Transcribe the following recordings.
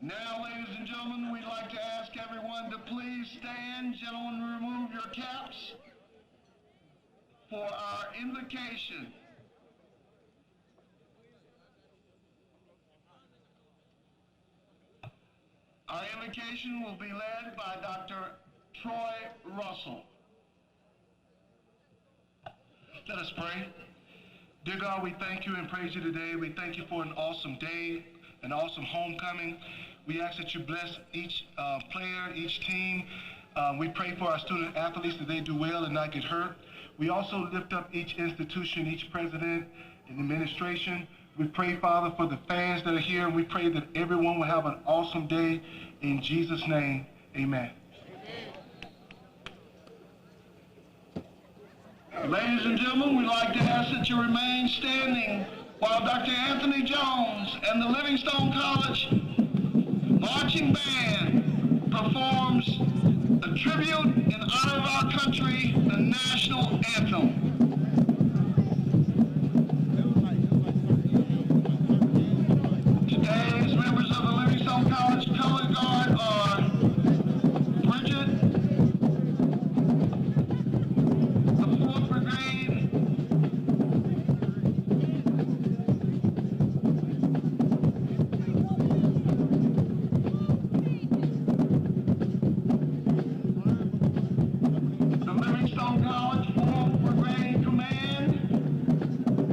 Now, ladies and gentlemen, we'd like to ask everyone to please stand. Gentlemen, remove your caps for our invocation. Our invocation will be led by Dr. Troy Russell. Let us pray. Dear God, we thank you and praise you today. We thank you for an awesome day, an awesome homecoming. We ask that you bless each player, each team. We pray for our student athletes that they do well and not get hurt. We also lift up each institution, each president and administration. We pray, Father, for the fans that are here, and we pray that everyone will have an awesome day. In Jesus' name, amen. Ladies and gentlemen, we'd like to ask that you remain standing while Dr. Anthony Jones and the Livingstone College Marching Band performs a tribute in honor of our country, the national anthem. Today's members of the Livingstone College Color Guard are Bridget, the 4th Brigade, the Livingstone College 4th Brigade Command,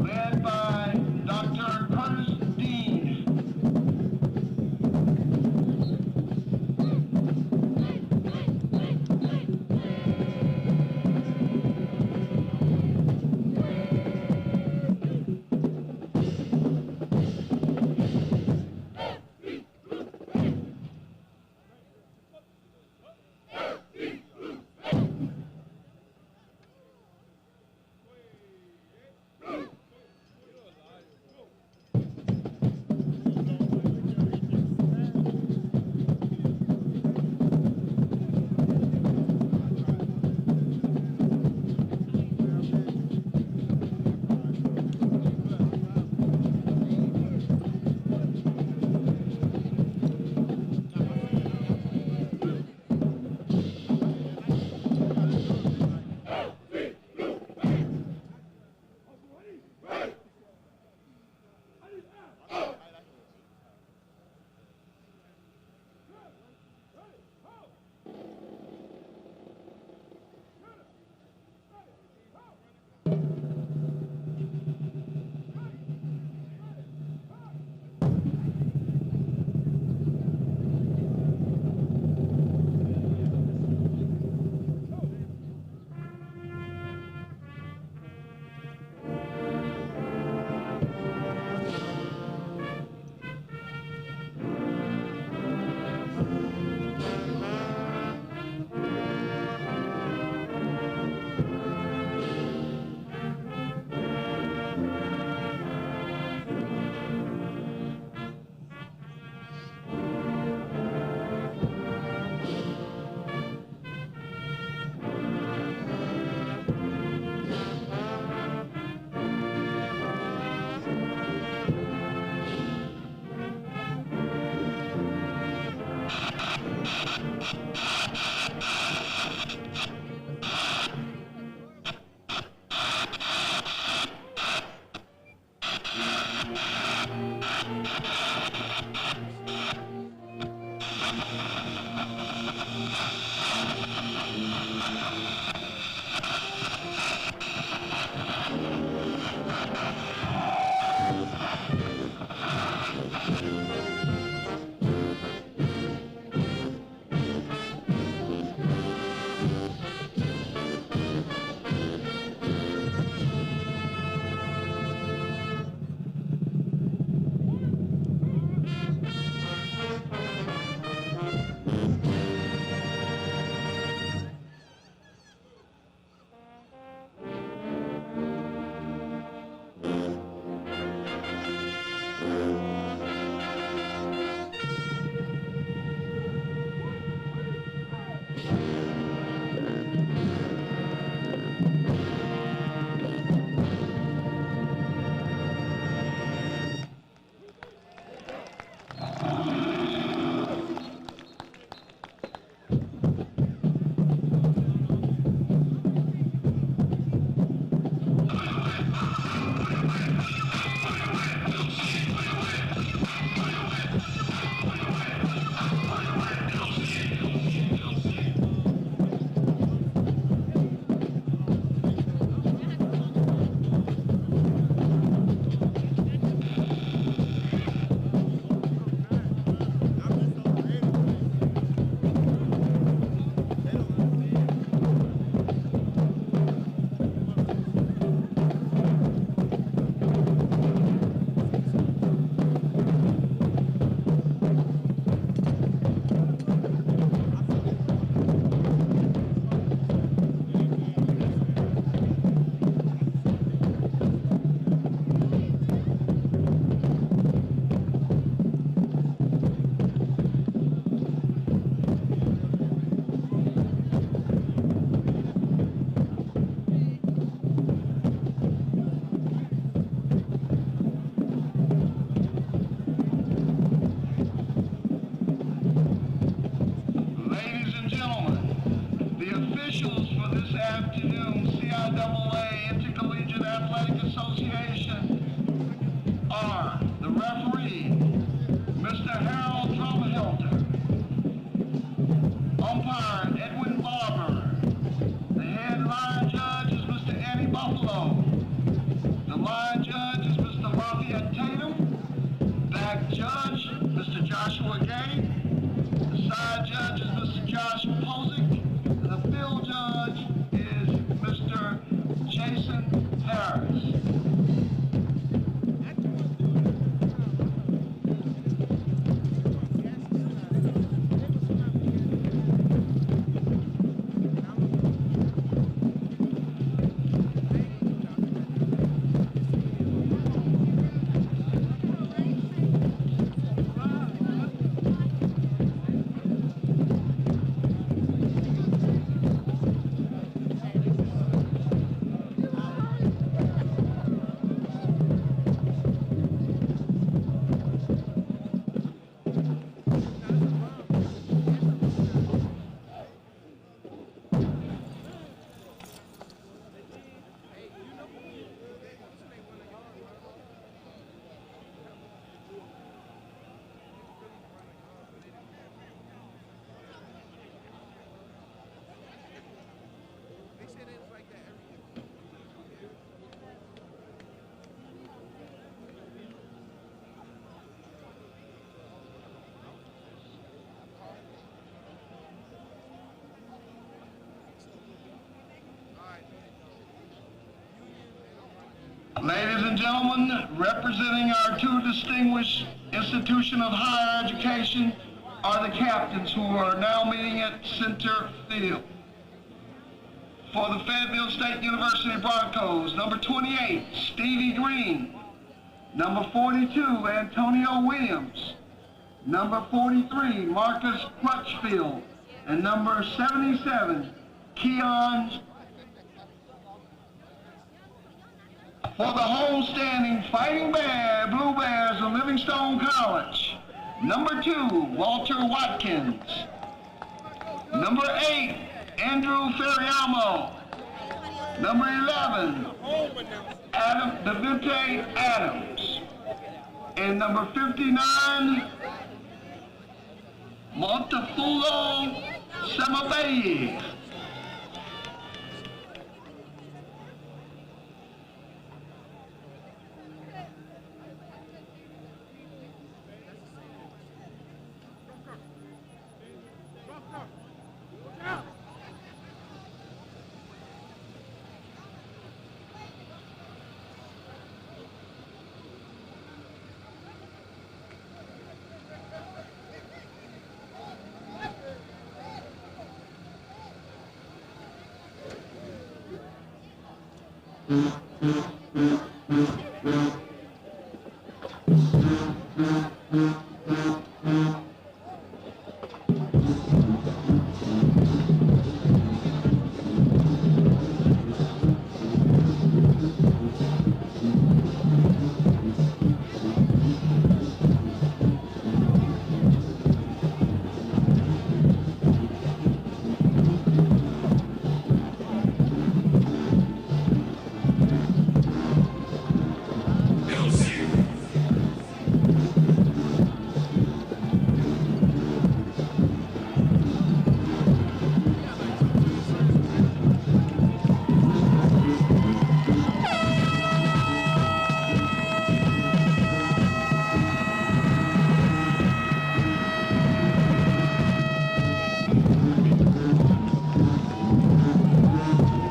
led by Dr. Curtis Dean. afternoon, CIAA Intercollegiate Athletic Association are the referee, Mr. Harold Trommelhelter, umpire Edwin Barber, the head line judge is Mr. Eddie Buffalo, the line judge is Mr. Lafayette Tatum, back judge Mr. Joshua Gay, the side judge is Mr. Josh Posick, and the field judge is Mr. Jason Harris. Ladies and gentlemen, representing our two distinguished institutions of higher education are the captains who are now meeting at center field. For the Fayetteville State University Broncos, number 28, Stevie Green. Number 42, Antonio Williams. Number 43, Marcus Crutchfield. And number 77, Keon. For the homestanding Fighting Bear Blue Bears of Livingstone College, number 2, Walter Watkins. Number 8, Andrew Ferriamo. Number 11, Davinte Adams. And number 59, Montefulo Semabayi.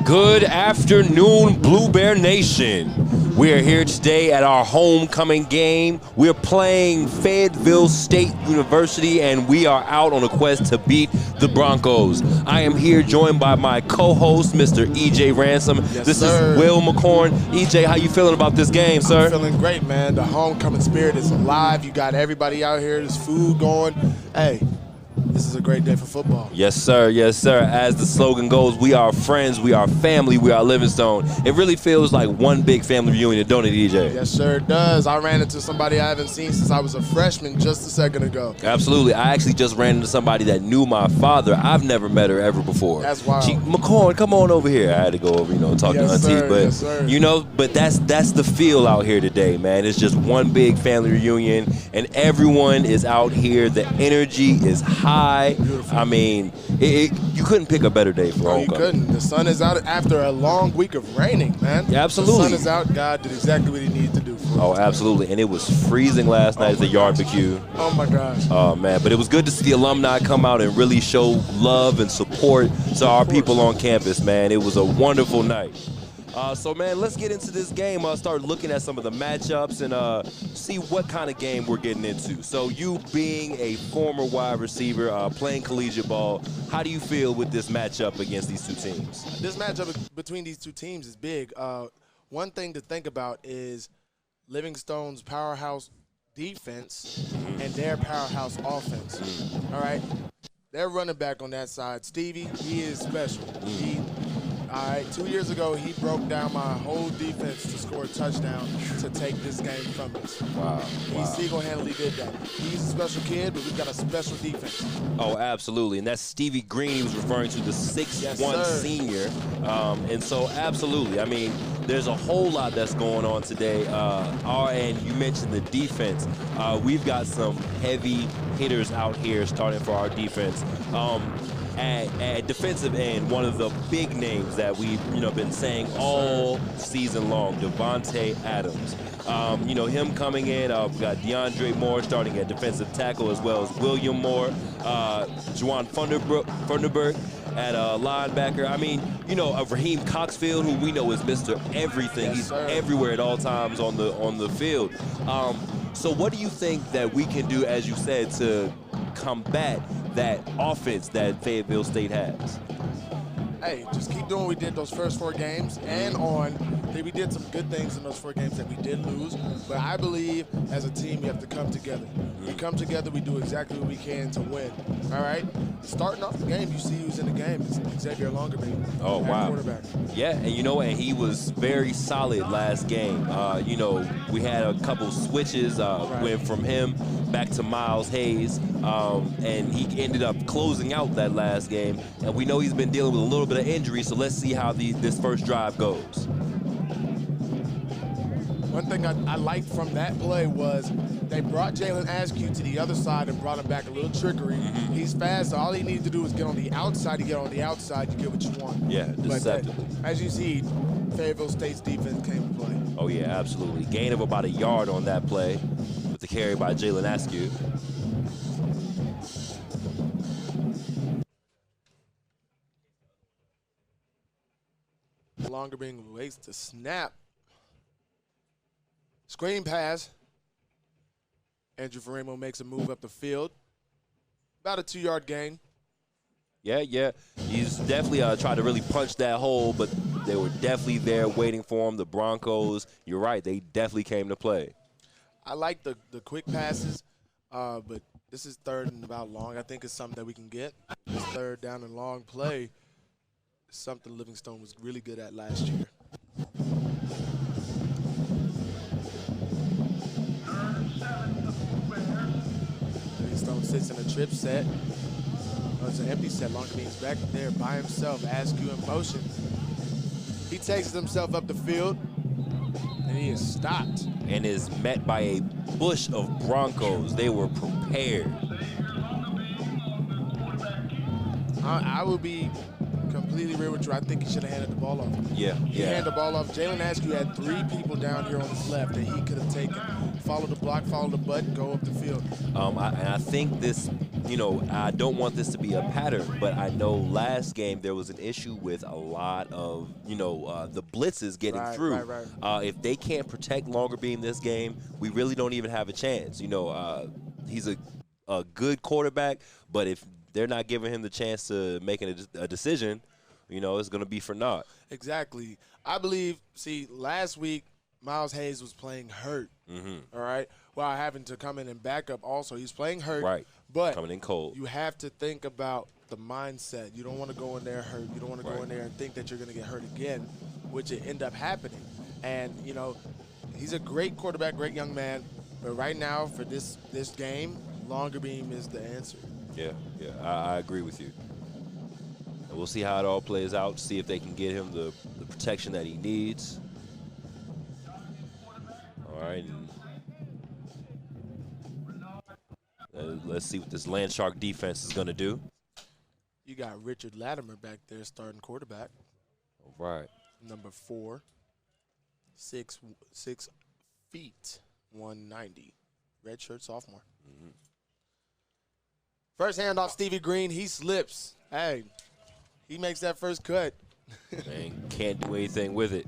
Good afternoon, Blue Bear Nation. We are here today at our homecoming game. We're playing Fayetteville State University, and we are out on a quest to beat the Broncos. I am here joined by my co-host, Mr. EJ Ransom. Yes, this sir. is Will McCorn. EJ, how you feeling about this game, sir? I'm feeling great, man. The homecoming spirit is alive. You got everybody out here. There's food going. Hey, This is a great day for football. Yes, sir. Yes, sir. As the slogan goes, we are friends, we are family, we are Livingstone. It really feels like one big family reunion, don't it, DJ? Yes, sir, it does. I ran into somebody I haven't seen since I was a freshman just a second ago. Absolutely. I actually just ran into somebody that knew my father. I've never met her ever before. That's wild. McCorn, come on over here. I had to go over, talk to Auntie. Sir, but yes, sir. But that's the feel out here today, man. It's just one big family reunion, and everyone is out here. The energy is high. Beautiful. I mean, you couldn't pick a better day for homecoming. You couldn't. The sun is out after a long week of raining, man. Yeah, absolutely. The sun is out. God did exactly what he needed to do for us. Oh, absolutely. And it was freezing last night at the barbecue. Oh, my gosh. Oh, man. But it was good to see the alumni come out and really show love and support to our people on campus, man. It was a wonderful night. So, man, let's get into this game. Start looking at some of the matchups and see what kind of game we're getting into. So, you being a former wide receiver, playing collegiate ball, how do you feel with this matchup against these two teams? This matchup between these two teams is big. One thing to think about is Livingstone's powerhouse defense and their powerhouse offense. All right? Their running back on that side, Stevie, he is special. All right, 2 years ago, he broke down my whole defense to score a touchdown to take this game from us. Wow. He single-handedly did that. He's a special kid, but we've got a special defense. Oh, absolutely. And that's Stevie Green he was referring to, the 6'1" senior. And so, absolutely. I mean, there's a whole lot that's going on today. And you mentioned the defense. We've got some heavy hitters out here starting for our defense. At defensive end, one of the big names that we've been saying all season long, Devontae Adams. Him coming in, we've got DeAndre Moore starting at defensive tackle, as well as William Moore, Juwan Funderburg at linebacker. I mean, Raheem Coxfield, who we know is Mr. Everything. Yes, He's sir. everywhere at all times on the field. So what do you think that we can do, as you said, to combat that offense that Fayetteville State has? Hey, just keep doing what we did those first 4 games and on. We did some good things in those 4 games that we did lose, but I believe as a team you have to come together. We come together, we do exactly what we can to win. All right? Starting off the game, you see who's in the game. It's Xavier Longerbeam. Oh, wow. Quarterback. Yeah, and and he was very solid last game. We had a couple switches, went from him back to Miles Hayes, and he ended up closing out that last game. And we know he's been dealing with a little bit of injury, so let's see how this first drive goes. One thing I liked from that play was they brought Jalen Askew to the other side and brought him back a little trickery. He's fast, so all he needed to do was get on the outside. You get on the outside, you get what you want. Yeah, deceptively. But as you see, Fayetteville State's defense came to play. Oh, yeah, absolutely. Gain of about a yard on that play with the carry by Jalen Askew. Longerbeam waits to snap. Screen pass. Andrew Faremo makes a move up the field. About a 2-yard gain. Yeah. He's definitely tried to really punch that hole, but they were definitely there waiting for him. The Broncos, you're right, they definitely came to play. I like the quick passes, but this is 3rd and about long. I think it's something that we can get. This 3rd down and long play is something Livingstone was really good at last year. Livingstone sits in a trip set. It's an empty set. Longerbeam's back there by himself. Askew in motion. He takes himself up the field, and he is stopped. And is met by a bush of Broncos. They were prepared. I will be completely real with you. I think he should have handed the ball off. Yeah. He handed the ball off. Jalen Askew had 3 people down here on his left that he could have taken. Follow the block, follow the button, go up the field. I think this, I don't want this to be a pattern, but I know last game there was an issue with a lot of, the blitzes getting through. Right. If they can't protect Longerbeam this game, we really don't even have a chance. He's a good quarterback, but if they're not giving him the chance to make a decision, it's going to be for naught. Exactly. I believe, last week, Miles Hayes was playing hurt, all right, while having to come in and back up also. He's playing hurt, right. But coming in cold. you have to think about the mindset. You don't want to go in there hurt. You don't want to go in there and think that you're going to get hurt again, which it end up happening. And, you know, he's a great quarterback, great young man. But right now, for this game, longer beam is the answer. Yeah, I agree with you. And we'll see how it all plays out, see if they can get him the protection that he needs. All right. And let's see what this Land Shark defense is going to do. You got Richard Latimer back there starting quarterback. All right. Number 4, 6 feet, 190. Redshirt sophomore. First handoff, Stevie Green. He slips. Hey, he makes that first cut. And can't do anything with it.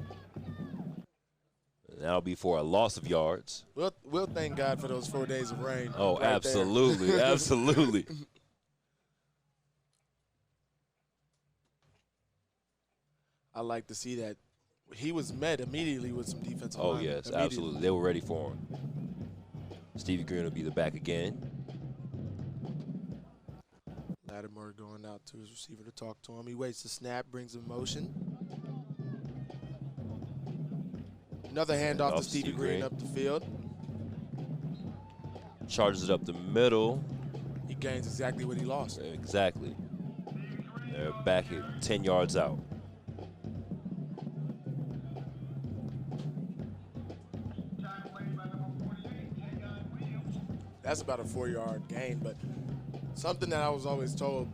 And that'll be for a loss of yards. We'll thank God for those 4 days of rain. Oh, right absolutely, there. absolutely. I like to see that. He was met immediately with some defensive Oh, linemen. yes, absolutely. They were ready for him. Stevie Green will be the back again. Latimer going out to his receiver to talk to him. He waits the snap, brings him motion. Another handoff to Stevie Green up the field. Charges it up the middle. He gains exactly what he lost. Exactly. They're back at 10 yards out. That's about a 4-yard gain, but something that I was always told,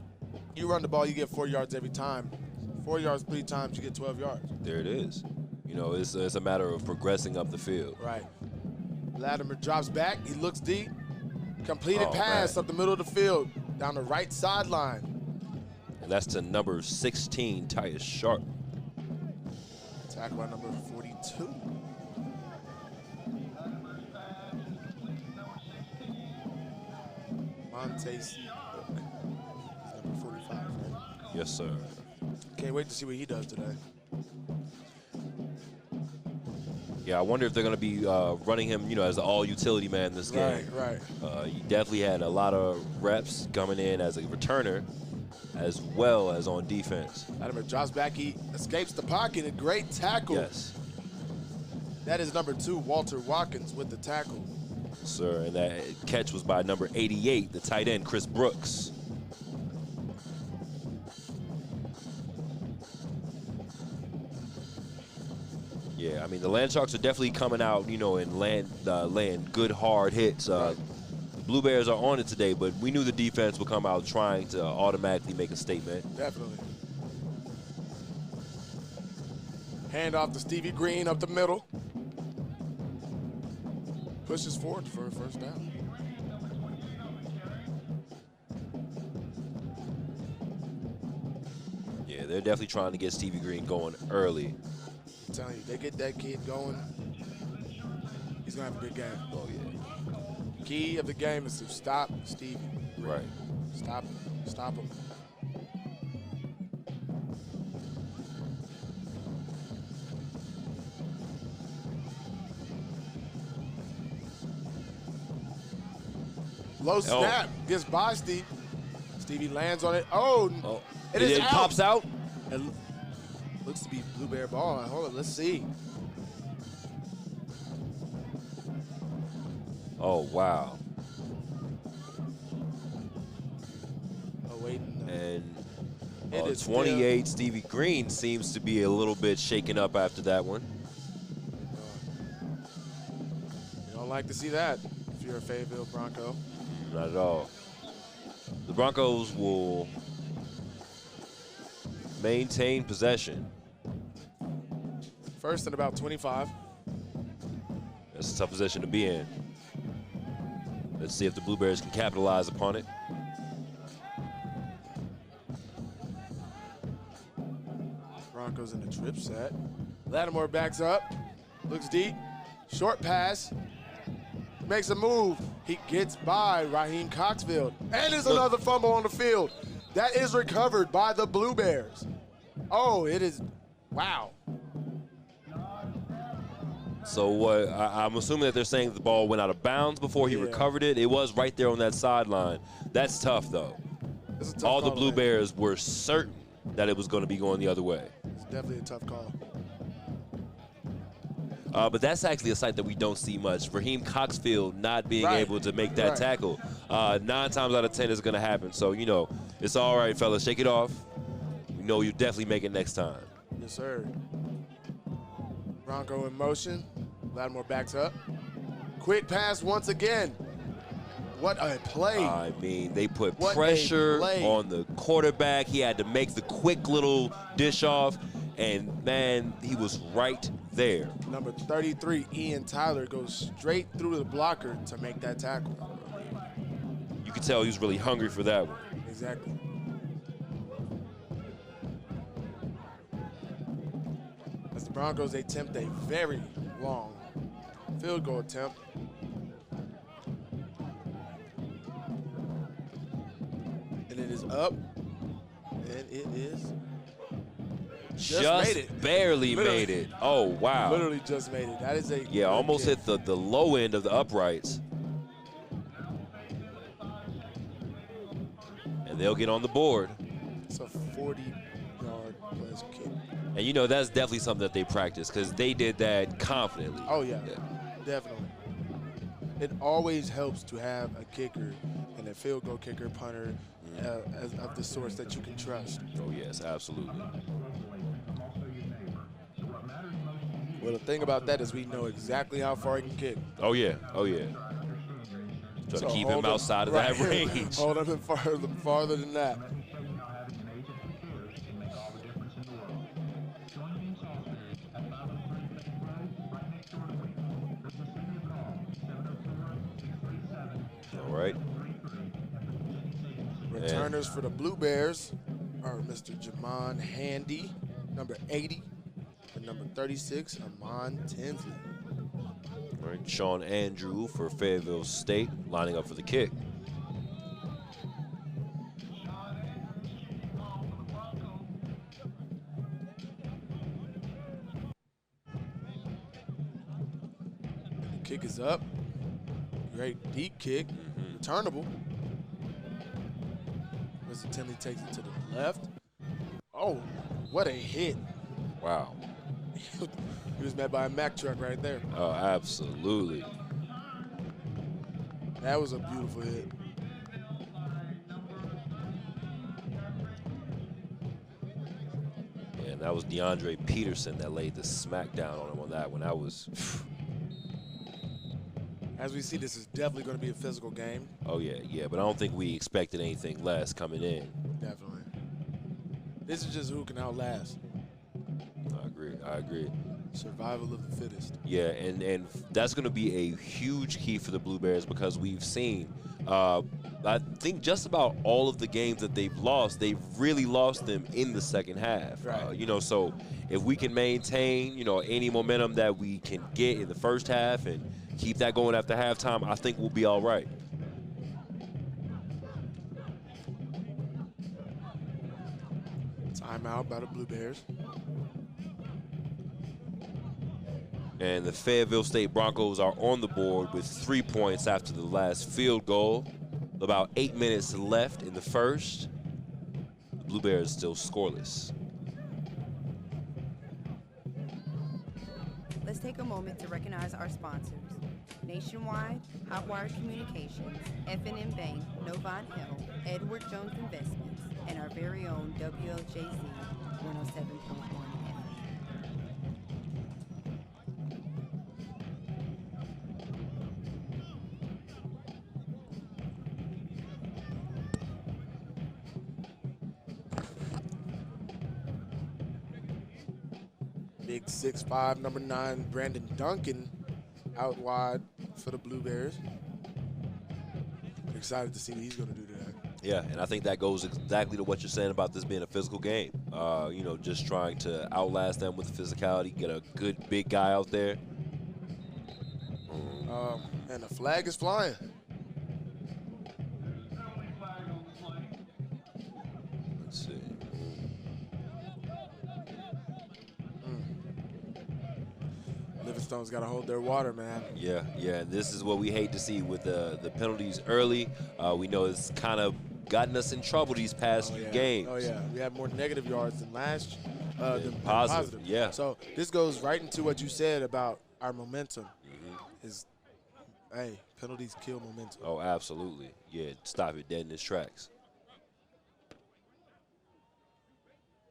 you run the ball, you get 4 yards every time. 4 yards 3 times, you get 12 yards. There it is. You know, it's a matter of progressing up the field. Right. Latimer drops back. He looks deep. Completed pass up the middle of the field, down the right sideline. And that's to number 16, Tyus Sharp. Tackle by number 42. Monte C. Number 45, right? Yes, sir. Can't wait to see what he does today. Yeah, I wonder if they're going to be running him, you know, as an all-utility man this game. Right. He definitely had a lot of reps coming in as a returner as well as on defense. Latimer drops back. He escapes the pocket. A great tackle. Yes. That is number 2, Walter Watkins, with the tackle. Sir, and that catch was by number 88, the tight end, Chris Brooks. Yeah, I mean, the Land Sharks are definitely coming out, you know, and laying good, hard hits. The Blue Bears are on it today, but we knew the defense would come out trying to automatically make a statement. Definitely. Hand off to Stevie Green up the middle. Pushes forward for a first down. Yeah, they're definitely trying to get Stevie Green going early. I'm telling you, they get that kid going, he's going to have a good game. Oh, yeah. Key of the game is to stop Stevie Green. Right. Stop him. Stop him. Low snap. Gets by Steve. Stevie lands on it. Oh. It pops out. It looks to be Blue Bear ball. Hold on, let's see. Oh, wow. Oh, wait. No. And 28, Stevie Green seems to be a little bit shaken up after that one. You don't like to see that if you're a Fayetteville Bronco. Not at all. The Broncos will maintain possession. First and about 25. That's a tough position to be in. Let's see if the Blue Bears can capitalize upon it. Broncos in the trip set. Lattimore backs up, looks deep, short pass, makes a move. He gets by Raheem Coxfield. And there's another fumble on the field. That is recovered by the Blue Bears. Oh, it is, wow. So what? I'm assuming that they're saying the ball went out of bounds before he recovered it. It was right there on that sideline. That's tough, though. It's a tough All the call Blue to make. Bears were certain that it was going to be going the other way. It's definitely a tough call. But that's actually a sight that we don't see much. Raheem Coxfield not being able to make that tackle. 9 times out of 10 is going to happen. So, you know, it's all right, fellas. Shake it off. We know you definitely make it next time. Yes, sir. Bronco in motion. Lattimore backs up. Quick pass once again. What a play. I mean, they put pressure on the quarterback. He had to make the quick little dish off. And, man, he was right there. Number 33, Ian Tyler, goes straight through the blocker to make that tackle. You could tell he was really hungry for that one. Exactly. As the Broncos, they attempt a very long field goal attempt. And it is up. And it is just made it. Barely made it. Oh, wow. Literally just made it. That is a almost kick. hit the low end of the uprights. And they'll get on the board. It's a 40-yard plus kick. And, you know, that's definitely something that they practice because they did that confidently. Oh, yeah, definitely. It always helps to have a kicker and a field goal kicker, punter, of the sorts that you can trust. Oh, yes, absolutely. Well, the thing about that is we know exactly how far he can kick. Oh, yeah. Oh, yeah. Try to keep him outside of that range. Hold him farther than that. All right. Returners for the Blue Bears are Mr. Jamon Handy, number 80, and number 36, Amon Tinsley. All right, Sean Andrew for Fayetteville State lining up for the kick. The kick is up. Great deep kick, returnable. Mr. Tinsley takes it to the left. Oh, what a hit. Wow. He was met by a Mack truck right there. Oh, absolutely. That was a beautiful hit. Yeah, and that was DeAndre Peterson that laid the smackdown on him on that one. That was... As we see, this is definitely going to be a physical game. Oh, yeah, but I don't think we expected anything less coming in. Definitely. This is just who can outlast. I agree. Survival of the fittest. Yeah, and that's going to be a huge key for the Blue Bears because we've seen, I think just about all of the games that they've lost, they've really lost them in the second half. Right. You know, so if we can maintain, you know, any momentum that we can get in the first half and keep that going after halftime, I think we'll be all right. Timeout by the Blue Bears. And the Fayetteville State Broncos are on the board with 3 points after the last field goal. About 8 minutes left in the first. The Blue Bears still scoreless. Let's take a moment to recognize our sponsors. Nationwide, Hotwire Communications, F&M Bank, Novant Hill, Edward Jones Investments, and our very own WLJZ 107.1 FM. Big 6'5", number 9, Brandon Duncan out wide for the Blue Bears. Excited to see what he's going to do today. Yeah, and I think that goes exactly to what you're saying about this being a physical game. You know, just trying to outlast them with the physicality, get a good big guy out there. And the flag is flying. Let's see. Livingstone's got to hold their water, man. Yeah, yeah. This is what we hate to see with the penalties early. We know it's kind of gotten us in trouble these past few games. Oh, yeah. We had more negative yards than than positive. Yeah. So this goes right into what you said about our momentum. Hey, penalties kill momentum. Oh, absolutely. Yeah, stop it dead in its tracks.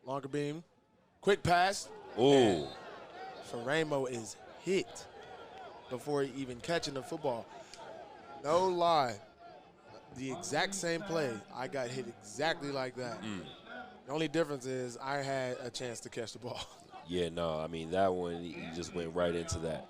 Longer beam. Quick pass. Oh. Faramo is hit before even catching the football. No lie. The exact same play, I got hit exactly like that. The only difference is I had a chance to catch the ball. Yeah, no, I mean, that one, he just went right into that.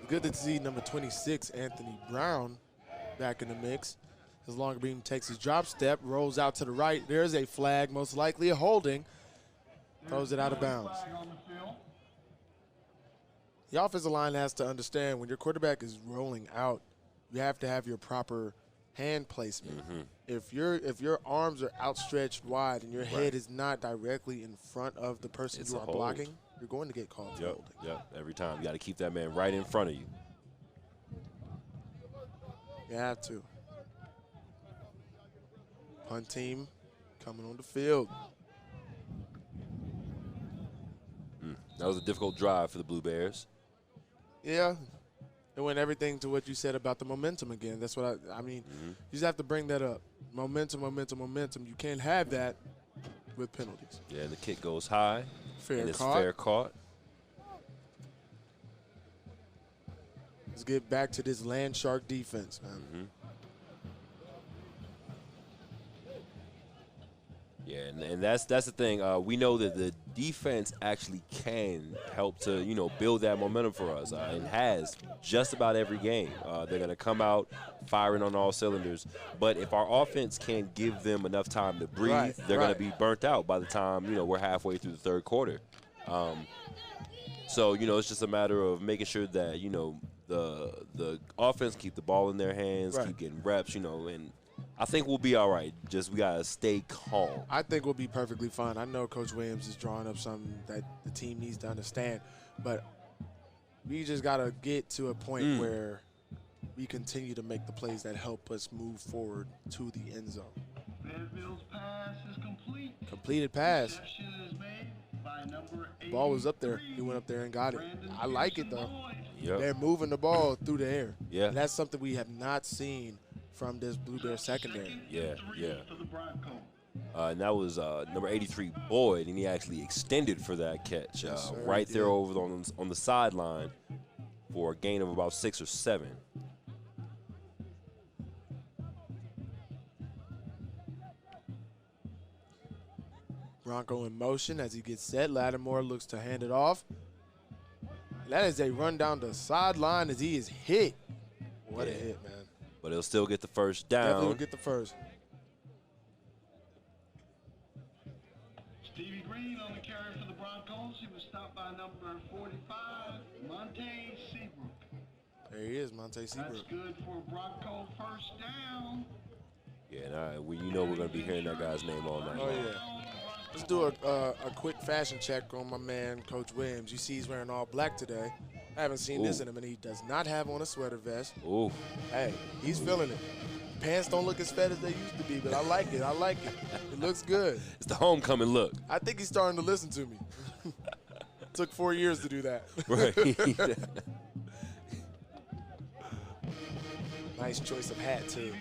Good to see number 26, Anthony Brown, back in the mix. His longer beam takes his drop step, rolls out to the right. There's a flag, most likely a holding. Throws it out of bounds. The offensive line has to understand when your quarterback is rolling out, you have to have your proper hand placement. If your arms are outstretched wide and your head is not directly in front of the person you are blocking, you're going to get called for holding. Yep, every time. You got to keep that man right in front of you. You have to. Punt team coming on the field. That was a difficult drive for the Blue Bears. Yeah. It went everything to what you said about the momentum again. That's what I mean. You just have to bring that up. Momentum, momentum, momentum. You can't have that with penalties. Yeah, the kick goes high. Fair caught. Let's get back to this land shark defense, man. Yeah, and that's the thing. We know that the defense actually can help to build that momentum for us, and has just about every game. They're going to come out firing on all cylinders, but if our offense can't give them enough time to breathe, they're going to be burnt out by the time we're halfway through the third quarter. So it's just a matter of making sure that the offense keep the ball in their hands, keep getting reps, and I think we'll be all right. Just we got to stay calm. I think we'll be perfectly fine. I know Coach Williams is drawing up something that the team needs to understand, but we just got to get to a point where we continue to make the plays that help us move forward to the end zone. Fayetteville's pass is complete. Completed pass. Reception is made by number Ball was up there. He went up there and got it. I like it, though. Yep. They're moving the ball through the air. Yeah. And that's something we have not seen from this Blue Bear secondary. Yeah. And that was number 83, Boyd, and he actually extended for that catch right there over on the sideline for a gain of about 6 or 7. Bronco in motion as he gets set. Lattimore looks to hand it off. That is a run down the sideline as he is hit. What a hit, man. But he'll still get the first down. Definitely will get the first. Stevie Green on the carry for the Broncos. He was stopped by number 45, Monte Seabrook. There he is, Monte Seabrook. That's good for Bronco first down. Yeah, and we're going to be hearing that guy's name all night. Oh, yeah. Let's do a quick fashion check on my man, Coach Williams. You see he's wearing all black today. I haven't seen this in him, and he does not have on a sweater vest. Ooh. Hey, he's feeling it. Pants don't look as fat as they used to be, but I like it. I like it. It looks good. It's the homecoming look. I think he's starting to listen to me. Took 4 years to do that. Right. Nice choice of hat, too.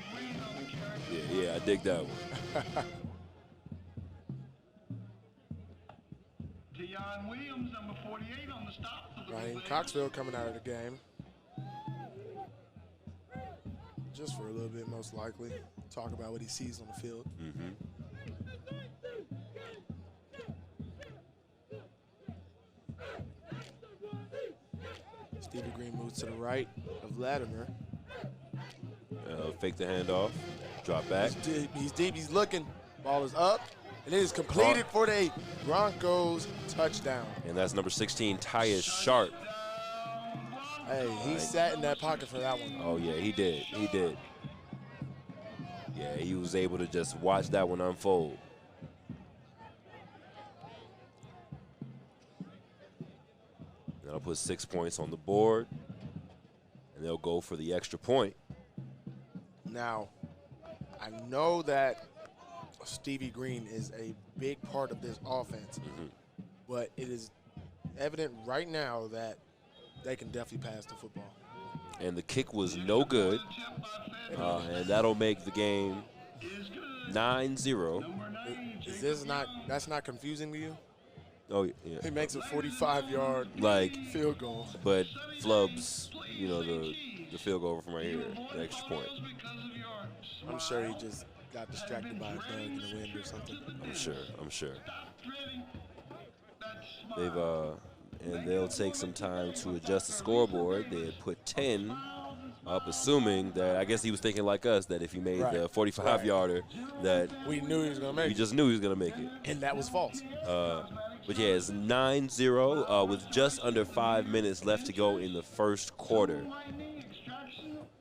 Yeah, I dig that one. Ryan Williams, number 48, on the stop for the Ryan Blue Coxville coming out of the game. Just for a little bit, most likely. Talk about what he sees on the field. Stevie Green moves to the right of Latimer. Fake the handoff. Drop back. He's deep. He's looking. Ball is up. And it is completed for the Broncos touchdown. And that's number 16, Tyus Sharp. Hey, he sat in that pocket for that one. Oh, yeah, he did. He did. Yeah, he was able to just watch that one unfold. That'll put 6 points on the board. And they'll go for the extra point. Now, I know that Stevie Green is a big part of this offense, but it is evident right now that they can definitely pass the football. And the kick was no good, and that'll make the game 9-0. Is this not, that's not confusing to you? Oh, yeah. He makes a 45-yard field goal. But flubs, you know, the field goal from right here, the extra point. I'm sure he just got distracted by a bug in the wind or something. I'm sure. And they'll take some time to adjust the scoreboard. They had put 10 up, assuming that, I guess he was thinking like us, that if he made the 45-yarder, that we knew he was going to make it. We just knew he was going to make it. And that was false. But yeah, it's 9-0 with just under 5 minutes left to go in the first quarter.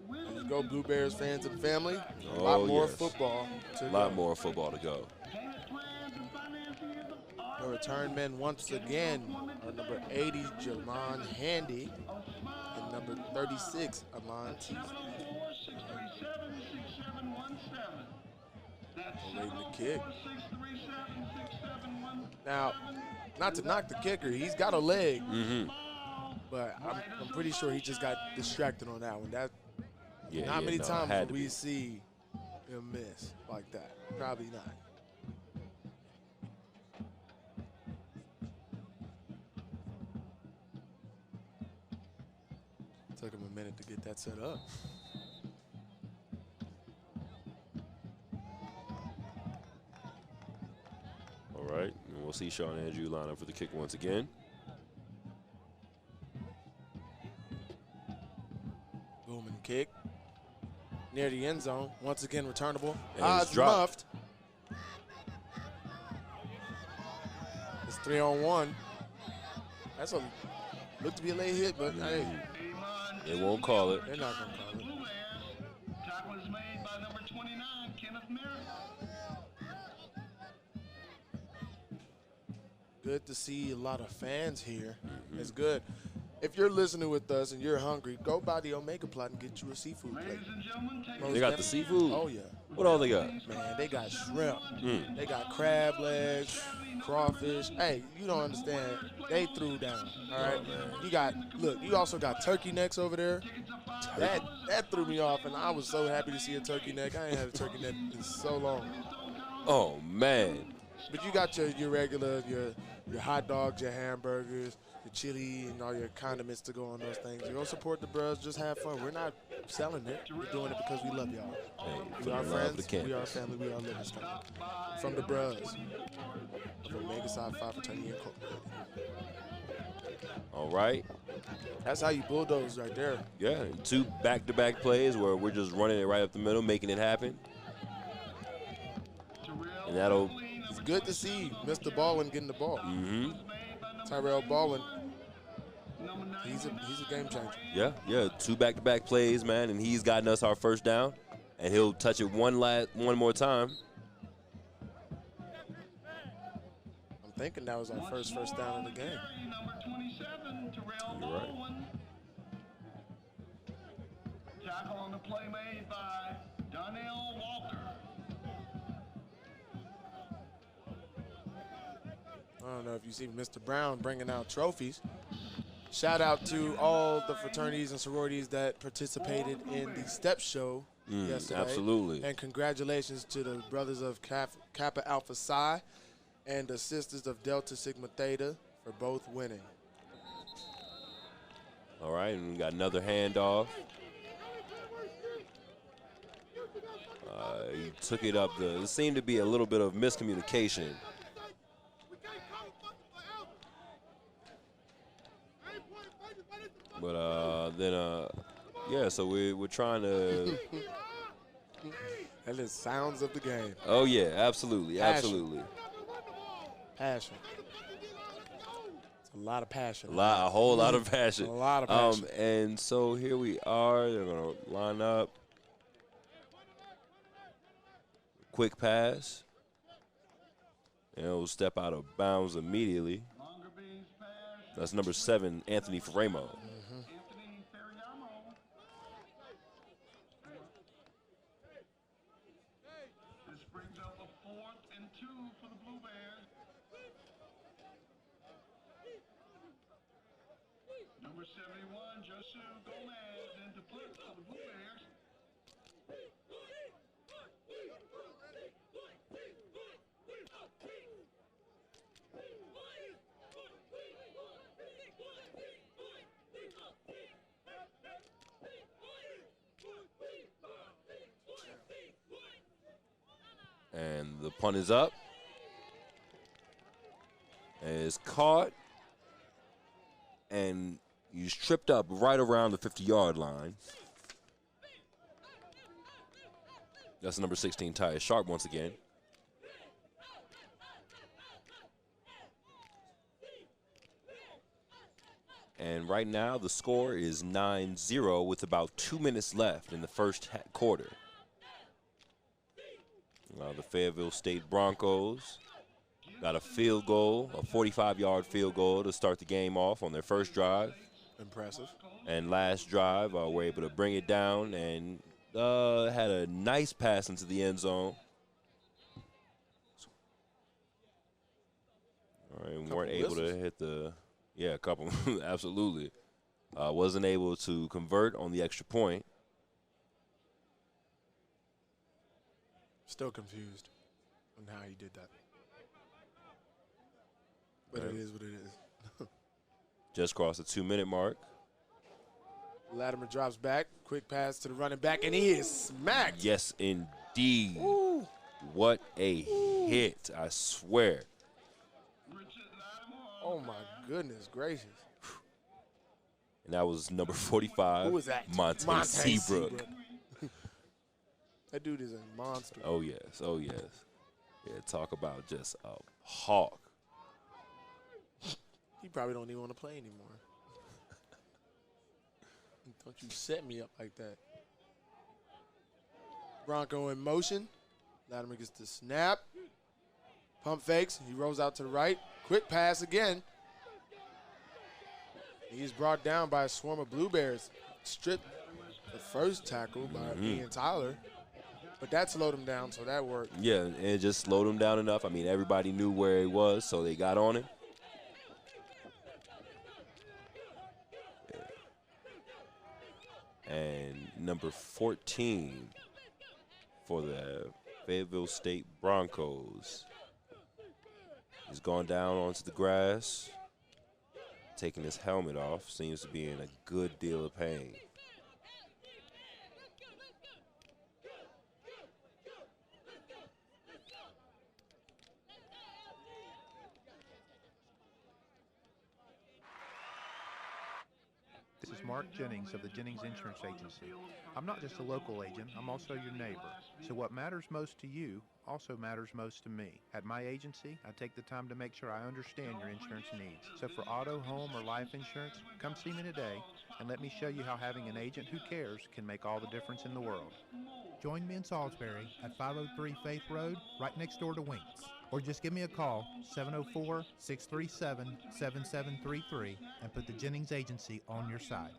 Let's go, Blue Bears fans and family. A lot more football to go. A lot more football to go. The return men once again are number 80, Javon Handy, and number 36, Amon T. Awaiting the kick. Now, not to knock the kicker, he's got a leg, but I'm pretty sure he just got distracted on that one. Not many times will we see him miss like that. Probably not. Took him a minute to get that set up. All right, and we'll see Sean Andrew line up for the kick once again. Booming kick. Near the end zone. Once again, returnable. And it's dropped. Muffed. It's 3-on-1. That's a looked to be a late hit, but hey. They won't call it. They're not going to call it. Tackle is made by number 29, Kenneth Merritt. Good to see a lot of fans here. It's good. If you're listening with us and you're hungry, go by the Omega Plot and get you a seafood plate. They got the seafood? Oh, yeah. What all they got? Man, they got shrimp. They got crab legs, crawfish. Hey, you don't understand. They threw down, all right? You also got turkey necks over there. That threw me off, and I was so happy to see a turkey neck. I ain't had a turkey neck in so long. Oh, man. But you got your regular, your hot dogs, your hamburgers, your chili, and all your condiments to go on those things. You go support the bros, just have fun. We're not selling it. We're doing it because we love y'all. Hey, we are friends, we are family, we are Livingstone. From the bros of Omega Psi Phi Fraternity Incorporated. All right. That's how you bulldoze right there. Yeah, 2 back-to-back plays where we're just running it right up the middle, making it happen. And that'll... It's good to see Mr. Baldwin getting the ball. Tyrell Baldwin, he's a game changer. Yeah, 2 back-to-back plays, man, and he's gotten us our first down, and he'll touch it one more time. I'm thinking that was our first down of the game. You're right. Tackle on the play made by Donnell Walker. I don't know if you see Mr. Brown bringing out trophies. Shout out to all the fraternities and sororities that participated in the step show yesterday. Absolutely. And congratulations to the brothers of Kappa Alpha Psi and the sisters of Delta Sigma Theta for for both winning. All right, and we got another handoff. He took it up. There seemed to be a little bit of miscommunication. But yeah, so we're trying to. That is sounds of the game. Oh, yeah, absolutely, Passion. absolutely. Passion. It's a lot of passion. A whole lot of passion. A lot of passion. And so here we are. They're going to line up. Quick pass. And it'll step out of bounds immediately. That's number 7, Anthony Ferramo. This brings up a 4th and 2 for the Blue Bears. Number 71, Josu Gomez, into play for the Blue Bears. And the punt is up. And it's caught. And he's tripped up right around the 50-yard line. That's number 16, Tyus Sharp once again. And right now the score is 9-0 with about 2 minutes left in the first quarter. The Fayetteville State Broncos got a field goal, a 45-yard field goal to start the game off on their first drive. Impressive. And last drive, were able to bring it down and had a nice pass into the end zone. All right, and weren't able to hit the, a couple, absolutely. Wasn't able to convert on the extra point. Still confused on how he did that. But it is what it is. Just crossed the 2-minute mark. Latimer drops back. Quick pass to the running back, and he is smacked. Yes, indeed. Ooh. What a hit, I swear. Oh, my goodness gracious. And that was number 45. Who was that? Monte Seabrook. That dude is a monster. Oh, yes. Oh, yes. Yeah, talk about just a hawk. He probably don't even want to play anymore. Don't you set me up like that. Bronco in motion. Latimer gets the snap. Pump fakes. He rolls out to the right. Quick pass again. He's brought down by a swarm of Blue Bears. Stripped the first tackle by Ian Tyler. But that slowed him down, so that worked. Yeah, and it just slowed him down enough. I mean, everybody knew where he was, so they got on him. And number 14 for the Fayetteville State Broncos. He's gone down onto the grass, taking his helmet off. Seems to be in a good deal of pain. This is Mark Jennings of the Jennings Insurance Agency. I'm not just a local agent, I'm also your neighbor. So what matters most to you also matters most to me. At my agency, I take the time to make sure I understand your insurance needs. So for auto, home, or life insurance, come see me today and let me show you how having an agent who cares can make all the difference in the world. Join me in Salisbury at 503 Faith Road, right next door to Winks. Or just give me a call, 704-637-7733, and put the Jennings Agency on your side.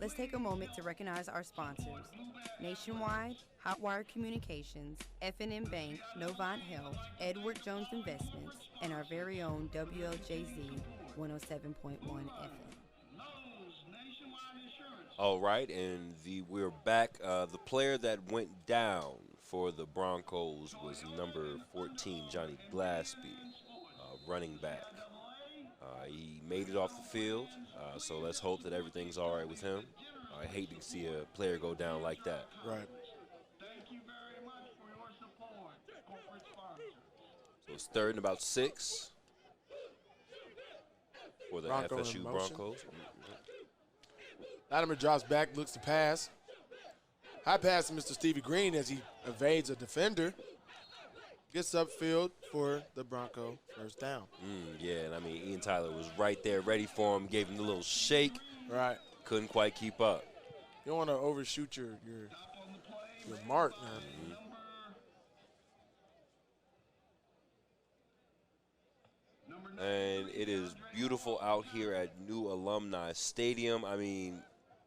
Let's take a moment to recognize our sponsors. Nationwide, Hotwire Communications, F&M Bank, Novant Health, Edward Jones Investments, and our very own WLJZ 107.1 FM. All right, and we're back. The player that went down for the Broncos was number 14, Johnny Glaspie, running back. He made it off the field, so let's hope that everything's all right with him. I hate to see a player go down like that. Right. So it's 3rd and about 6 for the Bronco in FSU motion. Broncos. Latimer drops back, looks to pass. High pass to Mr. Stevie Green as he evades a defender. Gets upfield for the Bronco first down. Yeah, and I mean, Ian Tyler was right there ready for him, gave him the little shake. Right. Couldn't quite keep up. You don't want to overshoot your mark, man. And it is beautiful out here at New Alumni Stadium. I mean,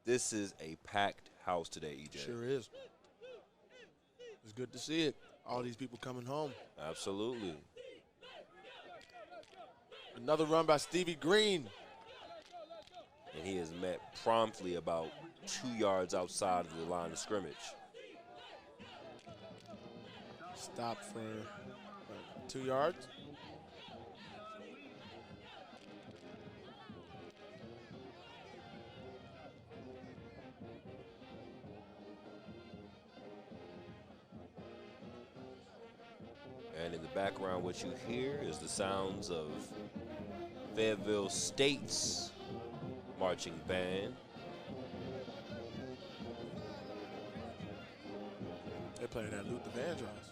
this is a packed house today, EJ. Sure is. It's good to see it. All these people coming home. Absolutely. Another run by Stevie Green. And he is met promptly about 2 yards outside of the line of scrimmage. Stop for 2 yards. And in the background, what you hear is the sounds of Fayetteville State's marching band. They playing that Luther Vandross.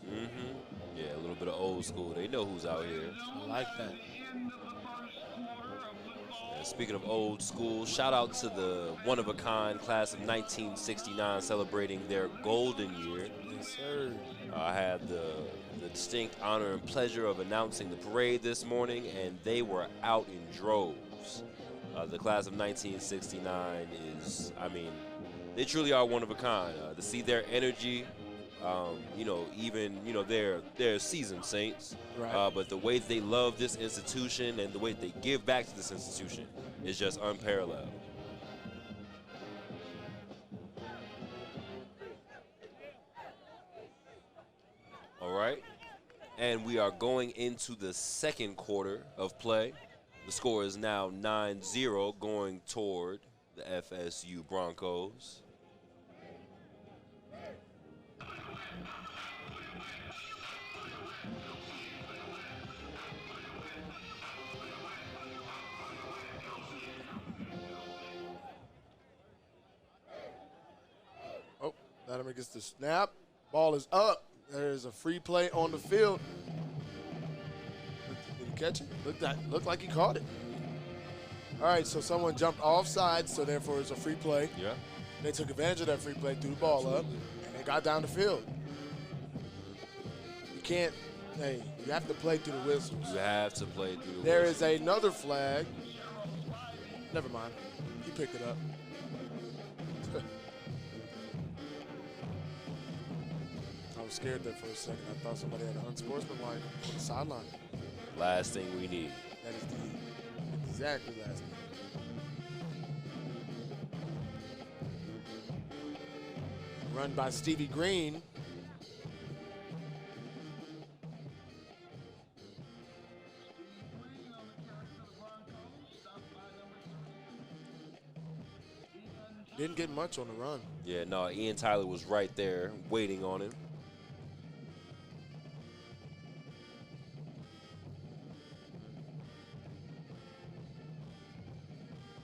Yeah, a little bit of old school. They know who's out here. I like that. And speaking of old school, shout out to the one-of-a-kind class of 1969 celebrating their golden year. Yes, sir. I had the distinct honor and pleasure of announcing the parade this morning, and they were out in droves. The class of 1969 is, I mean, they truly are one of a kind. To see their energy, they're seasoned Saints, Right. but the way they love this institution and the way they give back to this institution is just unparalleled. All right, and we are going into the second quarter of play. The score is now 9-0 going toward the FSU Broncos. Oh, Latimer gets the snap. Ball is up. There's a free play on the field. Did he catch it? Looked like he caught it. All right, so someone jumped offside, so therefore it's a free play. Yeah. They took advantage of that free play, threw the ball up, and they got down the field. You can't, you have to play through the whistles. You have to play through the There whistle. is another flag. Never mind. He picked it up. I was scared there for a second. I thought somebody had an unsportsmanlike on the sideline. Last thing we need. That is the exactly last thing. Run by Stevie Green. Didn't get much on the run. Yeah, no, Ian Tyler was right there waiting on him.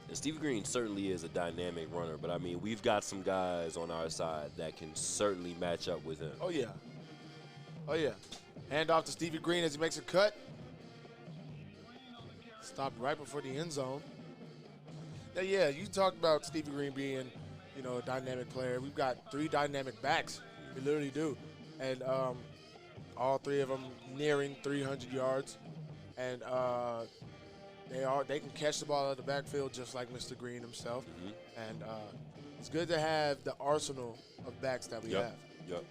And Stevie Green certainly is a dynamic runner, but I mean, we've got some guys on our side that can certainly match up with him. Oh, yeah. Oh, yeah. Hand off to Stevie Green as he makes a cut. Stopped right before the end zone. Now, yeah, you talked about Stevie Green being, a dynamic player. We've got 3 dynamic backs. We literally do. And all 3 of them nearing 300 yards. And they can catch the ball out of the backfield just like Mr. Green himself. And it's good to have the arsenal of backs that we have. Yep.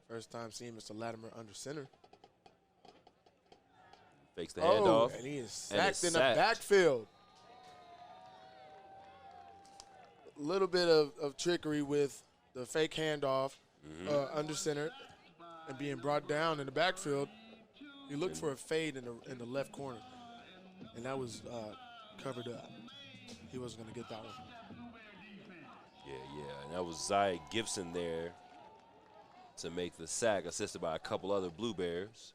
First time seeing Mr. Latimer under center. Fakes the handoff. And he is And sacked in the backfield. A little bit of trickery with the fake handoff under center and being brought down in the backfield. He looked for a fade in the left corner, and that was covered up. He wasn't going to get that one. Yeah. And that was Zaya Gibson there to make the sack, assisted by a couple other Blue Bears.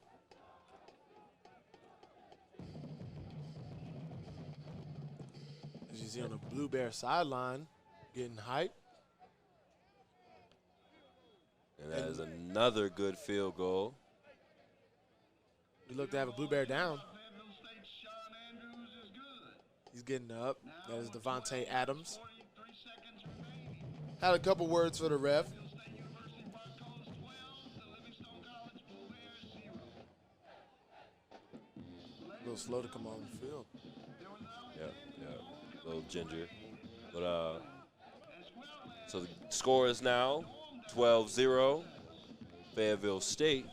As you see on the Blue Bear sideline, getting hype. And that is another good field goal. We look to have a Blue Bear down. He's getting up. That is Devontae Adams. Had a couple words for the ref. A little slow to come on the field. Yeah. A little ginger. But so the score is now 12-0. Fayetteville State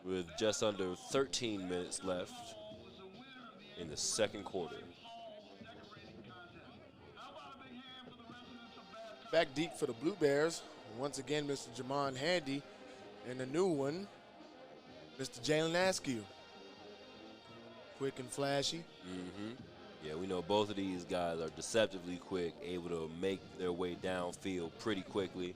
with just under 13 minutes left in the second quarter. Back deep for the Blue Bears. Once again, Mr. Jamon Handy. And the new one, Mr. Jalen Askew. Quick and flashy. Yeah, we know both of these guys are deceptively quick, able to make their way downfield pretty quickly.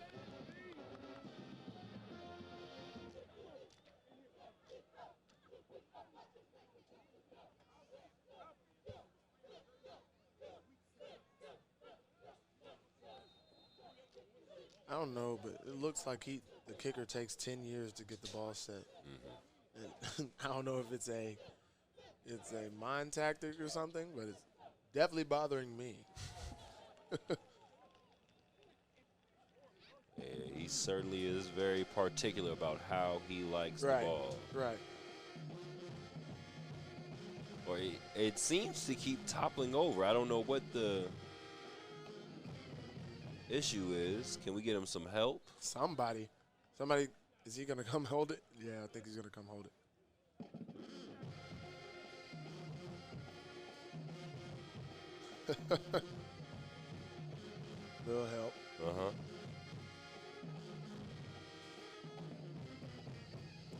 I don't know, but it looks like the kicker takes 10 years to get the ball set. And I don't know if it's a mind tactic or something, but it's definitely bothering me. Yeah, he certainly is very particular about how he likes the ball. Right. Or it seems to keep toppling over. I don't know what the issue is. Can we get him some help? Somebody, is he going to come hold it? Yeah, I think he's going to come hold it. Little help.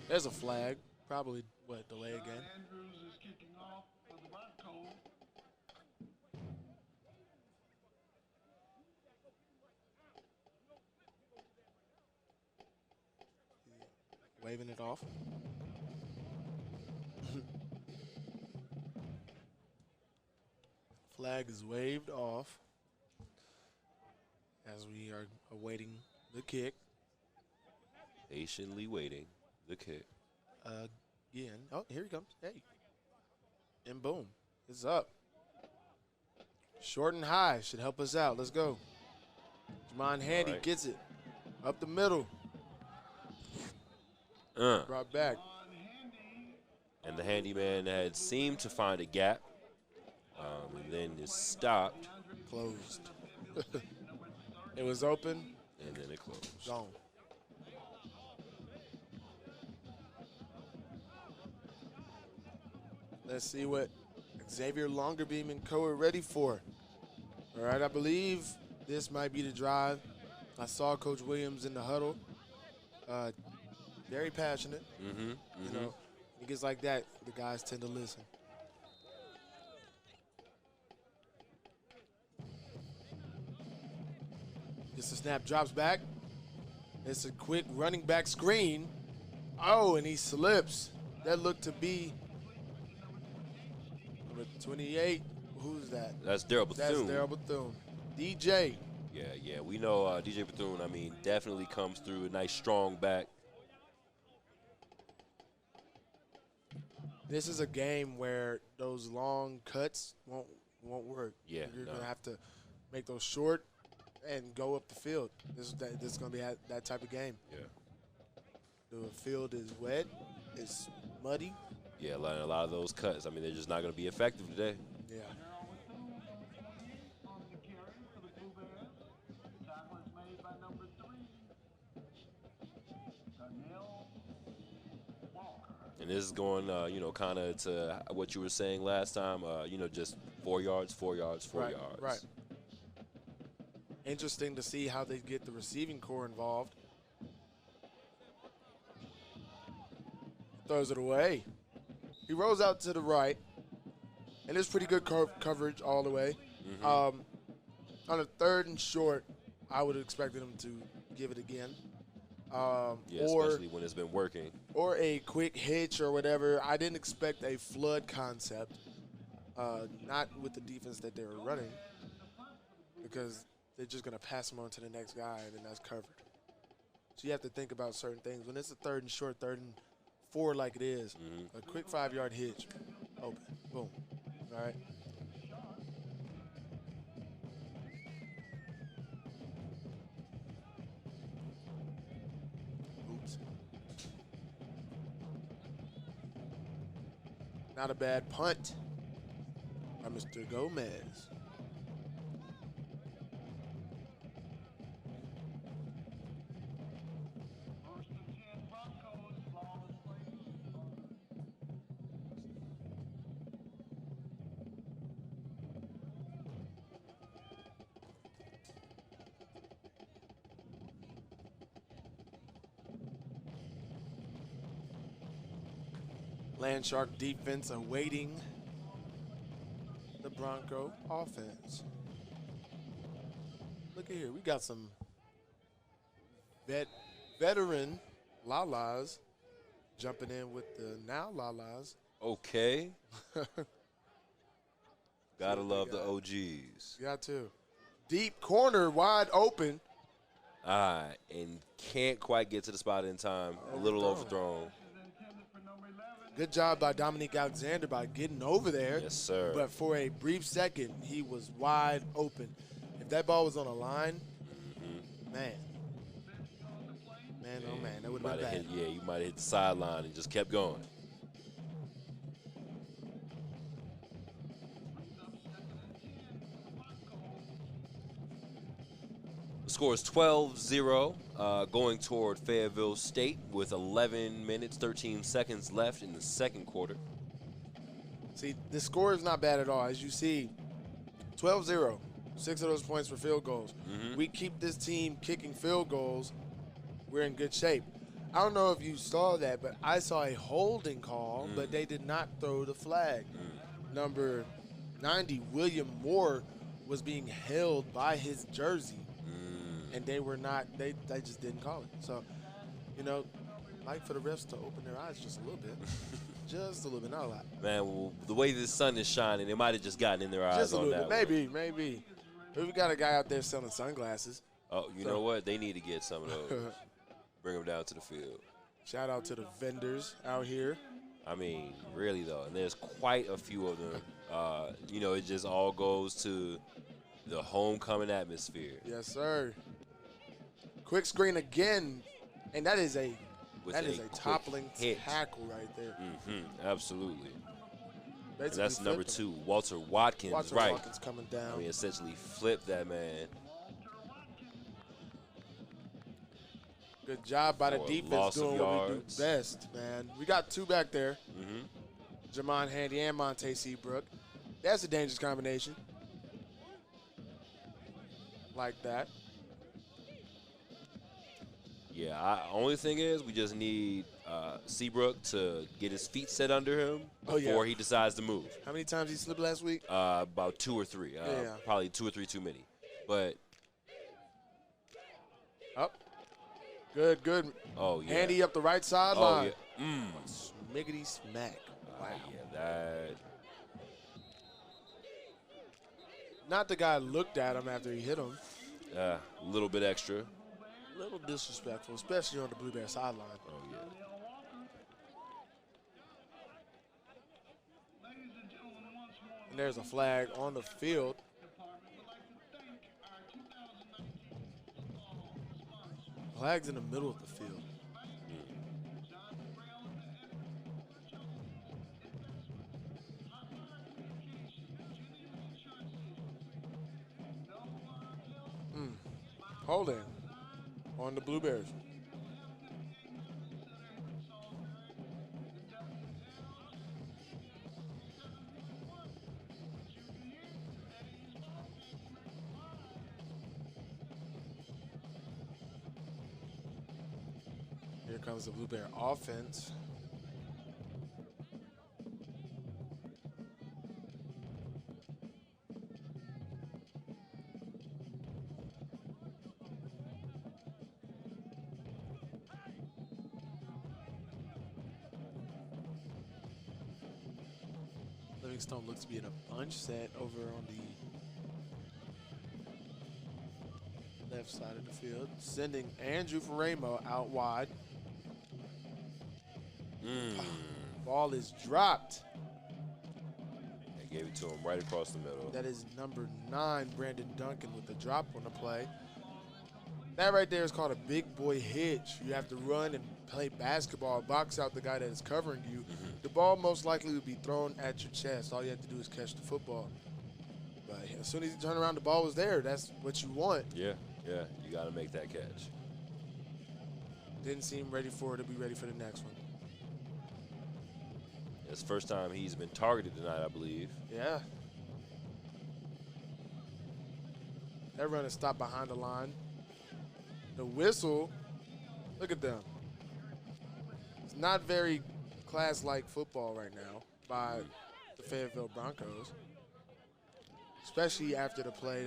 There's a flag. Probably, delay again. Andrews is kicking off for the Broncos. Waving it off. Flag is waved off as we are awaiting the kick. Patiently waiting the kick. Again. Oh, here he comes. Hey. And boom. It's up. Short and high should help us out. Let's go. Jamon Handy gets it. Up the middle. Brought back. And the handyman had seemed to find a gap. And then it stopped. Closed. It was open. And then it closed. Gone. Let's see what Xavier Longerbeam and co are ready for. All right, I believe this might be the drive. I saw Coach Williams in the huddle. Very passionate. You know, it gets like that, the guys tend to listen. Just a snap, drops back. It's a quick running back screen. Oh, and he slips. That looked to be number 28. Who's that? That's Daryl Bethune. That's Daryl Bethune. DJ. Yeah. We know DJ Bethune, definitely comes through a nice, strong back. This is a game where those long cuts won't work. Yeah, You're going to have to make those short and go up the field. This is going to be that type of game. Yeah. The field is wet. It's muddy. Yeah, a lot of those cuts, they're just not going to be effective today. Yeah. On the carry for the Blue Bears. Tackle is made by number 3, Danielle Walker. And this is going, kind of to what you were saying last time, just 4 yards, 4 yards, 4 yards. Right. Interesting to see how they get the receiving core involved. Throws it away. He rolls out to the right, and it's pretty good coverage all the way. On a 3rd and short, I would have expected him to give it again. Especially when it's been working. Or a quick hitch or whatever. I didn't expect a flood concept, not with the defense that they were running, because they're just going to pass him on to the next guy, and then that's covered. So you have to think about certain things. When it's a 3rd and short, 3rd and 4 like it is, a quick 5-yard hitch, open, boom, all right? Oops. Not a bad punt by Mr. Gomez. Landshark defense awaiting the Bronco offense. Look at here. We got some veteran Lalas jumping in with the now Lalas. Okay. Gotta love the OGs. Got to. Deep corner, wide open. And can't quite get to the spot in time. A little overthrown. Good job by Dominique Alexander by getting over there. Yes, sir. But for a brief second, he was wide open. If that ball was on a line, man, oh man, that would have been bad. You might have hit the sideline and just kept going. The score is 12-0, going toward Fayetteville State with 11 minutes, 13 seconds left in the second quarter. See, the score is not bad at all. As you see, 12-0, 6 of those points for field goals. We keep this team kicking field goals, we're in good shape. I don't know if you saw that, but I saw a holding call, but they did not throw the flag. Number 90, William Moore, was being held by his jersey. And they were not, they just didn't call it. So, like for the refs to open their eyes just a little bit. Just a little bit, not a lot. Man, well, the way the sun is shining, it might have just gotten in their eyes just a on little that bit. Maybe. We got a guy out there selling sunglasses. Oh, you know what? They need to get some of those. Bring them down to the field. Shout out to the vendors out here. I mean, really, though. And there's quite a few of them. It just all goes to the homecoming atmosphere. Yes, sir. Quick screen again, and that is a toppling tackle right there. Absolutely. And Basically that's number flipped him. 2, Walter Watkins. Watkins coming down. I mean, essentially flipped that man. Good job by the defense doing what we do best, man. We got 2 back there. Jamon Handy and Monte Seabrook. That's a dangerous combination. Like that. Yeah, only thing is we just need Seabrook to get his feet set under him before he decides to move. How many times he slipped last week? About 2 or 3. Probably 2 or 3 too many. But up. Good. Oh, yeah. Handy up the right sideline. Oh, yeah. Smiggity smack. Wow. Yeah, that. Not the guy looked at him after he hit him. A little bit extra. A little disrespectful, especially on the Blue Bear sideline. Oh, yeah. And there's a flag on the field. Flag's in the middle of the field. Holding on the Blue Bears. Here comes the Blue Bear offense. Livingstone looks to be in a bunch set over on the left side of the field, sending Andrew Faramo out wide. Ball is dropped. They gave it to him right across the middle. That is number 9, Brandon Duncan, with the drop on the play. That right there is called a big boy hitch. You have to run and play basketball, box out the guy that is covering you. The ball most likely would be thrown at your chest. All you have to do is catch the football. But as soon as you turn around, the ball was there. That's what you want. Yeah, you got to make that catch. Didn't seem ready for it to be ready for the next one. It's the first time he's been targeted tonight, I believe. Yeah. That run is stopped behind the line. The whistle, look at them. It's not very class-like football right now by the Fayetteville Broncos, especially after the play.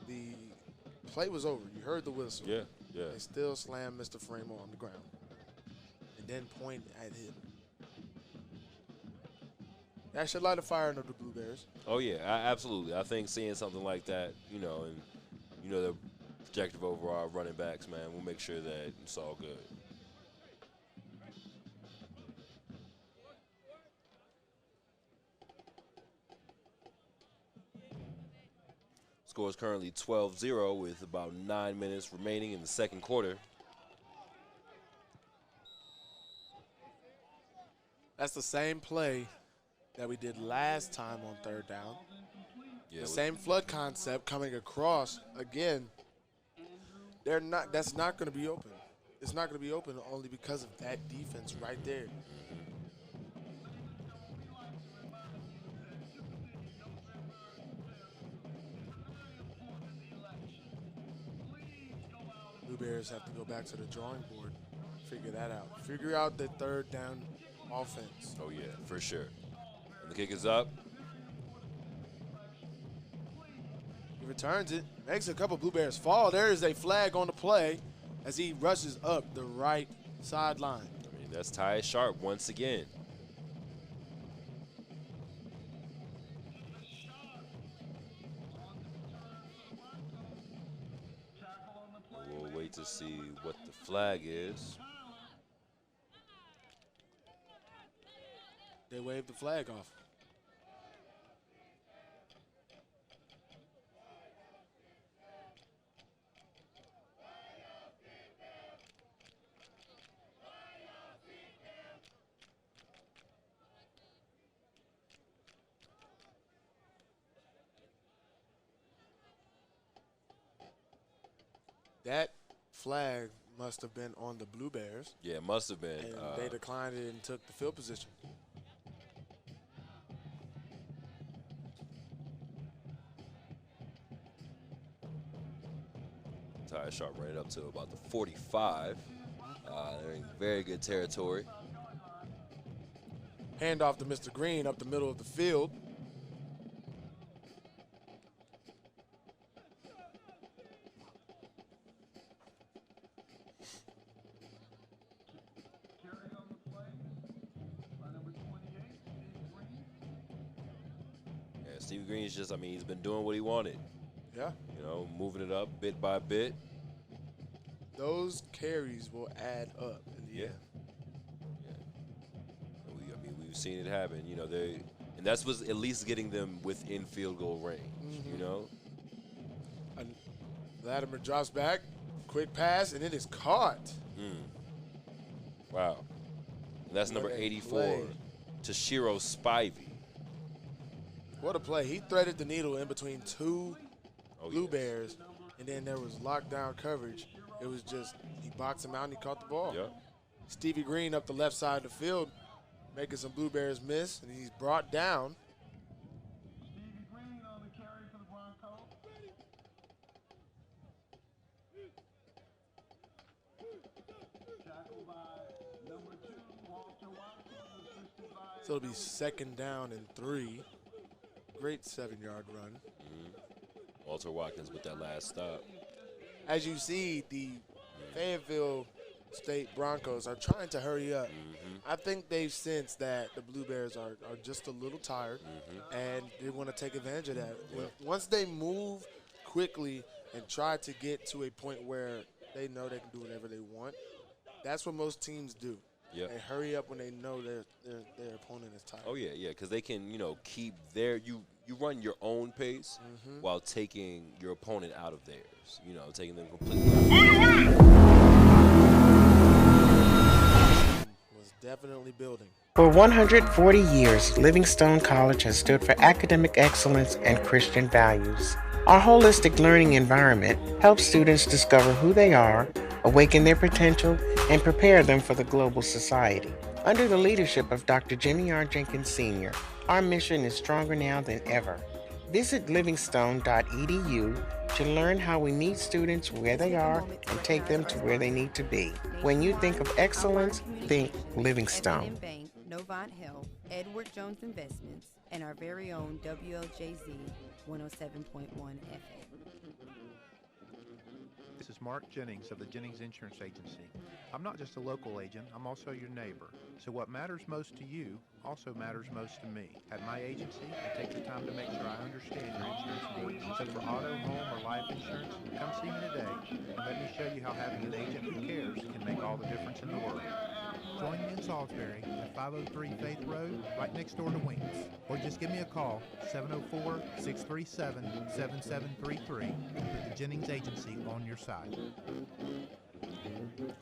The play was over. You heard the whistle. Yeah. They still slammed Mr. Framo on the ground and then point at him. That should light a fire under the Blue Bears. Oh, yeah, absolutely. I think seeing something like that, and the projective overall running backs, man, we'll make sure that it's all good. Score is currently 12-0 with about 9 minutes remaining in the second quarter. That's the same play that we did last time on third down. Yeah, the same flood concept coming across again. That's not going to be open. It's not going to be open only because of that defense right there. Blue Bears have to go back to the drawing board, figure that out. Figure out the third down offense. Oh, yeah, for sure. And the kick is up. He returns it, makes a couple Blue Bears fall. There is a flag on the play as he rushes up the right sideline. I mean, that's Ty Sharp once again. We'll wait to see what the flag is. They waved the flag off. That flag must have been on the Blue Bears. Yeah, it must have been. And they declined it and took the field position. Ty Sharp ran it up to about the 45. They're in very good territory. Handoff to Mr. Green up the middle of the field. Stevie Green's just, he's been doing what he wanted. Yeah. Moving it up bit by bit. Those carries will add up in the end. Yeah. We've seen it happen. And that's what's at least getting them within field goal range. And Latimer drops back, quick pass, and it is caught. Wow. And that's number 84, Toshiro Spivey. What a play. He threaded the needle in between two Blue Bears, and then there was lockdown coverage. It was just, he boxed him out and he caught the ball. Yep. Stevie Green up the left side of the field, making some Blue Bears miss, and he's brought down. Stevie Green on the carry for the Broncos. So it'll be 2nd down and 3. Great 7-yard run. Walter Watkins with that last stop. As you see, the Fayetteville State Broncos are trying to hurry up. I think they've sensed that the Blue Bears are just a little tired, and they want to take advantage of that. Once they move quickly and try to get to a point where they know they can do whatever they want, that's what most teams do. Yep. They hurry up when they know their opponent is tired. Oh, yeah, because they can, keep their – you run your own pace while taking your opponent out of theirs, taking them completely out. Was definitely building. For 140 years, Livingstone College has stood for academic excellence and Christian values. Our holistic learning environment helps students discover who they are, awaken their potential, and prepare them for the global society. Under the leadership of Dr. Jimmy R. Jenkins Sr., our mission is stronger now than ever. Visit livingstone.edu to learn how we meet students where they are and take them to where they need to be. When you think of excellence, think Livingstone. Bank, Novant Hill, Edward Jones Investments, and our very own WLJZ 107.1 FM. This is Mark Jennings of the Jennings Insurance Agency. I'm not just a local agent, I'm also your neighbor. So what matters most to you also matters most to me. At my agency, I take the time to make sure I understand your insurance needs. So for auto, home, or life insurance, come see me today and let me show you how having an agent who cares can make all the difference in the world. Join me in Salisbury at 503 Faith Road, right next door to Winks. Or just give me a call, 704-637-7733, and put the Jennings Agency on your side.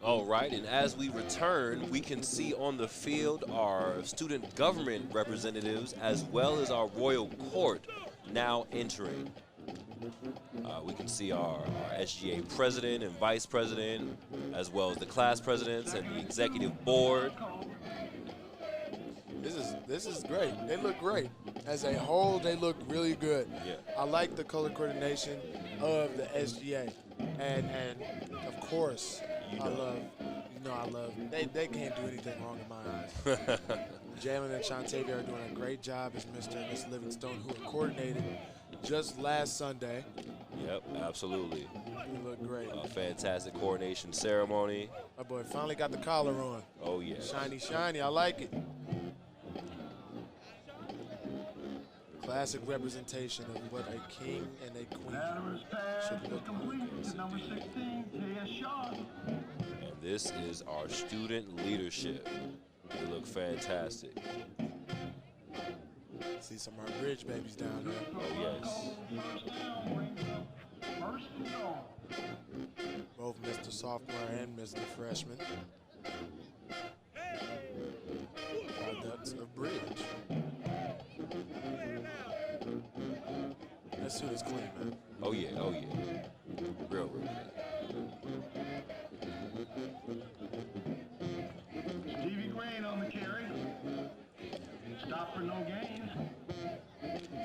All right, and as we return, we can see on the field our student government representatives as well as our royal court now entering. We can see our SGA president and vice president, as well as the class presidents and the executive board. This is great. They look great. As a whole, they look really good. Yeah. I like the color coordination of the SGA. And of course, I love they can't do anything wrong in my eyes. Jalen and Shantavia are doing a great job as Mr. and Miss Livingstone, who are coordinated just last Sunday. Yep, absolutely. You look great. A fantastic coordination ceremony. My boy finally got the collar on. Oh, yeah. Shiny, shiny. I like it. Classic representation of what a king and a queen should look like. And this is our student leadership. They look fantastic. See some of our bridge babies down there. Oh, yes. Both Mr. Sophomore and Mr. Freshman. Products of bridge. That suit is clean, man. Oh, yeah. Oh, yeah. Real clean. Stevie Green on the carry. Stop for no gain.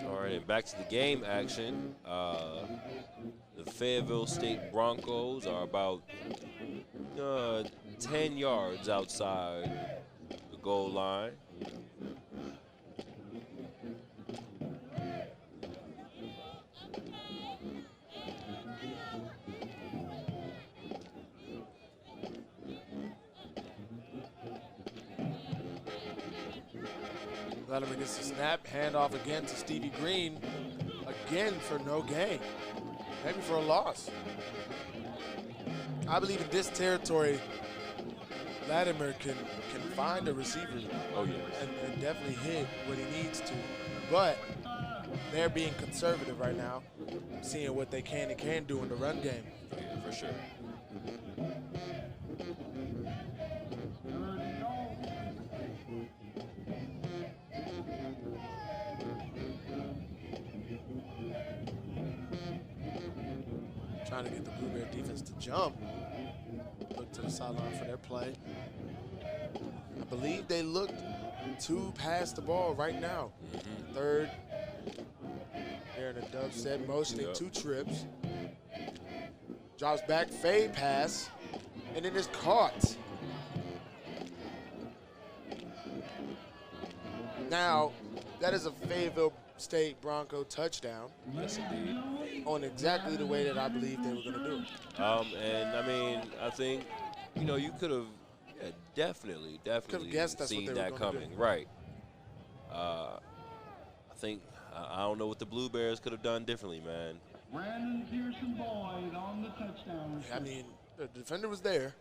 All right, and back to the game action. The Fayetteville State Broncos are about 10 yards outside the goal line. Letterman gets the snap, handoff again to Stevie Green, again for no gain, maybe for a loss. I believe in this territory, Latimer can find a receiver. Oh, yes. And definitely hit what he needs to. But they're being conservative right now, seeing what they can and can't do in the run game. Yeah, for sure. Trying to get the Blue Bear defense to jump. Look to the sideline for their play. I believe they looked to pass the ball right now. Third. They're in a dub set, motioning 2 trips. Drops back, fade pass, and it is caught. Now, that is a Fayetteville State Bronco touchdown. Yes, indeed. On exactly the way that I believe they were going to do it. And I mean, I think, you could have definitely guessed that's what seen they were that gonna coming. do. Right. I think, I don't know what the Blue Bears could have done differently, man. Brandon Pearson Boyd on the touchdown. I mean, the defender was there.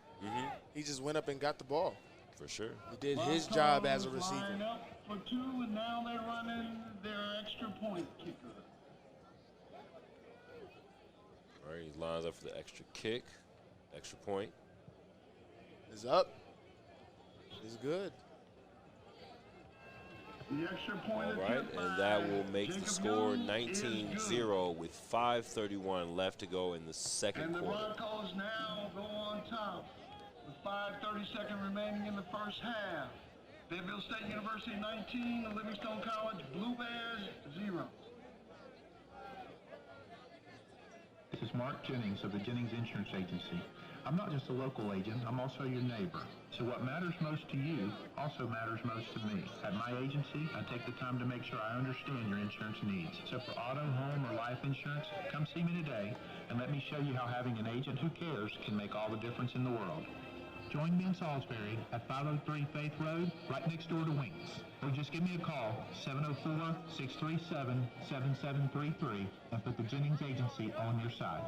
He just went up and got the ball. For sure. He did his job as a receiver. Line up for 2, and now they're running their extra point kicker. All right, he lines up for the extra kick, extra point. Is up. Is good. The extra point All right, and that will make the score 19-0 with 5:31 left to go in the second And the quarter. Broncos now go on top with 5:32 remaining in the first half. Fayetteville State University 19, Livingstone College Blue Bears 0. This is Mark Jennings of the Jennings Insurance Agency. I'm not just a local agent, I'm also your neighbor. So what matters most to you also matters most to me. At my agency, I take the time to make sure I understand your insurance needs. So for auto, home, or life insurance, come see me today and let me show you how having an agent who cares can make all the difference in the world. Join me in Salisbury at 503 Faith Road, right next door to Winks. Or just give me a call, 704-637-7733, and put the Jennings Agency on your side.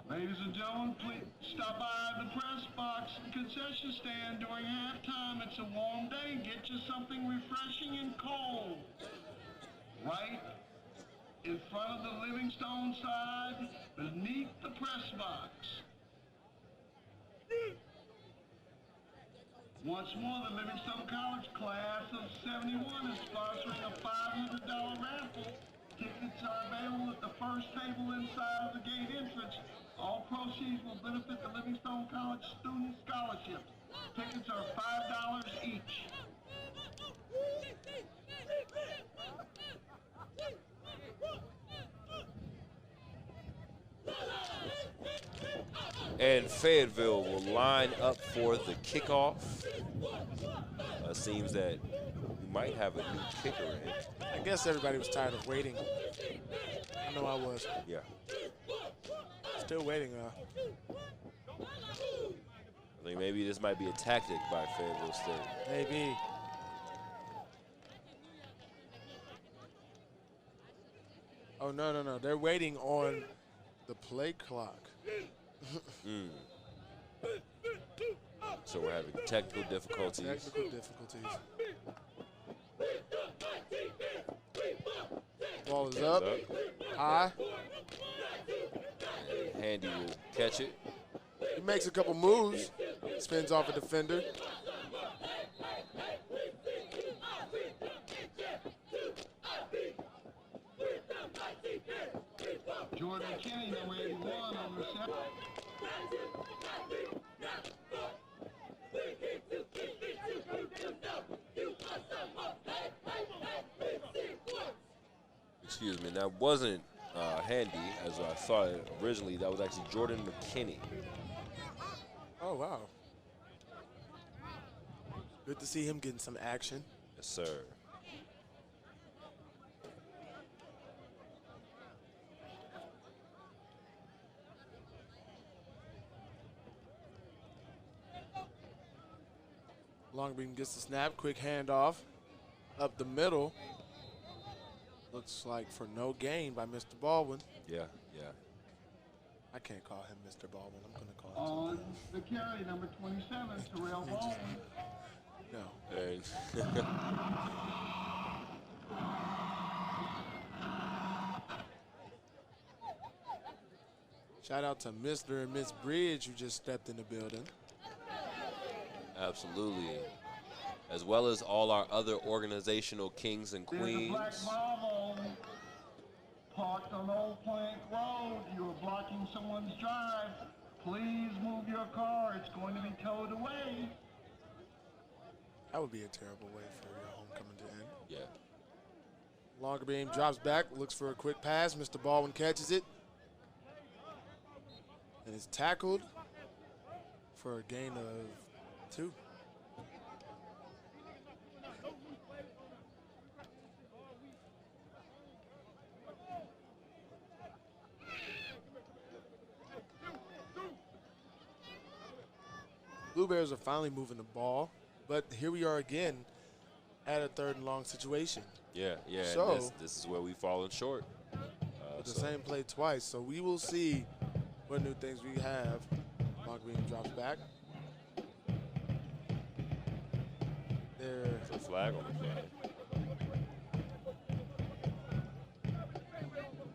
Ladies and gentlemen, please stop by the press box concession stand during halftime. It's a warm day. Get you something refreshing and cold. Right in front of the Livingstone side, beneath the press box. Once more, the Livingstone College class of 71 is sponsoring a $500 raffle. Tickets are available at the first table inside of the gate entrance. All proceeds will benefit the Livingstone College Student Scholarships. Tickets are $5 each. And Fayetteville will line up for the kickoff. Seems that we might have a new kicker in. I guess everybody was tired of waiting. I know I was. Yeah. Still waiting. I think maybe this might be a tactic by Fayetteville State. Maybe. Oh, no. They're waiting on the play clock. So we're having technical difficulties. Technical difficulties. Ball is up. High. And Handy will catch it. He makes a couple moves. Spins off a defender. Jordan Kenny, number 81 on reception. Excuse me, that wasn't Handy as I thought originally. That was actually Jordan McKinney. Oh, wow. Good to see him getting some action. Yes, sir. Longbeam gets the snap, quick handoff up the middle. Looks like for no gain by Mr. Baldwin. Yeah. I can't call him Mr. Baldwin. I'm going to call him On the carry, number 27, Terrell Baldwin. No. And Shout out to Mr. and Miss Bridge who just stepped in the building. absolutely. As well as all our other organizational kings and There's a queens. black Volvo parked on Old Plank Road. You are blocking someone's drive. Please move your car. It's going to be towed away. That would be a terrible way for your homecoming to end. Yeah. Longerbeam drops back, looks for a quick pass. Mr. Baldwin catches it. And is tackled for a gain of 2. Blue Bears are finally moving the ball, but here we are again at a 3rd and long situation. Yeah, yeah. So, and this is where we've fallen short. With the same play twice, so we will see what new things we have. Mockbeam drops back. There's a flag on the play.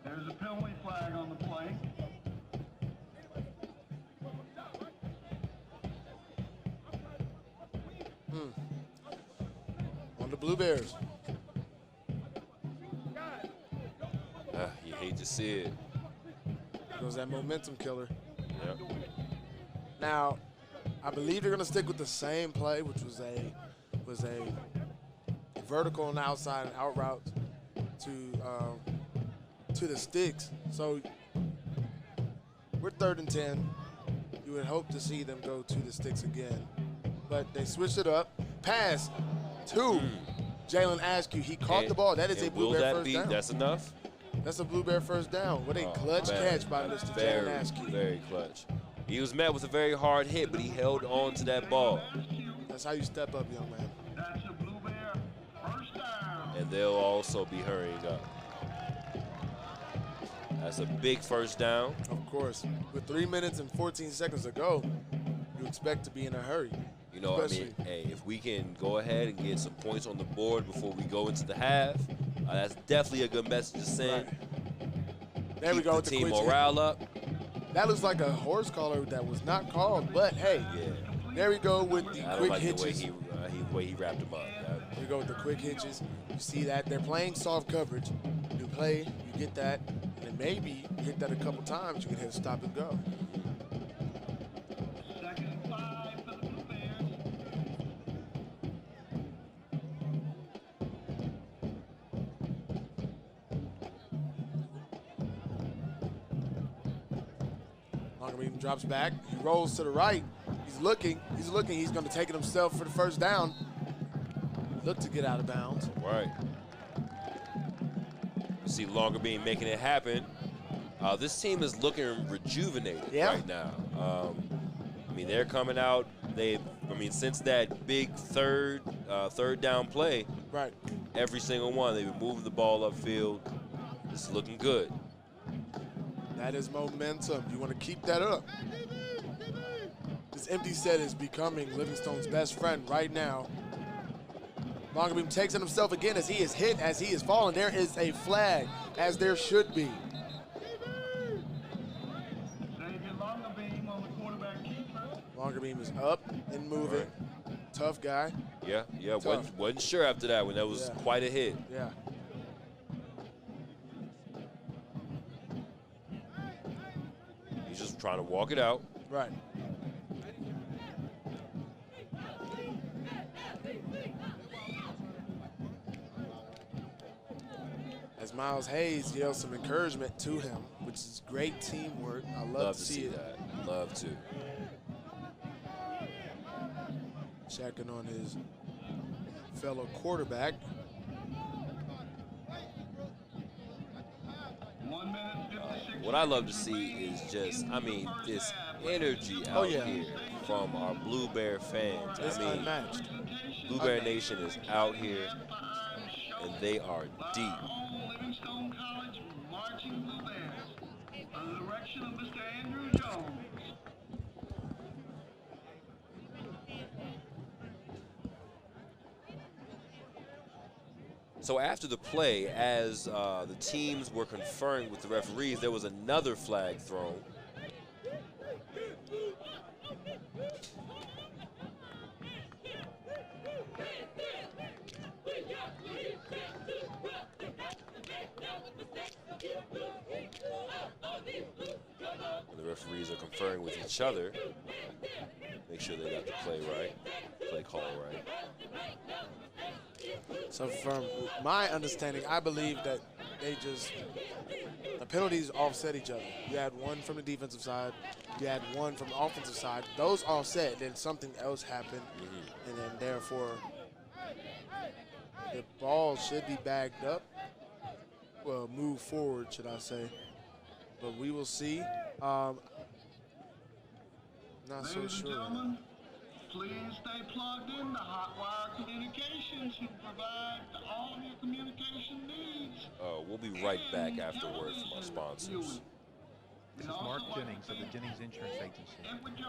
There's a penalty flag on the play. On the Blue Bears. You hate to see it. There goes that momentum killer. Yep. Now, I believe they're going to stick with the same play, which was a vertical on the outside and out route to the sticks. So we're 3rd and 10. You would hope to see them go to the sticks again, but they switched it up. Pass to Jalen Askew. He caught the ball. That is a Blue Bear first down. That's enough? That's a Blue Bear first down. What a clutch catch by Mr. Jalen Askew. Very clutch. He was met with a very hard hit, but he held on to that ball. That's how you step up, young man. That's a Blue Bear first down. And they'll also be hurrying up. That's a big first down. Of course. With 3 minutes and 14 seconds to go, you expect to be in a hurry. You know, I mean, hey, if we can go ahead and get some points on the board before we go into the half, that's definitely a good message to send. Right. There we go. Keep the team morale up. That looks like a horse collar that was not called, but hey, there we go with the quick hitches. The way he wrapped him up. There we go with the quick hitches. You see that they're playing soft coverage. You play, you get that, and then maybe you hit that a couple times, you can hit stop and go. Drops back, he rolls to the right. He's looking, he's going to take it himself for the first down. Look to get out of bounds. Right. You see Longerbeam making it happen. This team is looking rejuvenated right now. I mean, they're coming out. Since that big third down play, right? Every single one, they've been moving the ball upfield. It's looking good. That is momentum. You want to keep that up. This empty set is becoming Livingstone's best friend right now. Longerbeam takes it himself again as he is hit, as he is falling. There is a flag, as there should be. Longerbeam is up and moving. Right. Tough guy. Yeah. Wasn't sure after that one. That was quite a hit. Yeah. He's just trying to walk it out. Right. As Miles Hayes yells some encouragement to him, which is great teamwork. I love to see that. Love to. Checking on his fellow quarterback. What I love to see is just, this energy out here from our Blue Bear fans. It's unmatched. Blue Bear Nation is out here, and they are deep. Livingstone College marching Blue Bears under the direction of Mr. Andrew Jones. So after the play, as the teams were conferring with the referees, there was another flag thrown. And the referees are conferring with each other. Make sure they got the play right, play call right. So from my understanding, I believe that the penalties offset each other. You had one from the defensive side, you had one from the offensive side. Those offset, then something else happened, and then therefore the ball should be bagged up. Well, move forward, should I say. But we will see. Not so sure. Please stay plugged in to Hotwire Communications, who provide all of your communication needs. We'll be right back after word from our sponsors. This is Mark Jennings of the Jennings Insurance Agency.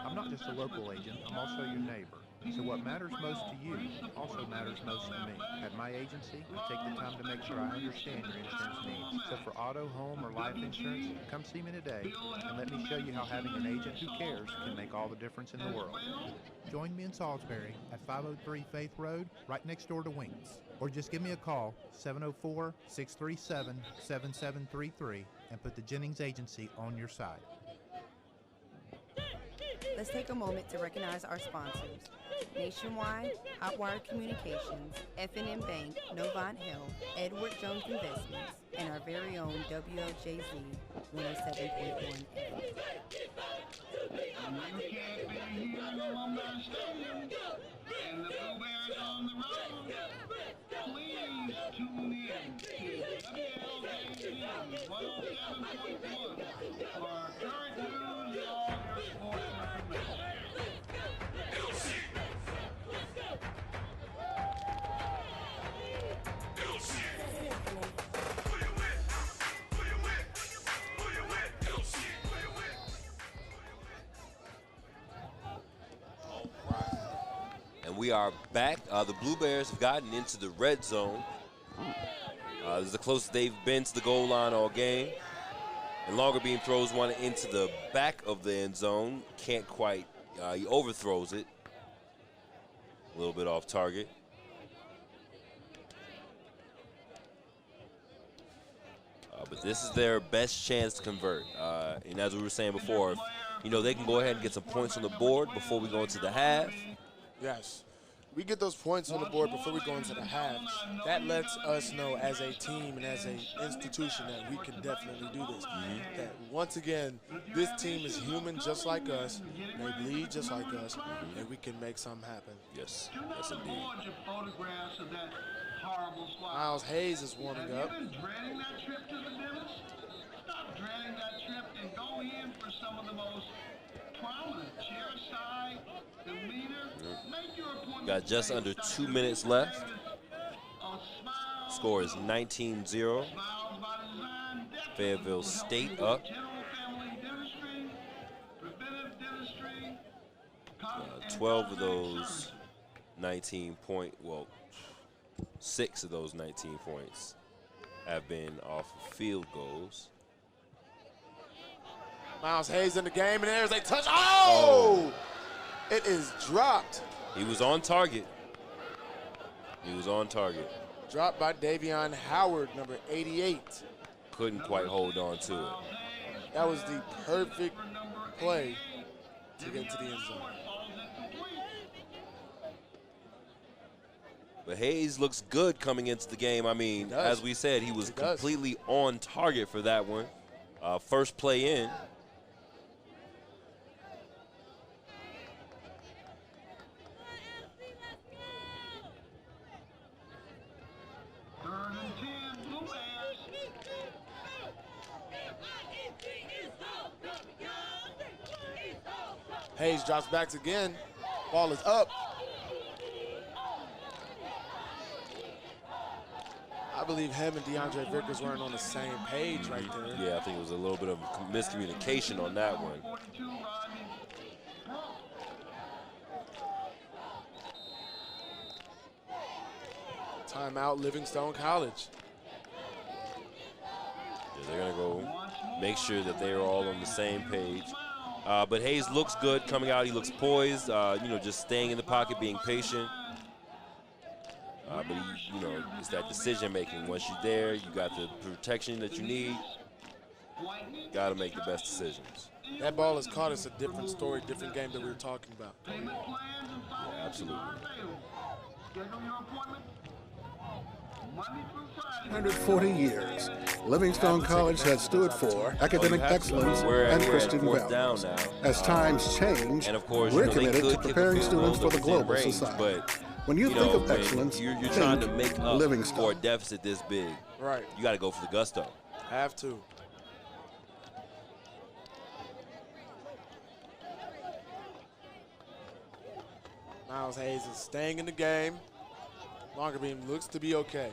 I'm not just a local agent, I'm also your neighbor. So what matters most to you also matters most to me. At my agency, I take the time to make sure I understand your insurance needs. So for auto, home, or life insurance, come see me today and let me show you how having an agent who cares can make all the difference in the world. Join me in Salisbury at 503 Faith Road, right next door to Winks. Or just give me a call, 704-637-7733, and put the Jennings Agency on your side. Let's take a moment to recognize our sponsors. Nationwide, Hotwire Communications, F&M Bank, Novant Hill, Edward Jones Investments, and our very own WLJZ 107.1 FM. You can't be here in Alumni Stadium and the Blueberries on the road. Please tune in to WLJZ 107.1 for our current news and all your sports information. We are back. The Blue Bears have gotten into the red zone. This is the closest they've been to the goal line all game. And Longerbeam throws one into the back of the end zone. Can't quite, he overthrows it. A little bit off target. But this is their best chance to convert. And as we were saying before, you know, they can go ahead and get some points on the board before we go into the half. Yes. We get those points on the board before we go into the half. That lets us know as a team and as an institution that we can definitely do this. That once again, this team is human just like us. They bleed just like us, and we can make something happen. Yes, yes indeed. Photographs of that horrible slide. Miles Hayes is warming up. Have you been dreading that trip to the dentist? Stop dreading that trip and go in for some of the most prominent chairside, demeanor. Make your appointment. Got just under 2 minutes left. Score is 19-0. Fayetteville State up. 12 of those 6 of those 19 points have been off of field goals. Miles Hayes in the game, and there's a touch. Oh! It is dropped. He was on target. He was on target. Dropped by Davion Howard, number 88. Couldn't quite hold on to it. That was the perfect play to get to the end zone. But Hayes looks good coming into the game. I mean, as we said, he was completely on target for that one. First play in. Hayes drops back again. Ball is up. I believe him and DeAndre Vickers weren't on the same page right there. Yeah, I think it was a little bit of miscommunication on that one. Timeout, Livingstone College. Yeah, they're going to go make sure that they are all on the same page. But Hayes looks good coming out. He looks poised, you know, just staying in the pocket, being patient. But, you know, it's that decision-making. Once you're there, you got the protection that you need. Got to make the best decisions. That ball is caught. It's a different story, different game that we were talking about. Yeah, absolutely. 140 years, Livingstone College has stood for academic excellence and Christian values. As times change, and of course, we're committed to preparing students for the global society. But when you think of excellence, you're trying to make up Livingstone. for a deficit this big. Right. You got to go for the gusto. Have to. Miles Hayes is staying in the game. Longer beam looks to be okay.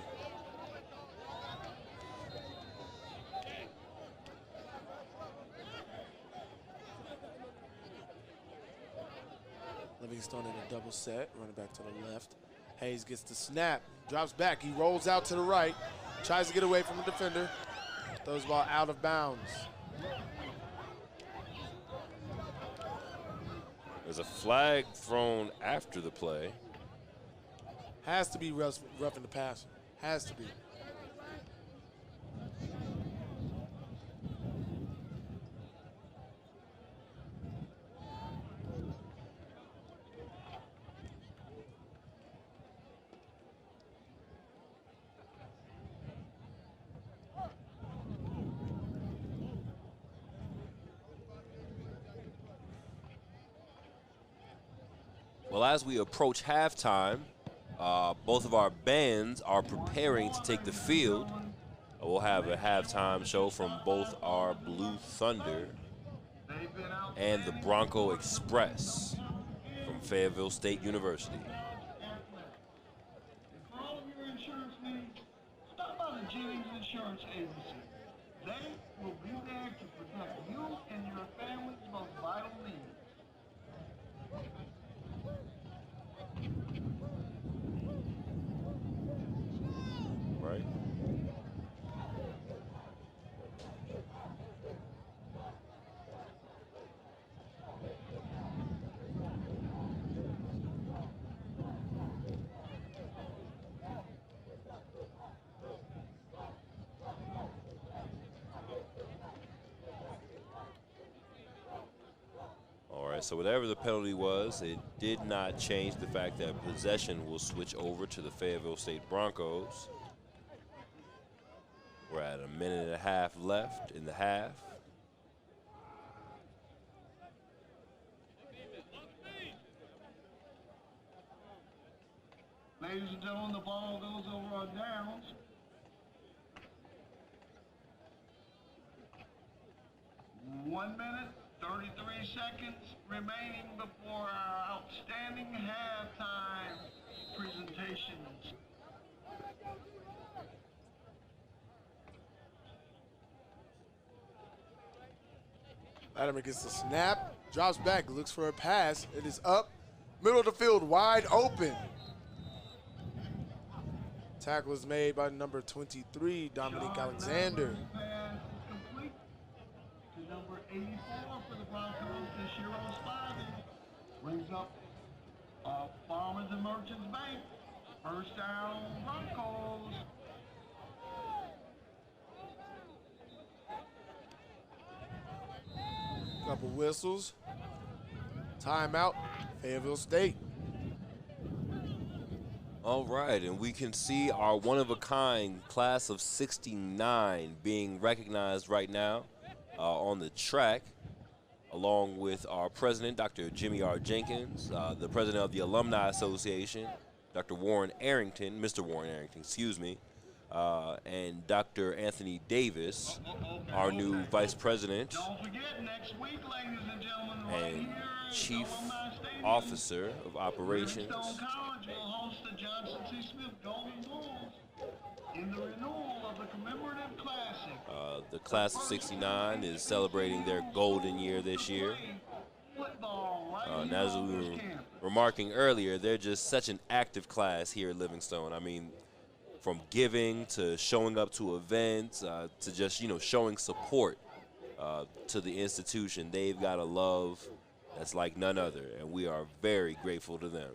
Livingstone in a double set, running back to the left. Hayes gets the snap, drops back. He rolls out to the right, tries to get away from the defender. Throws the ball out of bounds. There's a flag thrown after the play. Has to be roughing the passer. Has to be. Well, as we approach halftime, both of our bands are preparing to take the field. We'll have a halftime show from both our Blue Thunder and the Bronco Express from Fayetteville State University. For all of your insurance needs, stop by the Jennings Insurance Agency. They will be there to protect you and your family's most vital needs. Right. All right, so whatever the penalty was, it did not change the fact that possession will switch over to the Fayetteville State Broncos. We're at a minute and a half left in the half. Ladies and gentlemen, the ball goes over on downs. One minute, 33 seconds remaining before our outstanding halftime presentations. Latimer gets the snap, drops back, looks for a pass. It is up, middle of the field, wide open. Tackle is made by number 23, Dominique Alexander. Pass complete to number 84 for the Broncos, Deshiro's Spivey. Brings up Farmers and Merchants Bank. First down, Broncos. Couple whistles. Timeout, Fayetteville State. All right, and we can see our one-of-a-kind class of '69 being recognized right now on the track, along with our president, Dr. Jimmy R. Jenkins, the president of the Alumni Association, Dr. Warren Arrington, Mr. Warren Arrington, excuse me, and Dr. Anthony Davis, our new vice president Don't forget, next week, ladies and gentlemen, right and here at chief Alumni Stadium, officer of operations. Livingstone College will host the Johnson C. Smith Golden Bulls in the renewal of the commemorative classic. The class of '69 is celebrating their golden year this year. Football right And here as we on were this campus. remarking earlier, they're just such an active class here at Livingstone. I mean, from giving to showing up to events to just, showing support to the institution. They've got a love that's like none other, and we are very grateful to them.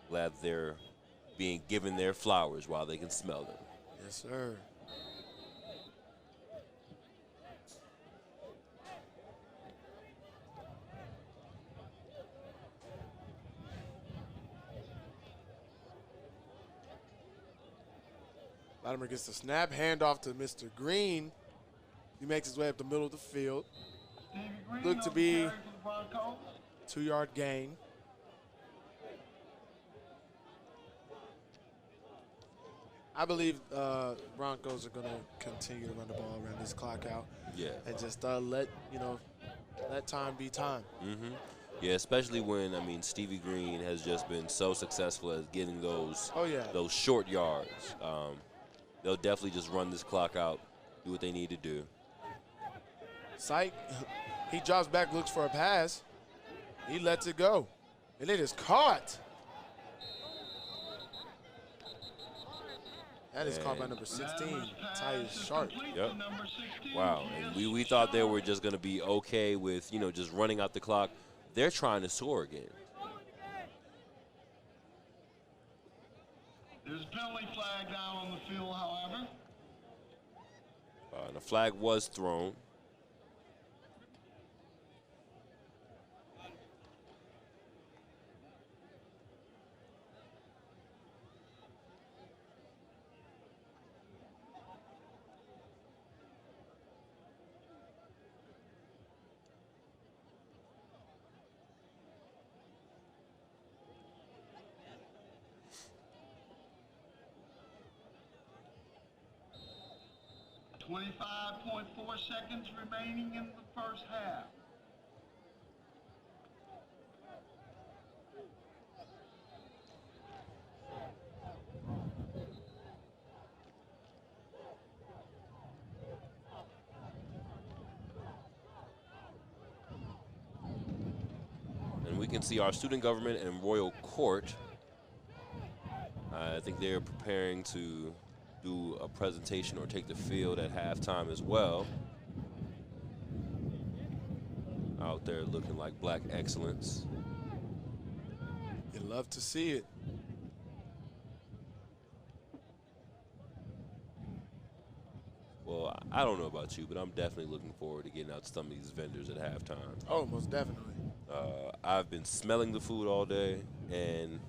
Glad they're being given their flowers while they can smell them. Yes, sir. Latimer gets the snap, handoff to Mr. Green. He makes his way up the middle of the field. Stevie Green Looked to on the be carry for the Broncos. 2-yard gain. I believe Broncos are going to continue to run the ball, run this clock out, Yeah. and just let time be time. Yeah, especially when, I mean, Stevie Green has just been so successful at getting those those short yards. They'll definitely just run this clock out, do what they need to do. Psych, he drops back, looks for a pass. He lets it go, and it is caught. That is caught by number 16, Tyus Sharp. Yep. Wow, and we thought they were just going to be okay with, you know, just running out the clock. They're trying to score again. There's a penalty flag down on the field, however. And the flag was thrown. .4 seconds remaining in the first half. And we can see our student government and royal court. I think they're preparing to do a presentation or take the field at halftime as well. Out there looking like black excellence. You love to see it. Well, I don't know about you, but I'm definitely looking forward to getting out to some of these vendors at halftime. Oh, most definitely. I've been smelling the food all day and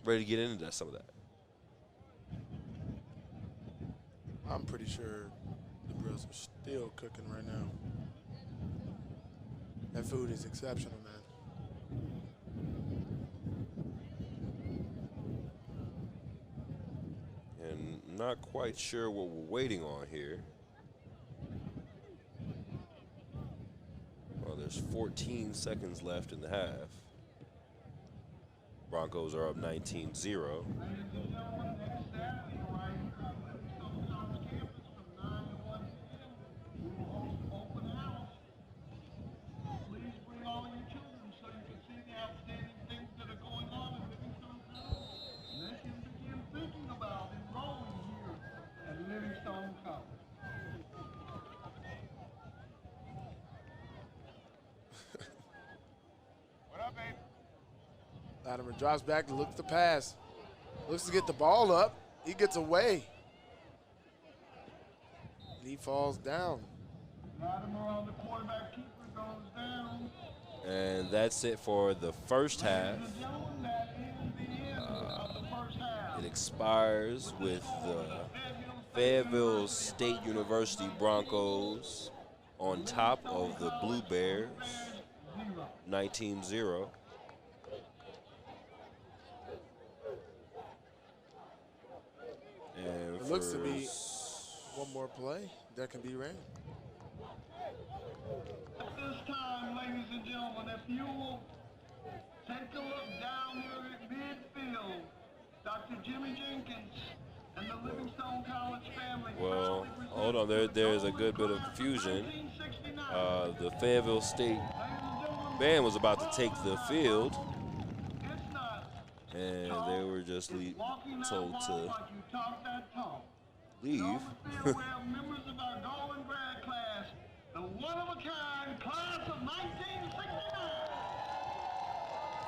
ready to get into some of that. I'm pretty sure the grills are still cooking right now. That food is exceptional, man. And not quite sure what we're waiting on here. Well, there's 14 seconds left in the half. Broncos are up 19-0. Livingstone College. What up, babe? Latimer drops back to look at the pass. Looks to get the ball up. He gets away. He falls down. Latimer on the quarterback keeper goes down. And that's it for the first half. It expires with the Fayetteville State University Broncos on top of the Blue Bears, 19-0. And it looks to be one more play that can be ran. At this time, ladies and gentlemen, if you will take a look down here at midfield, Dr. Jimmy Jenkins and the Livingstone College family. Well, hold on, there's a good bit of confusion. The Fayetteville State band was about to take the field, and they were just told to leave. Members of our Golden Grad class, the one-of-a-kind class of 1969.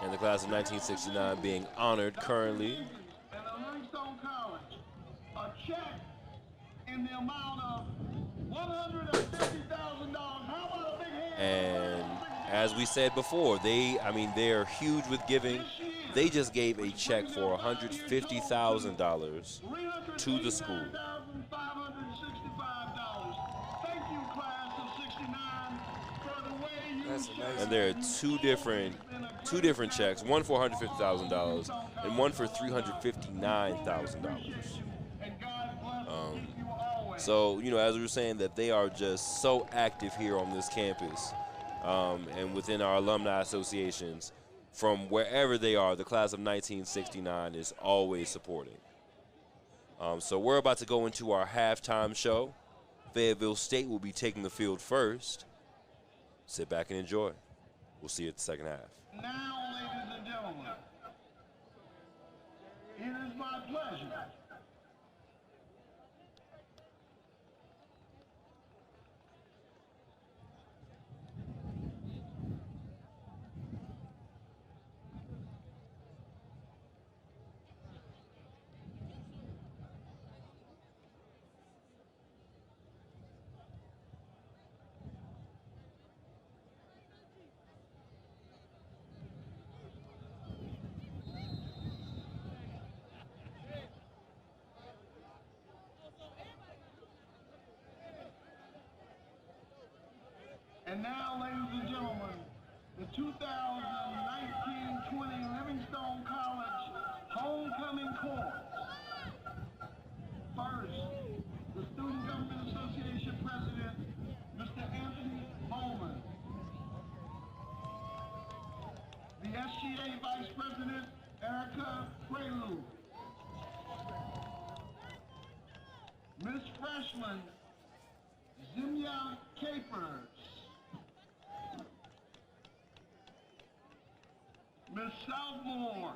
And the class of 1969 being honored currently. And the Livingstone College, a check in the amount of $150,000. How about a big hand? And as we said before, they're huge with giving. They just gave a check for $150,000 to the school. Thank you, class of 69, for the way you And there are two different checks, one for $150,000 and one for $359,000. So, you know, as we were saying, that they are just so active here on this campus. and within our alumni associations from wherever they are. The class of 1969 is always supporting. So we're about to go into our halftime show. Fayetteville State will be taking the field first. Sit back and enjoy. We'll see you at the second half. Now, ladies and gentlemen, it is my pleasure And now, ladies and gentlemen, the 2019-20 Livingstone College Homecoming Chorus. First, the Student Government Association President, Mr. Anthony Bowman. The SGA Vice President, Erica Prelude. Miss Freshman, Zimya Capers. Miss Sophomore,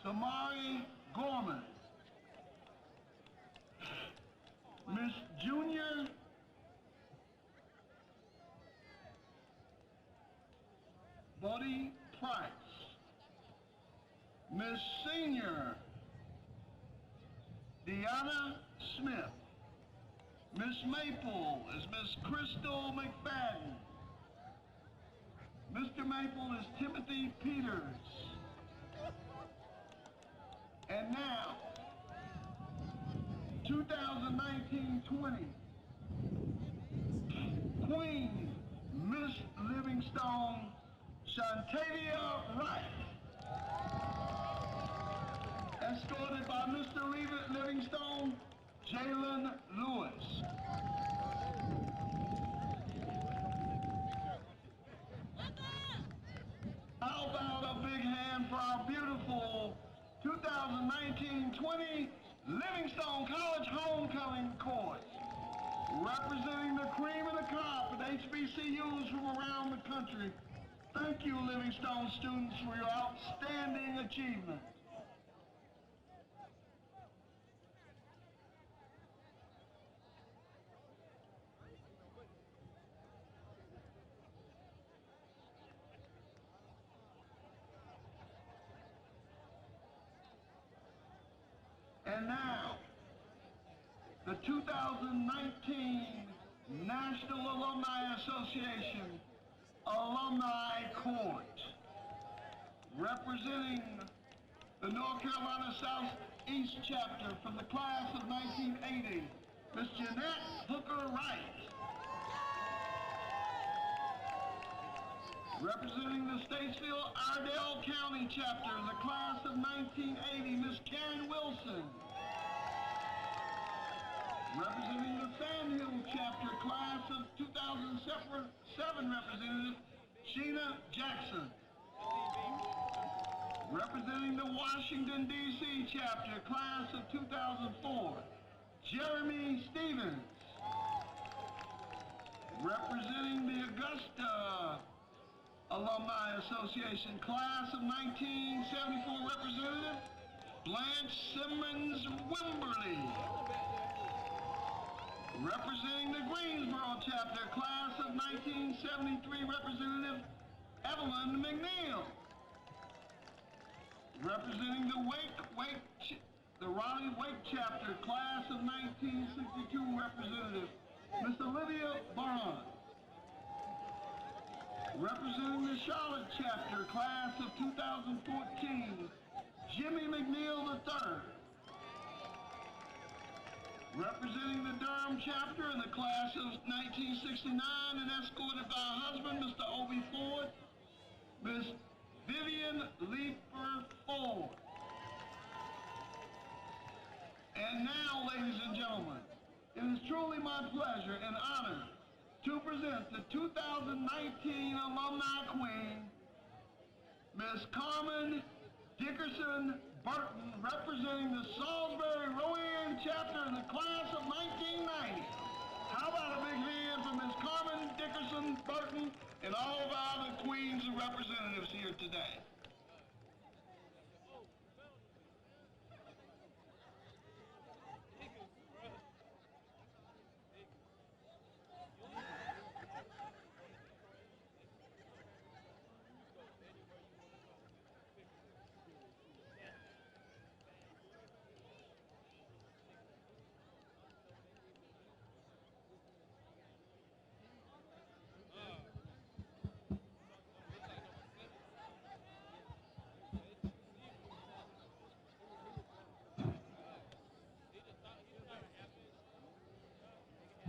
Samari Gorman. Miss Junior, Buddy Price. Miss Senior, Deanna Smith. Miss Maple is Miss Crystal McFadden. Mr. Maple is Timothy Peters. And now, 2019-20 Queen Miss Livingstone, Shantavia Wright. Escorted by Mr. Livingstone, Jalen Lewis. How about a big hand for our beautiful 2019-20 Livingstone College Homecoming Chorus, representing the cream of the crop with HBCUs from around the country. Thank you, Livingstone students, for your outstanding achievement. And now, the 2019 National Alumni Association Alumni Court, representing the North Carolina Southeast Chapter from the class of 1980, Miss Jeanette Hooker Wright. Representing the Statesville-Ardell County Chapter, the class of 1980, Miss Karen Wilson. Representing the Sandhill Chapter, class of 2007, Representative Sheena Jackson. Representing the Washington, D.C. Chapter, class of 2004, Jeremy Stevens. Representing the Augusta Alumni Association, class of 1974, Representative Blanche Simmons Wimberly. Representing the Greensboro Chapter, class of 1973, Representative Evelyn McNeil. Representing the Raleigh Wake Chapter, class of 1962, Representative Miss Olivia Barnes. Representing the Charlotte Chapter, class of 2014, Jimmy McNeil III. Representing the Durham Chapter in the class of 1969 and escorted by her husband, Mr. Obie Ford, Miss Vivian Leeper Ford. And now, ladies and gentlemen, it is truly my pleasure and honor to present the 2019 Alumni Queen, Miss Carmen Dickerson Burton, representing the Salisbury Rowan chapter in the class of 1990. How about a big hand for Miss Carmen Dickerson Burton and all of our queens and representatives here today.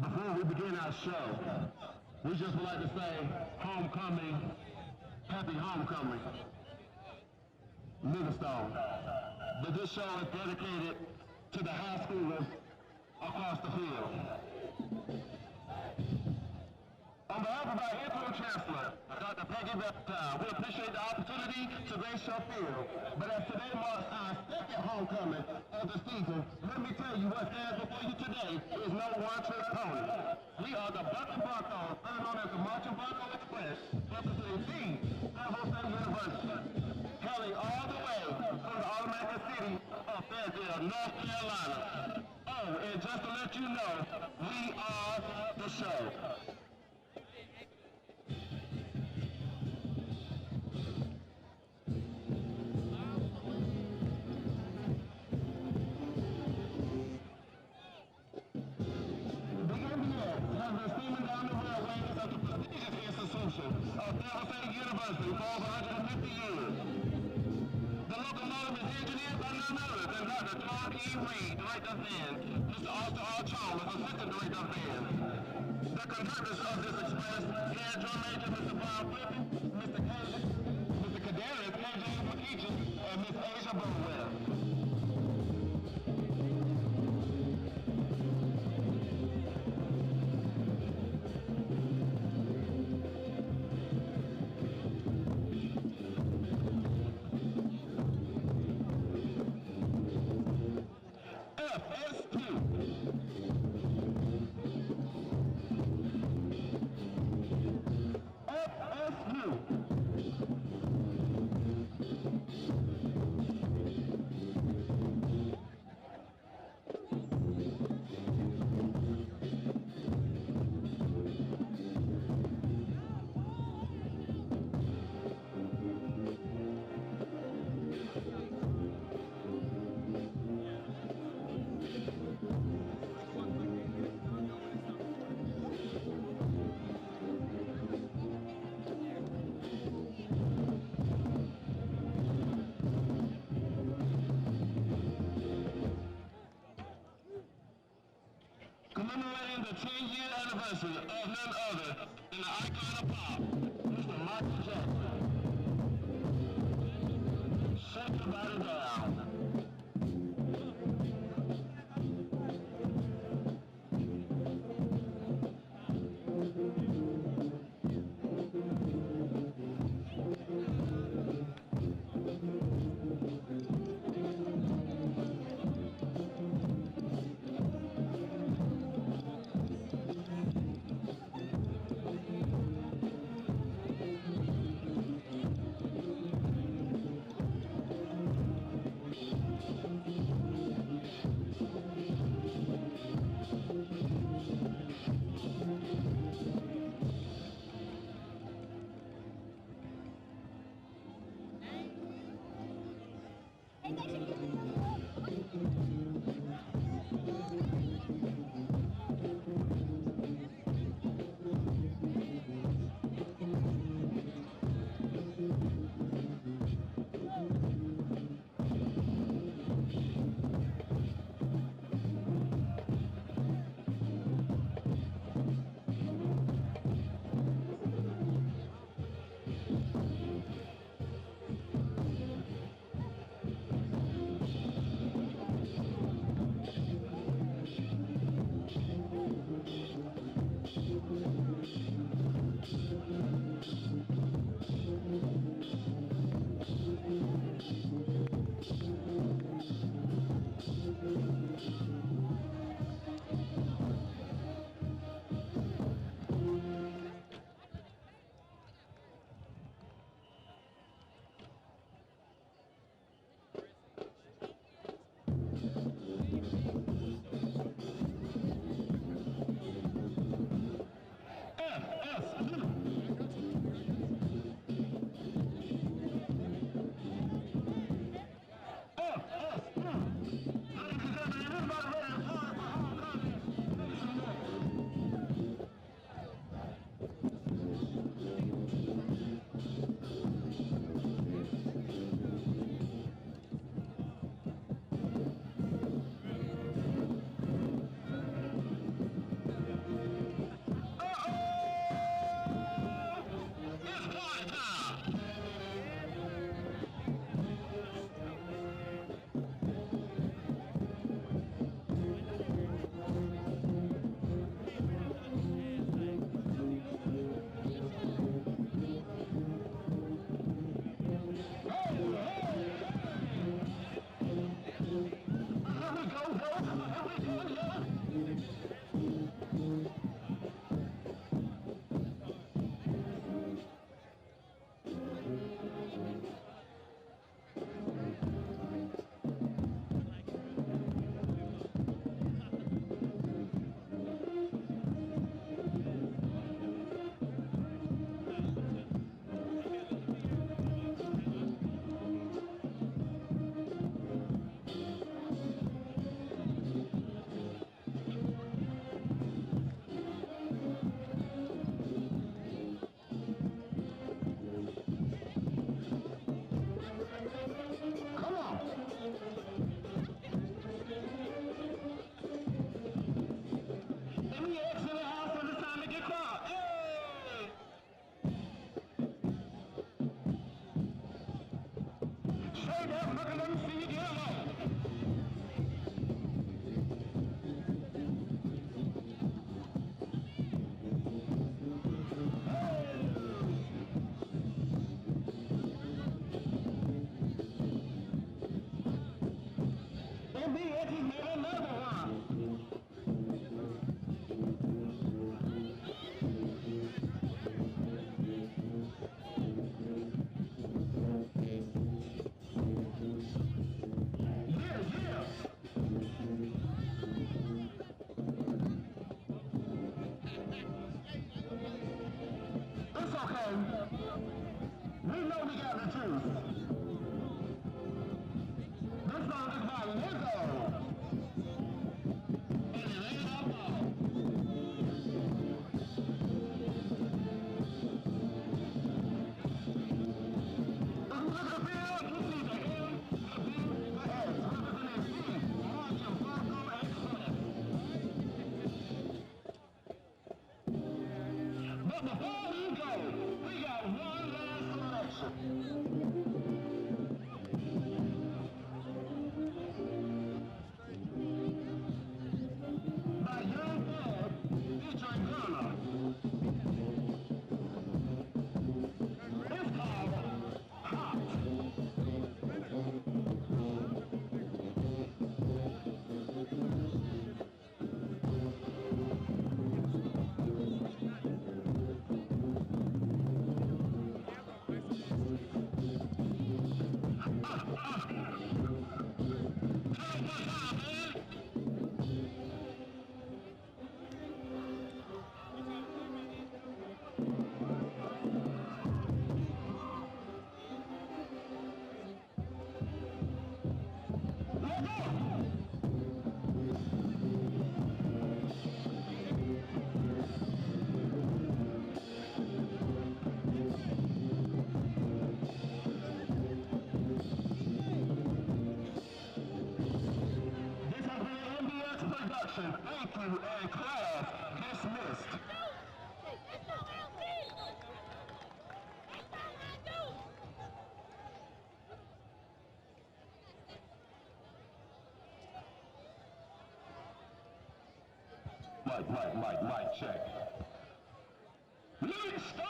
Before we begin our show, we just would like to say homecoming, happy homecoming, Livingstone. But this show is dedicated to the high schoolers across the field. On behalf of our interim chancellor, Dr. Peggy Valentine, we appreciate the opportunity to grace your field. But as today marks our second homecoming of the season, let me tell you what stands before you today is no one-trick pony. We are the Bucking Broncos, better known as the Marching Bronco Express, representing the Fayetteville State University, hailing all the way from the automatic city of Fayetteville, North Carolina. Oh, and just to let you know, we are the show. Of Fayetteville State University for over 150 years. The locomotive is engineered by none other than Dr. John E. Reed, director of band, Mr. Arthur R. Chalmers, assistant director of band. The conductors of this express, Air Drum Major Mr. Bob Flippin, Mr. Kadarius KJ McKeechin, and Miss Asia Bowell. Commemorating the 10-year anniversary of none other than the icon of pop, Mr. Michael Jackson. Shake your body down. Mic, check. Livingstone!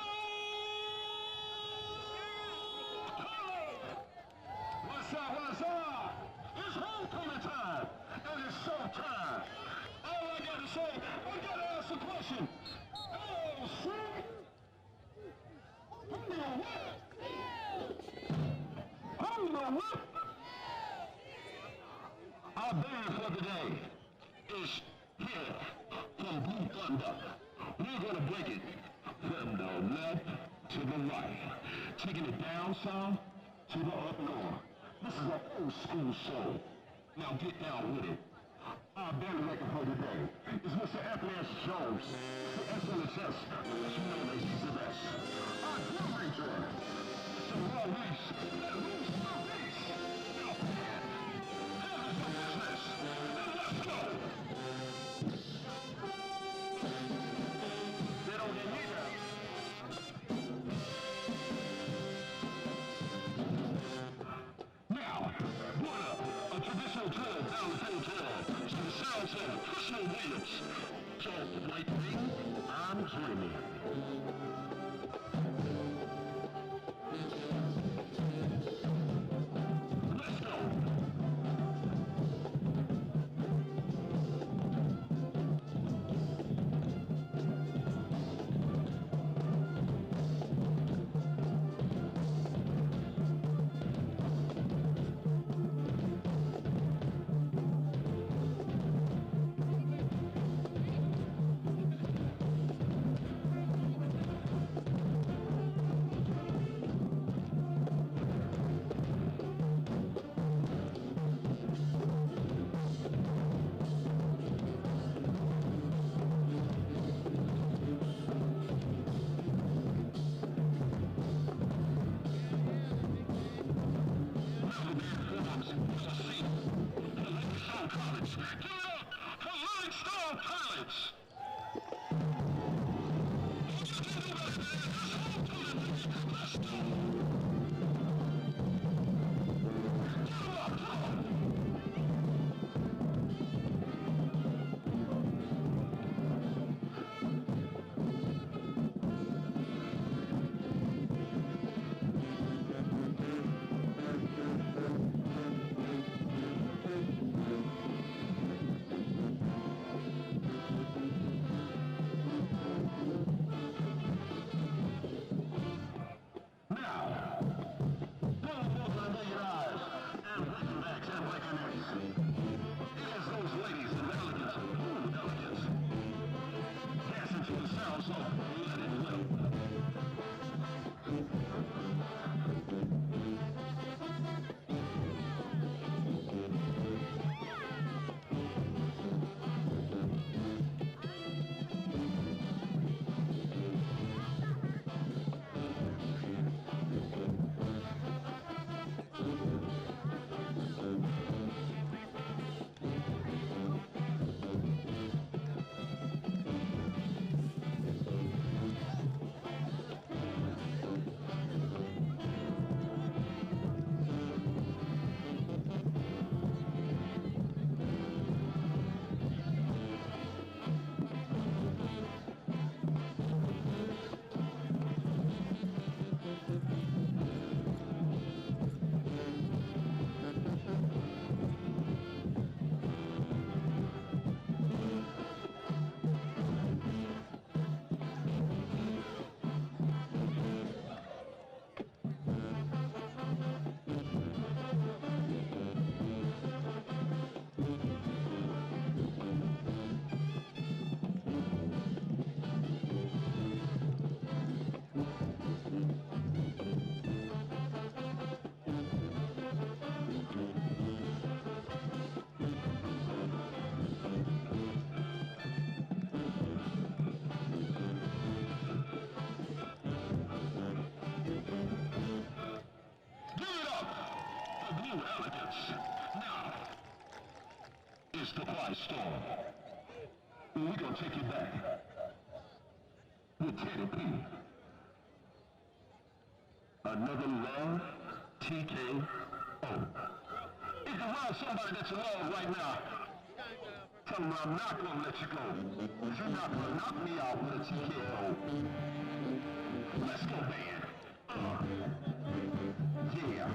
What's up? It's homecoming time, and it's showtime. All I got to say, I got to ask a question. Oh, shit! I'm the what? Our band for today is here from Blue Thunder. We're going to break it from the left to the right, taking it down south to the up north. This is an old school show. Now get down with it. Our band record for today is Mr. Anthony S. Jones, the SLHS, as you know, he's the best. Our drum major, Mr. Raw Reese, that Reese the Beast. Now, handle some business, and let's go. They don't get me now. Now, what up? A traditional drill down the field drill. So the sounds of Christian Williams. So, white thing, I'm dreaming. Let's go. Give it up for Livingstone Pilots! Let's go! Now, it's the Quiet Storm. We're going to take you back with Teddy P. Another love, TKO. If you love somebody that you love right now, Tell them I'm not gonna let you go. Cause you're not gonna knock me out with a TKO. Let's go, man. Yeah.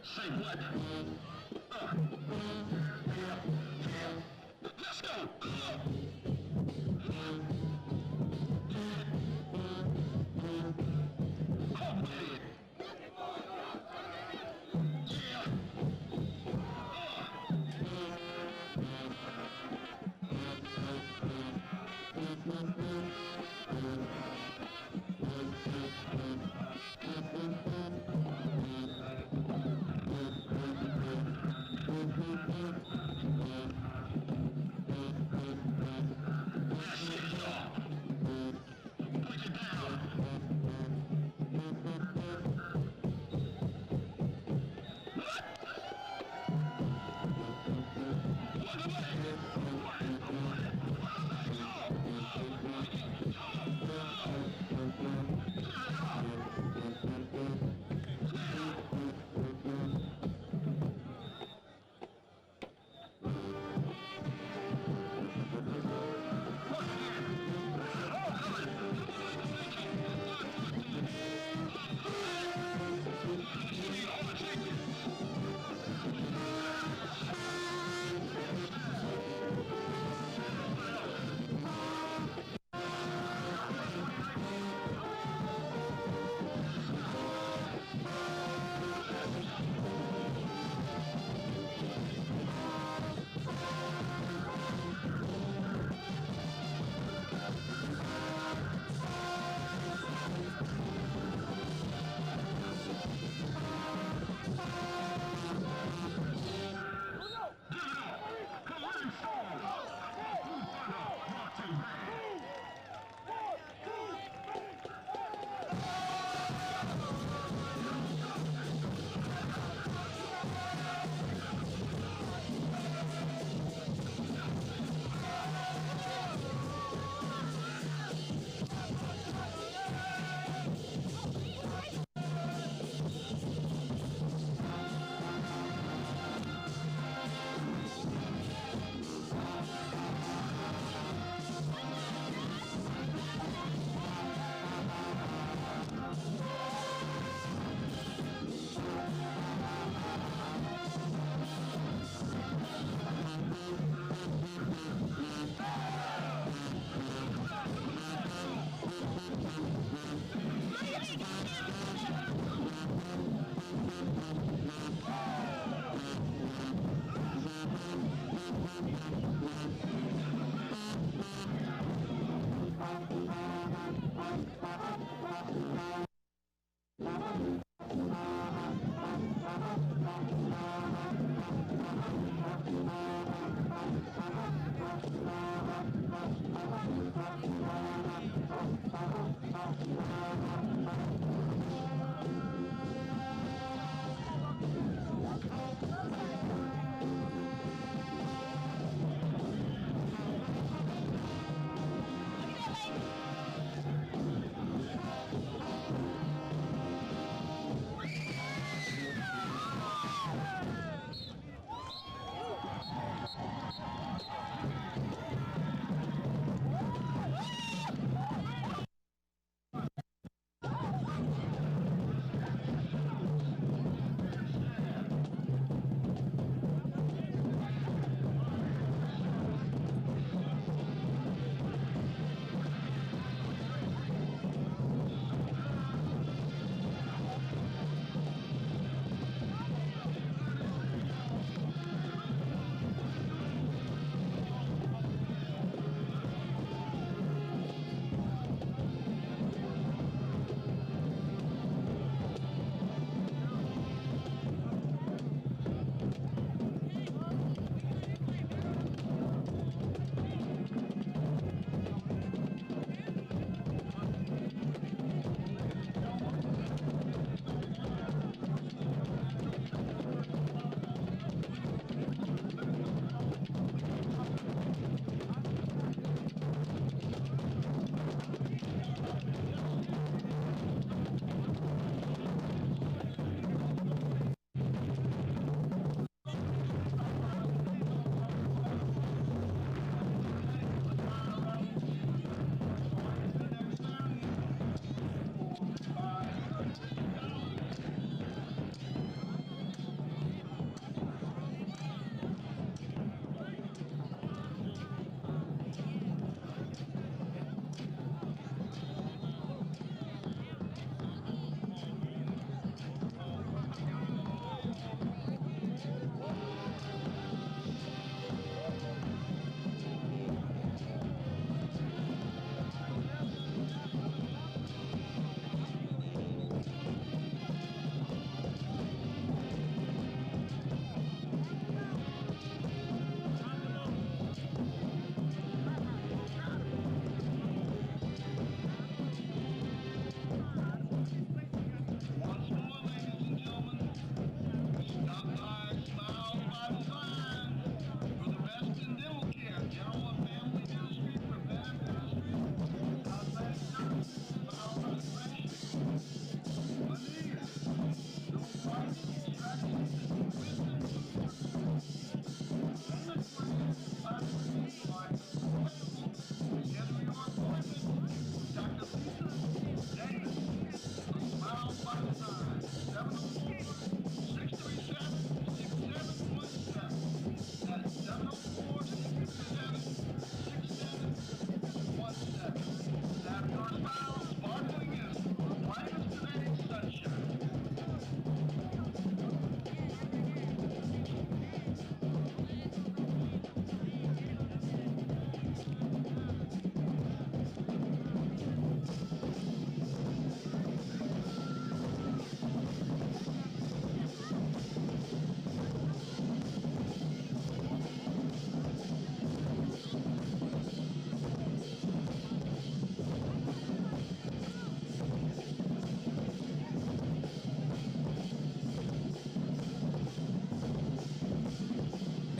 Say what? Let's go! Come with it! Yeah!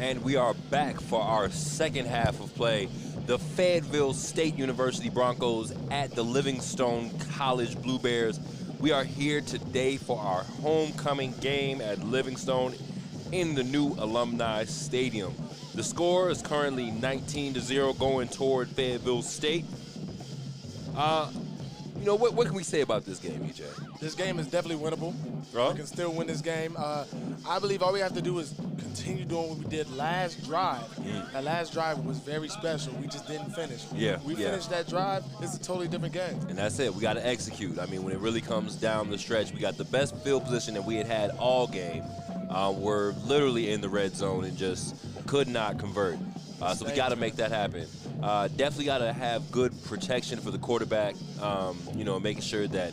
And we are back for our second half of play. The Fayetteville State University Broncos at the Livingstone College Blue Bears. We are here today for our homecoming game at Livingstone in the new Alumni Stadium. The score is currently 19-0 going toward Fayetteville State. You know, what can we say about this game, EJ? This game is definitely winnable. We can still win this game. I believe all we have to do is continue doing what we did last drive. That last drive was very special. We just didn't finish. We finished that drive, it's a totally different game. And that's it. We got to execute. I mean, when it really comes down the stretch, we got the best field position that we had all game. We're literally in the red zone and just could not convert. So we got to make that happen. Definitely got to have good protection for the quarterback, making sure that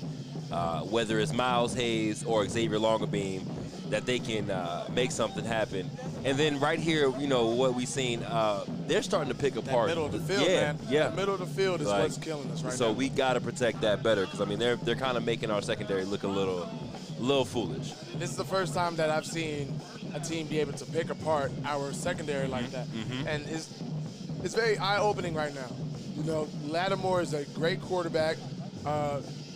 whether it's Miles Hayes or Xavier Longerbeam, that they can make something happen. And then right here, what we've seen, they're starting to pick apart. Middle of the field, man. Yeah. The middle of the field is what's killing us right now. So we got to protect that better because, they're kind of making our secondary look a little foolish. This is the first time that I've seen a team be able to pick apart our secondary like that. And it's very eye-opening right now. Lattimore is a great quarterback.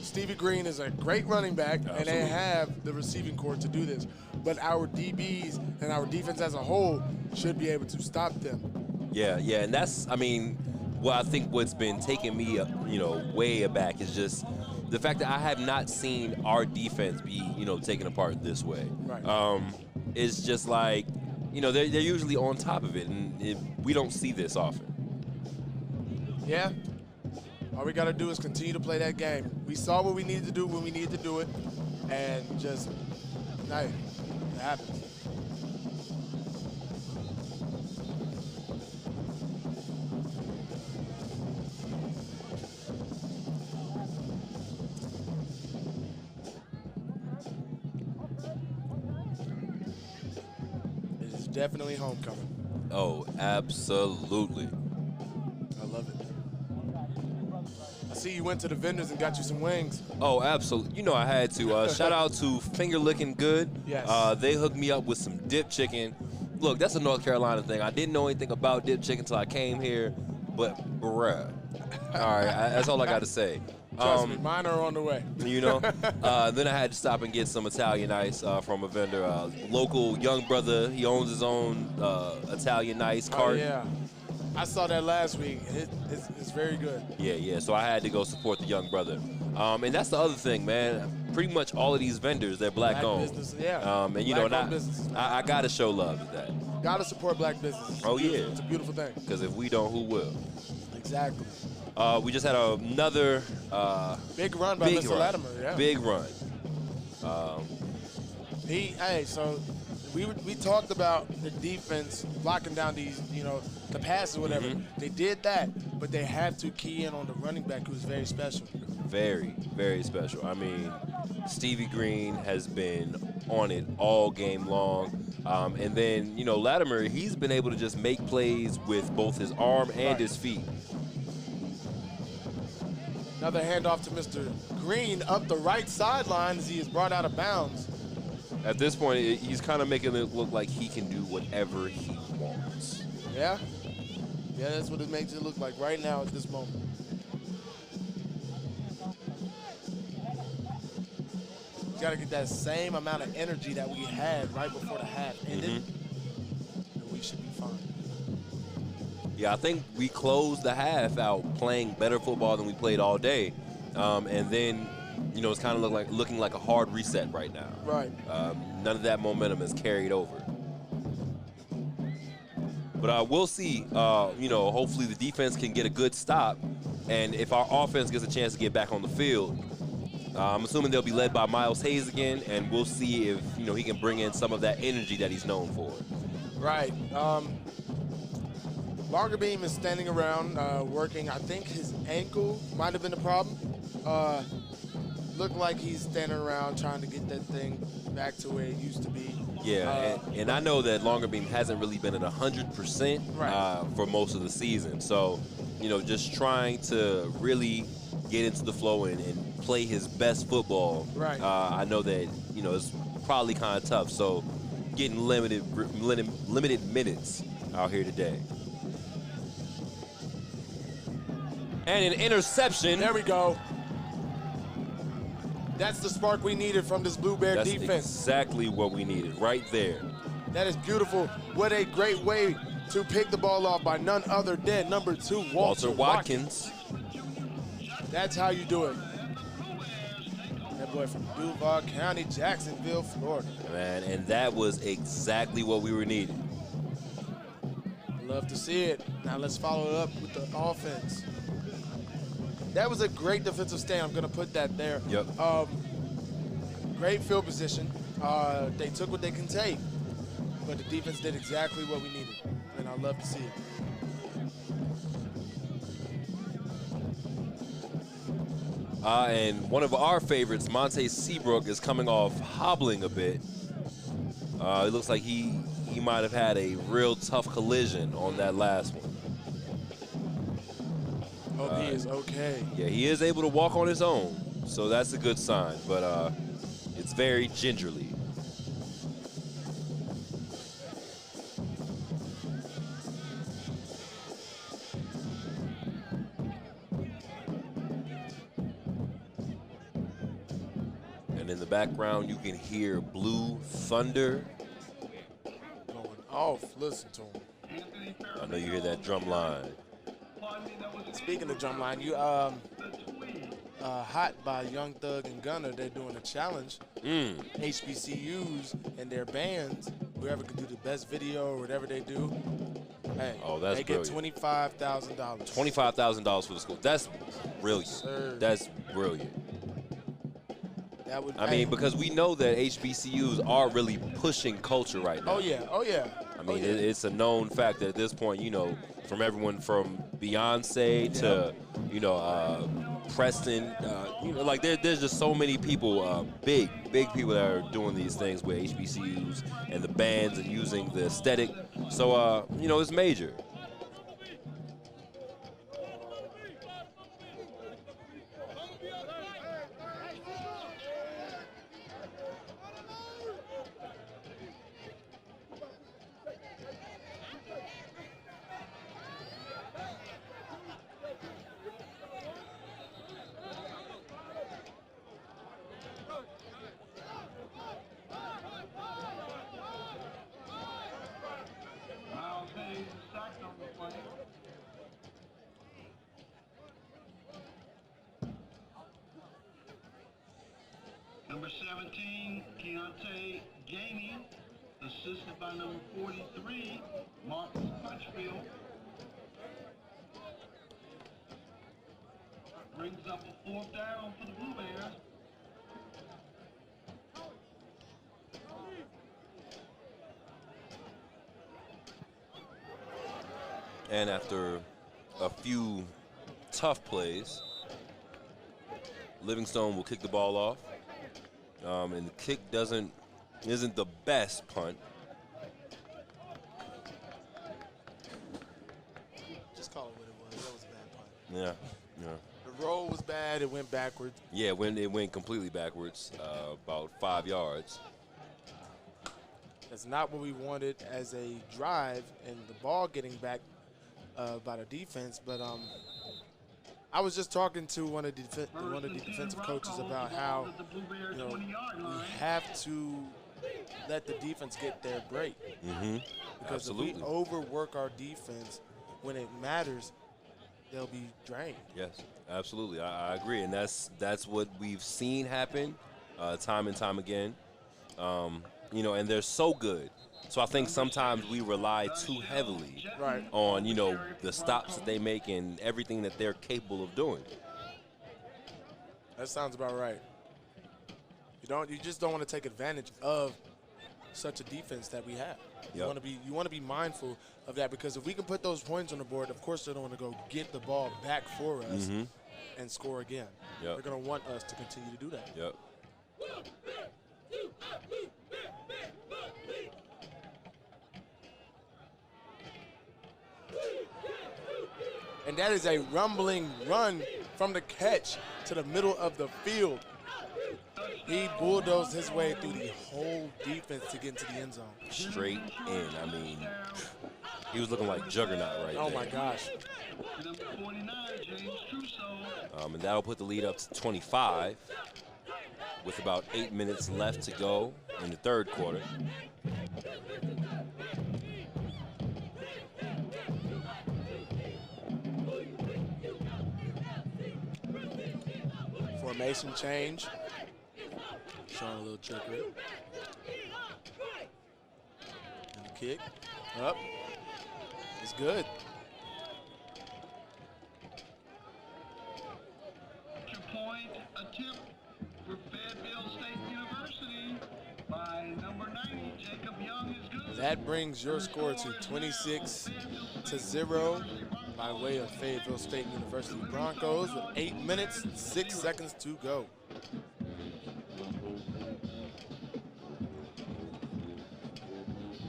Stevie Green is a great running back, and they have the receiving core to do this. But our DBs and our defense as a whole should be able to stop them. Yeah, and that's, I think what's been taking me, way aback is just the fact that I have not seen our defense be, taken apart this way. Right. It's just like, they're usually on top of it, and we don't see this often. Yeah. All we got to do is continue to play that game. We saw what we needed to do when we needed to do it, and just, hey, it happens. It is definitely homecoming. Oh, absolutely. I love it. I see you went to the vendors and got you some wings. Oh, absolutely. I had to. Shout out to Finger Licking Good. Yes. They hooked me up with some dip chicken. Look, that's a North Carolina thing. I didn't know anything about dip chicken until I came here, but bruh. All right, that's all I got to say. Trust me, mine are on the way. Then I had to stop and get some Italian ice from a vendor. Local young brother, he owns his own Italian ice cart. Oh, yeah. I saw that last week. It's very good. Yeah. So I had to go support the young brother. And that's the other thing, man. Pretty much all of these vendors, they're black-owned. Business, yeah. And I got to show love to that. Got to support black businesses. Oh, yeah. It's a beautiful thing. Because if we don't, who will? Exactly. We just had another big run by Mr. Latimer. Yeah. Big run. So we talked about the defense blocking down these, the passes or whatever. They did that, but they have to key in on the running back, who's very special. Very, very special. Stevie Green has been on it all game long. And then, Latimer, he's been able to just make plays with both his arm and his feet. Another handoff to Mr. Green up the right sideline as he is brought out of bounds. At this point, he's kind of making it look like he can do whatever he wants. Yeah? Yeah, that's what it makes it look like right now at this moment. We got to get that same amount of energy that we had right before the half ended. And we should be fine. Yeah, I think we closed the half out playing better football than we played all day. And then, it's kind of looking like a hard reset right now. Right. None of that momentum is carried over. But we'll see. Hopefully the defense can get a good stop. And if our offense gets a chance to get back on the field, I'm assuming they'll be led by Miles Hayes again. And we'll see if, he can bring in some of that energy that he's known for. Right. Longerbeam is standing around working. I think his ankle might have been the problem. Looked like he's standing around trying to get that thing back to where it used to be. Yeah, and I know that Longerbeam hasn't really been at 100% for most of the season. So, just trying to really get into the flow and play his best football. Right. I know that, it's probably kind of tough. So, getting limited minutes out here today. And an interception. There we go. That's the spark we needed from this Blue Bear defense. That's exactly what we needed, right there. That is beautiful. What a great way to pick the ball off by none other than number 2, Walter Watkins. That's how you do it. That boy from Duval County, Jacksonville, Florida. Man, and that was exactly what we were needing. Love to see it. Now let's follow it up with the offense. That was a great defensive stand. I'm going to put that there. Yep. Great field position. They took what they can take, but the defense did exactly what we needed. would love to see it. And one of our favorites, Monte Seabrook, is coming off hobbling a bit. It looks like he might have had a real tough collision on that last one. Hope he is okay. Yeah, he is able to walk on his own, so that's a good sign, but it's very gingerly. And in the background, you can hear Blue Thunder. Going off. Listen to him. I know you hear that drum line. Speaking of drumline, you Hot by Young Thug and Gunner. They're doing a challenge. HBCUs and their bands, whoever can do the best video or whatever they do, hey, that's they get brilliant. $25,000. $25,000 for the school. That's brilliant. Sir. That's brilliant. That would. I mean, because we know that HBCUs are really pushing culture right now. Oh yeah, oh yeah. I mean, it's a known fact that at this point, you know, from everyone from Beyonce to, you know, Preston, you know, like there's just so many people, big people that are doing these things with HBCUs and the bands and using the aesthetic. So, you know, it's major. Number 17, Keontae Gamey, assisted by number 43, Marcus Punchfield. Brings up a 4th down for the Blue Bears. And after a few tough plays, Livingstone will kick the ball off. And the kick isn't the best punt. Just call it what it was. That was a bad punt. Yeah, yeah. The roll was bad. It went backwards. Yeah, it went completely backwards, about 5 yards. That's not what we wanted as a drive and the ball getting back by the defense. But I was just talking to one of the defensive coaches about how, you know, we have to let the defense get their break. Because Absolutely. if we overwork our defense when it matters, they'll be drained. Yes, absolutely. I agree, and that's what we've seen happen time and time again. You know, and they're so good. So I think sometimes we rely too heavily on, you know, the stops that they make and everything that they're capable of doing. That sounds about right. You just don't want to take advantage of such a defense that we have. Yep. You want to be mindful of that, because if we can put those points on the board, of course they don't want to go get the ball back for us and score again. Yep. They're going to want us to continue to do that. Yep. And that is a rumbling run from the catch to the middle of the field. He bulldozed his way through the whole defense to get into the end zone. Straight in. I mean, he was looking like Juggernaut right there. Oh, my gosh. Number 49, James Trusso. And that'll put the lead up to 25 with about 8 minutes left to go in the third quarter. Formation change. Showing a little trickery. And the kick. Up. It's good. Two-point attempt for Fayetteville State University by number 90, Jacob Young is good. That brings your score to 26-0 by way of Fayetteville State University Broncos with 8 minutes, 6 seconds to go.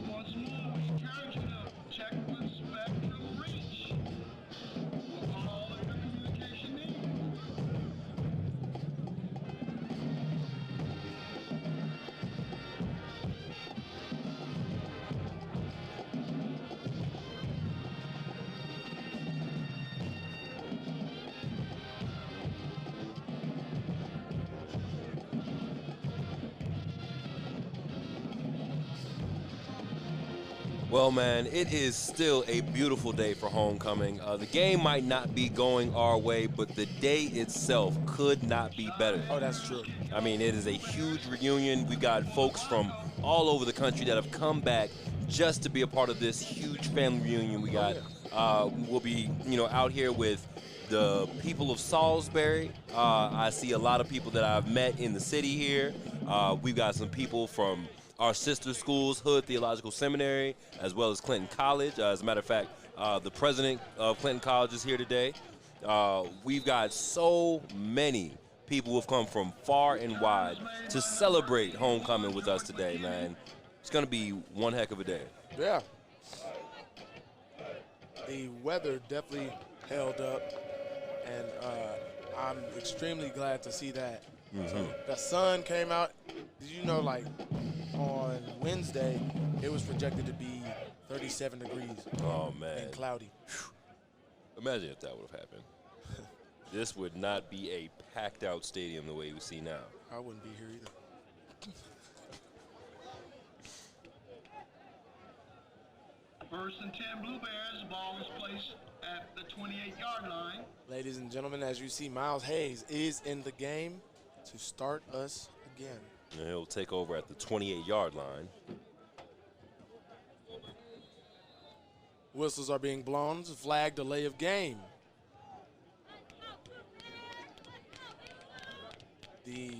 Once more, we encourage you to check with Spectrum Reach for all of your communication needs. Well, man, it is still a beautiful day for homecoming. The game might not be going our way, but the day itself could not be better. Oh, that's true. I mean, it is a huge reunion. We got folks from all over the country that have come back just to be a part of this huge family reunion we got. We'll be, out here with the people of Salisbury. I see a lot of people that I've met in the city here. We've got some people from our sister schools, Hood Theological Seminary, as well as Clinton College. As a matter of fact, the president of Clinton College is here today. We've got so many people who have come from far and wide to celebrate homecoming with us today, man. It's going to be one heck of a day. Yeah. The weather definitely held up, and I'm extremely glad to see that. So the sun came out. Did you know, on Wednesday, it was projected to be 37 degrees. Oh, man. And cloudy. Imagine if that would have happened. This would not be a packed-out stadium the way we see now. I wouldn't be here either. First and 10 Blue Bears. Ball is placed at the 28-yard line. Ladies and gentlemen, as you see, Miles Hayes is in the game to start us again. And he'll take over at the 28-yard line. Whistles are being blown to flag delay of game. The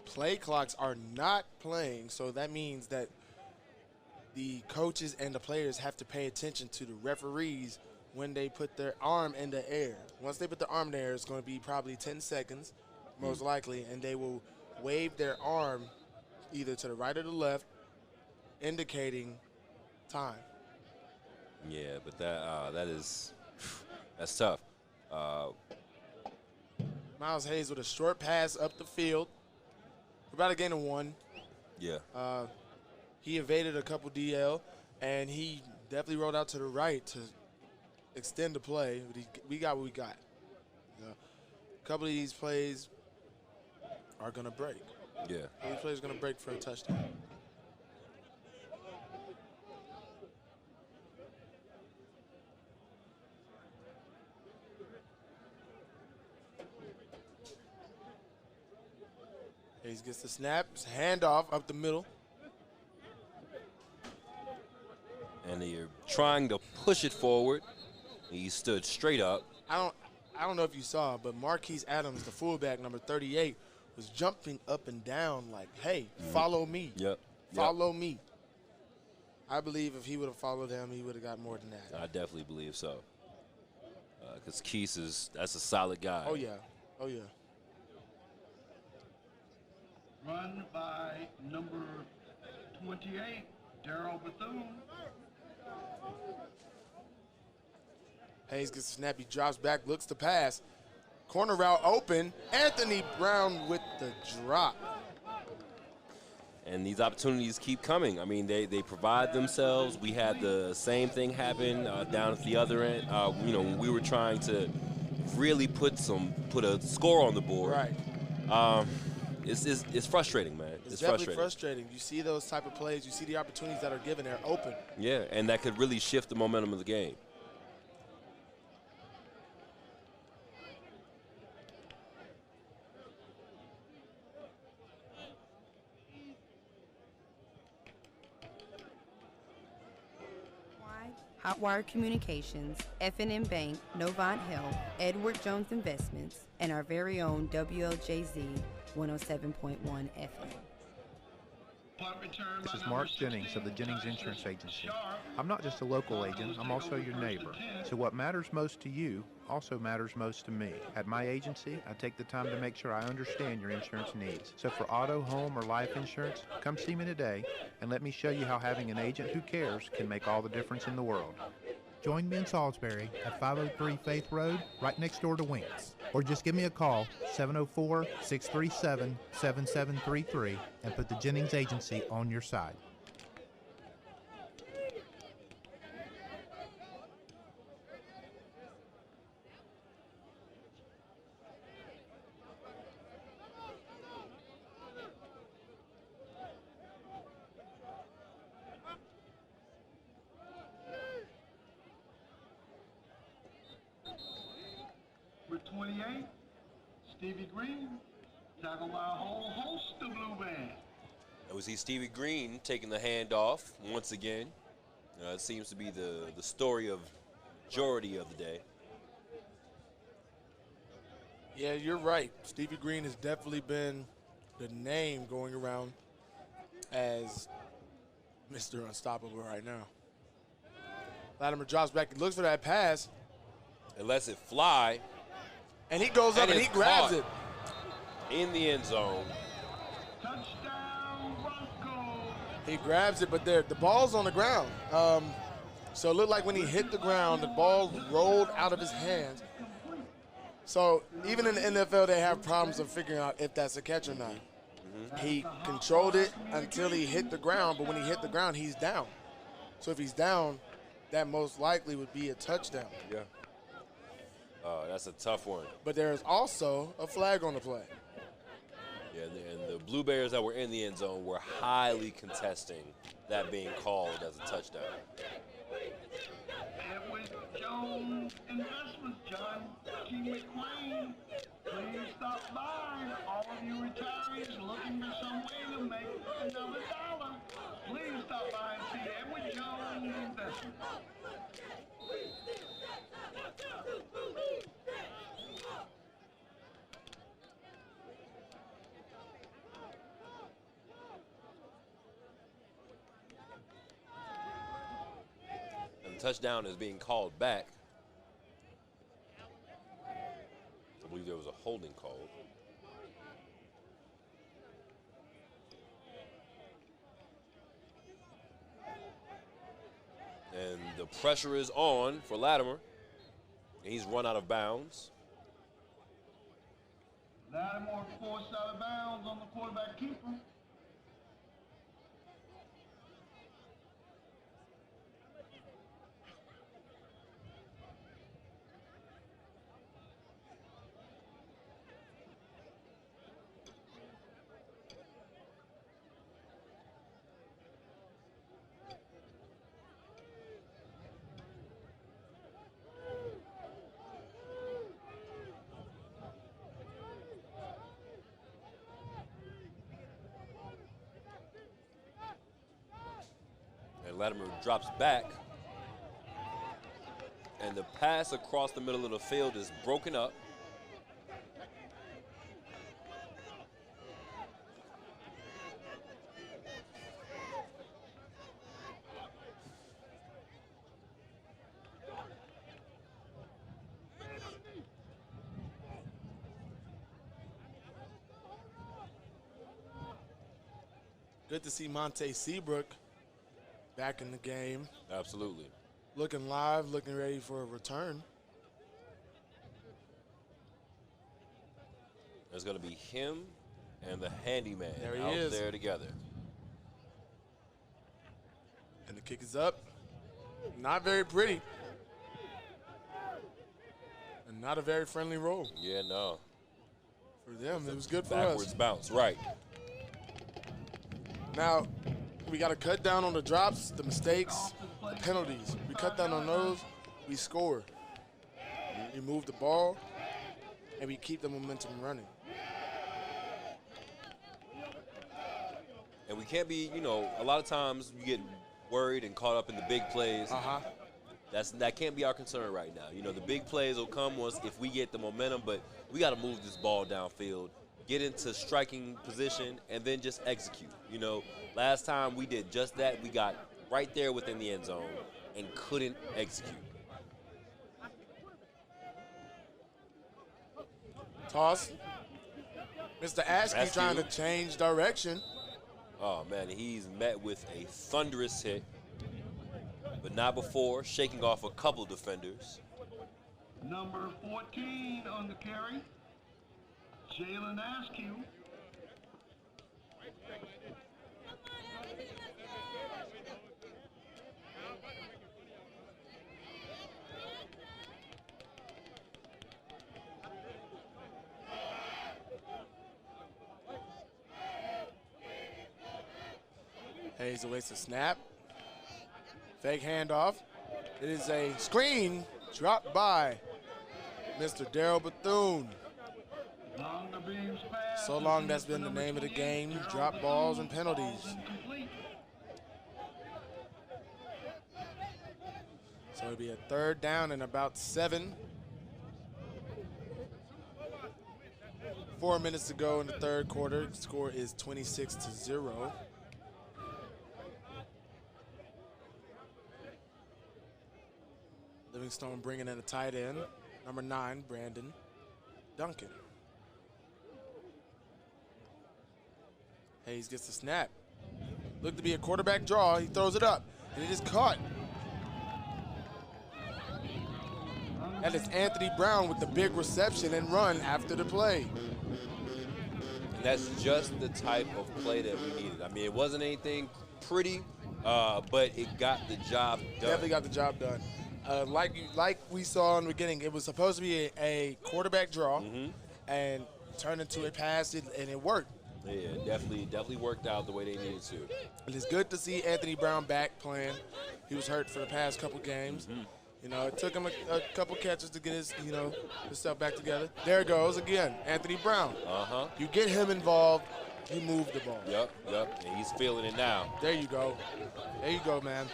play clocks are not playing, so that means that the coaches and the players have to pay attention to the referees when they put their arm in the air. Once they put the arm in the air, it's going to be probably 10 seconds, most likely, and they will wave their arm either to the right or the left, indicating time. Yeah, but that's tough. Miles Hayes with a short pass up the field. We're about to gain a 1. Yeah. He evaded a couple DL, and he definitely rolled out to the right to extend the play. But we got what we got. A couple of these plays are going to break. Yeah. These plays are going to break for a touchdown. Hayes gets the snap, handoff up the middle. And they're trying to push it forward. He stood straight up. I don't know if you saw, but Marquise Adams, the fullback, number 38, was jumping up and down like, hey, follow me. Yep. Follow me. I believe if he would have followed him, he would have got more than that. I definitely believe so. Because Keese that's a solid guy. Oh, yeah. Oh, yeah. Run by number 28, Darrell Bethune. Hayes gets the snap. He drops back, looks to pass. Corner route open. Anthony Brown with the drop. And these opportunities keep coming. I mean, they provide themselves. We had the same thing happen down at the other end. When we were trying to really put a score on the board. Right. It's frustrating, man. It's definitely frustrating. You see those type of plays. You see the opportunities that are given. They're open. Yeah, and that could really shift the momentum of the game. Hotwire Communications, F&M Bank, Novant Health, Edward Jones Investments, and our very own WLJZ 107.1 FM. This is Mark Jennings of the Jennings Insurance Agency. I'm not just a local agent, I'm also your neighbor. So what matters most to you also matters most to me. At my agency, I take the time to make sure I understand your insurance needs. So for auto, home, or life insurance, come see me today and let me show you how having an agent who cares can make all the difference in the world. Join me in Salisbury at 503 Faith Road, right next door to Winks. Or just give me a call, 704-637-7733, and put the Jennings Agency on your side. With 28, Stevie Green, tackled by a whole host of Blue Band. That was Stevie Green taking the handoff once again. It seems to be the story of majority of the day. Yeah, you're right. Stevie Green has definitely been the name going around as Mr. Unstoppable right now. Latimer drops back. He looks for that pass. And lets it fly. And he goes up and he grabs it. In the end zone. Touchdown, Broncos. He grabs it, but the ball's on the ground. So it looked like when he hit the ground, the ball rolled out of his hands. So even in the NFL, they have problems of figuring out if that's a catch or not. He controlled it until he hit the ground, but when he hit the ground, he's down. So if he's down, that most likely would be a touchdown. Yeah. That's a tough one. But there's also a flag on the play. Yeah, and the Blue Bears that were in the end zone were highly contesting that being called as a touchdown. Edward Jones Investments, John King McQueen. Please stop by. All of you retirees looking for some way to make another dollar. Please stop by and see Edward Jones Investments. And the touchdown is being called back. I believe there was a holding call. And the pressure is on for Latimer. He's run out of bounds. Lattimore forced out of bounds on the quarterback keeper. Latimer drops back, and the pass across the middle of the field is broken up. Good to see Monte Seabrook back in the game. Absolutely. Looking live, looking ready for a return. There's going to be him and the handyman out there together. And the kick is up. Not very pretty. And not a very friendly roll. Yeah, no. For them, it was good for us. Backwards bounce, right. Now, we got to cut down on the drops, the mistakes, the penalties. We cut down on those, we score. We move the ball, and we keep the momentum running. And we can't be, you know, a lot of times you get worried and caught up in the big plays. That can't be our concern right now. You know, the big plays will come once if we get the momentum, but we got to move this ball downfield get into striking position, and then just execute. You know, last time we did just that. We got right there within the end zone and couldn't execute. Toss. Mr. Askey trying to change direction. Oh, man, he's met with a thunderous hit, but not before, shaking off a couple defenders. Number 14 on the carry, Jalen Askew. Hayes awaits a snap. Fake handoff. It is a screen dropped by Mr. Daryl Bethune. So long, that's been the name of the game. Drop balls and penalties. So it'll be a 3rd down and about 7. 4 minutes to go in the 3rd quarter. The score is 26-0. Livingstone bringing in a tight end, number 9, Brandon Duncan. Hayes gets the snap. Looked to be a quarterback draw. He throws it up, and it is caught. That is Anthony Brown with the big reception and run after the play. And that's just the type of play that we needed. I mean, it wasn't anything pretty, but it got the job done. Definitely got the job done. Like we saw in the beginning, it was supposed to be a quarterback draw, and turned into a pass, and it worked. Yeah, definitely worked out the way they needed to. And it's good to see Anthony Brown back playing. He was hurt for the past couple games. You know, it took him a couple catches to get his stuff back together. There it goes again, Anthony Brown. You get him involved, you move the ball. Yep, and he's feeling it now. There you go, man.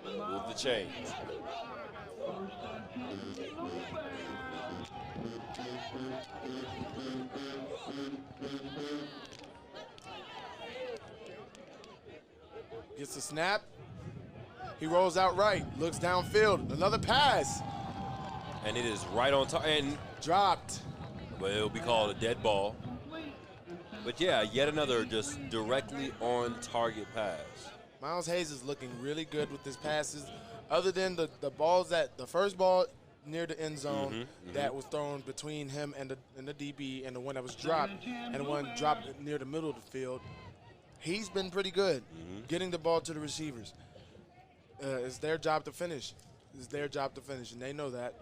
Move the chains. Gets the snap. He rolls out right, looks downfield. Another pass. And it is right on top and dropped. But it'll be called a dead ball. But yeah, yet another just directly on target pass. Miles Hayes is looking really good with his passes. Other than the balls the first ball near the end zone that was thrown between him and the DB, and the one that was dropped, and the one dropped near the middle of the field. He's been pretty good getting the ball to the receivers. It's their job to finish. It's their job to finish, and they know that.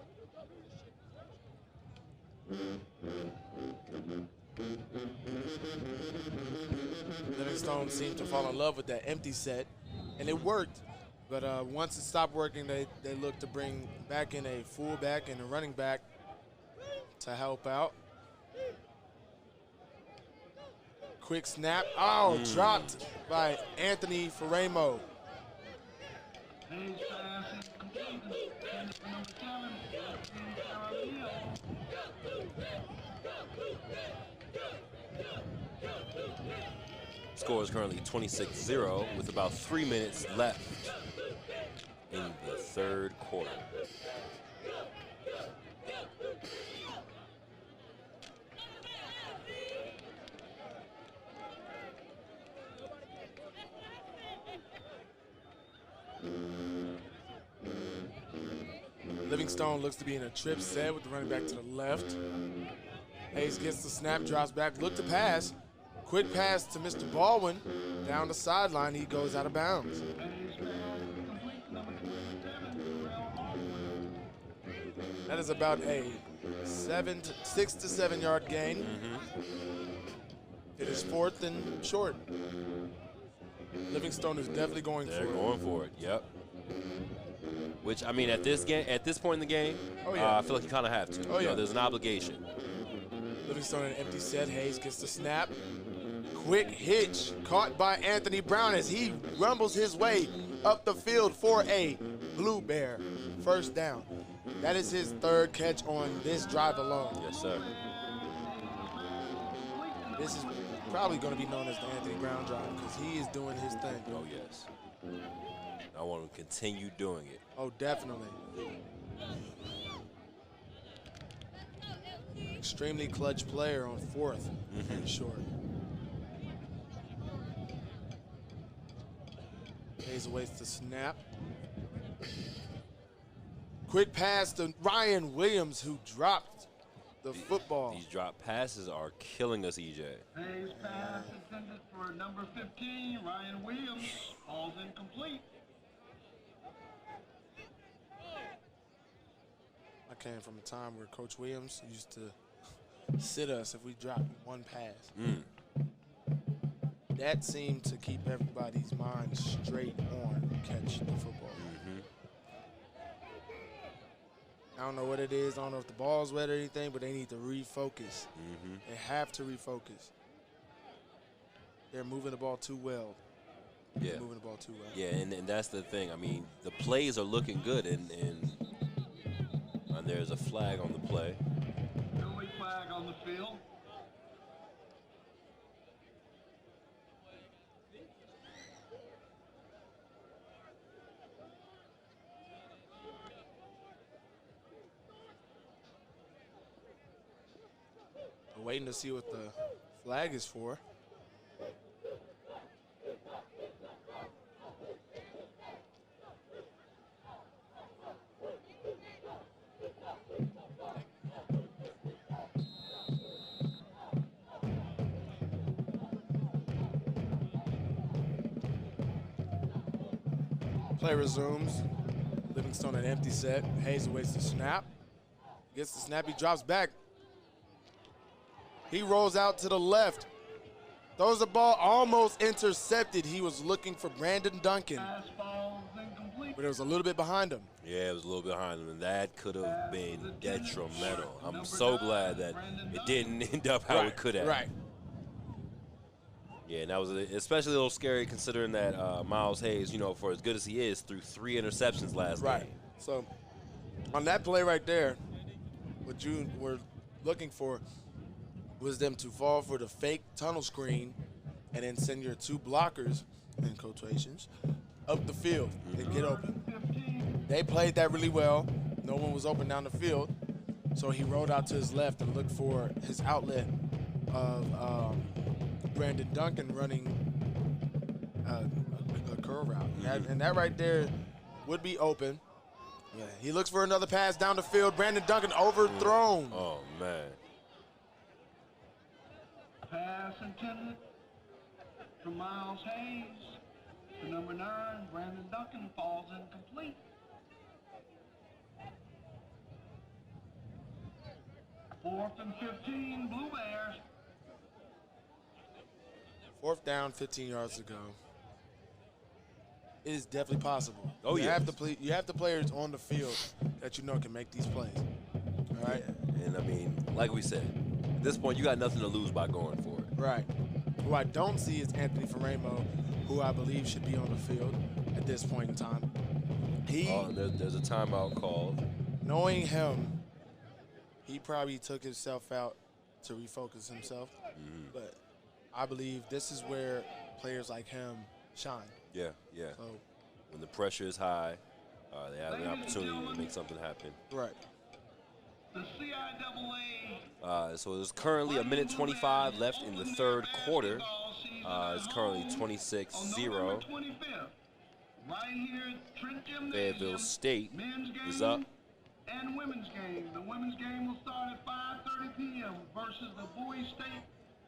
Livingstone seemed to fall in love with that empty set, and it worked. But once it stopped working, they looked to bring back in a fullback and a running back to help out. Quick snap. Oh, dropped by Anthony Faremo. Score is currently 26-0 with about 3 minutes left in the 3rd quarter. Livingstone looks to be in a trip set with the running back to the left. Hayes gets the snap, drops back, look to pass. Quick pass to Mr. Baldwin. Down the sideline, he goes out of bounds. That is about a 6 to 7 yard gain. It is 4th and short. Livingstone is definitely going for it. They're going for it, yep. Which, I mean, at this point in the game, I feel like you kind of have to. You know, there's an obligation. Livingstone in an empty set. Hayes gets the snap. Quick hitch caught by Anthony Brown as he rumbles his way up the field for a Blue Bear 1st down. That is his third catch on this drive alone. Yes, sir. This is probably going to be known as the Anthony Brown drive because he is doing his thing. Oh, yes. I want him to continue doing it. Oh, definitely. Extremely clutch player on 4th and short. Hayes awaits the snap. Quick pass to Ryan Williams, who dropped the football. These drop passes are killing us, EJ. Hayes pass intended for number 15, Ryan Williams. Ball's incomplete. I came from a time where Coach Williams used to sit us if we dropped one pass. That seemed to keep everybody's mind straight on catch the football. I don't know what it is. I don't know if the ball's wet or anything, but they need to refocus. They have to refocus. They're moving the ball too well. Yeah. Moving the ball too well. Yeah, and that's the thing. I mean, the plays are looking good, and there's a flag on the play. Early flag on the field. We're waiting to see what the flag is for. Play resumes. Livingstone an empty set. Hayes awaits the snap. Gets the snap. He drops back. He rolls out to the left. Throws the ball almost intercepted. He was looking for Brandon Duncan. But it was a little bit behind him. Yeah, it was a little behind him, and that could have been detrimental. I'm so glad that it didn't end up how it could have. Right. Yeah, and that was especially a little scary considering that Miles Hayes, you know, for as good as he is, threw 3 interceptions last game. So on that play right there, what you were looking for was them to fall for the fake tunnel screen and then send your 2 blockers, in quotations, up the field and get open. They played that really well. No one was open down the field. So he rolled out to his left and looked for his outlet of Brandon Duncan running a curl route. And that right there would be open. Yeah, he looks for another pass down the field. Brandon Duncan overthrown. Oh, man. Pass intended for Miles Hayes. To number 9, Brandon Duncan, falls incomplete. Fourth and 15, Blue Bears. 4th down, 15 yards to go. It is definitely possible. Oh, you yes. You have the players on the field that you know can make these plays. All right? Yeah. And, I mean, like we said, at this point, you got nothing to lose by going for it. Right. Who I don't see is Anthony Faremo, who I believe should be on the field at this point in time. There's a timeout called. Knowing him, he probably took himself out to refocus himself. But I believe this is where players like him shine. Yeah, yeah. So, when the pressure is high, they have an opportunity to make something happen. Right. The CIAA. So there's currently 1:25 left in the 3rd quarter. It's currently 26-0. Right here, Trent Gymnasium. Fayetteville State is up. And women's game. The women's game will start at 5:30 p.m. versus the Bowie State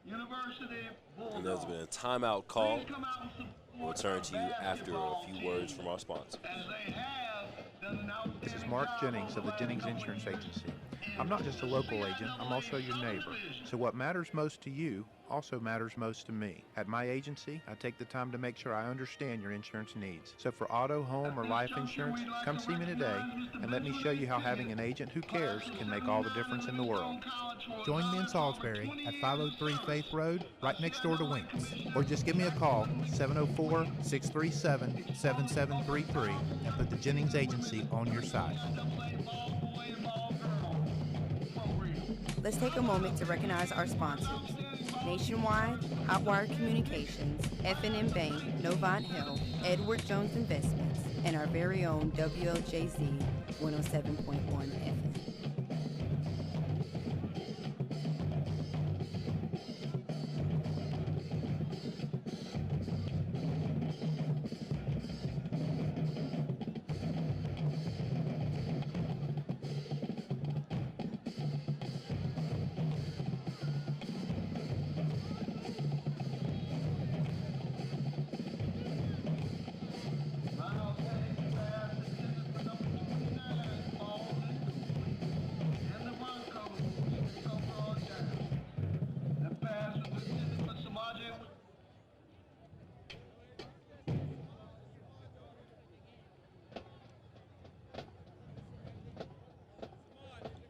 University Bulldogs. And there's been a timeout call. Please come out and support We'll turn to you after a few words from our sponsor. as they have done an outstanding This is Mark job Jennings of the over Jennings the Insurance last Agency. I'm not just a local agent, I'm also your neighbor. So what matters most to you also matters most to me. At my agency, I take the time to make sure I understand your insurance needs. So for auto, home, or life insurance, come see me today and let me show you how having an agent who cares can make all the difference in the world. Join me in Salisbury at 503 Faith Road, right next door to Winks. Or just give me a call, 704-637-7733, and put the Jennings Agency on your side. Let's take a moment to recognize our sponsors. Nationwide, Hotwire Communications, F&M Bank, Novant Hill, Edward Jones Investments, and our very own WLJZ 107.1 FM.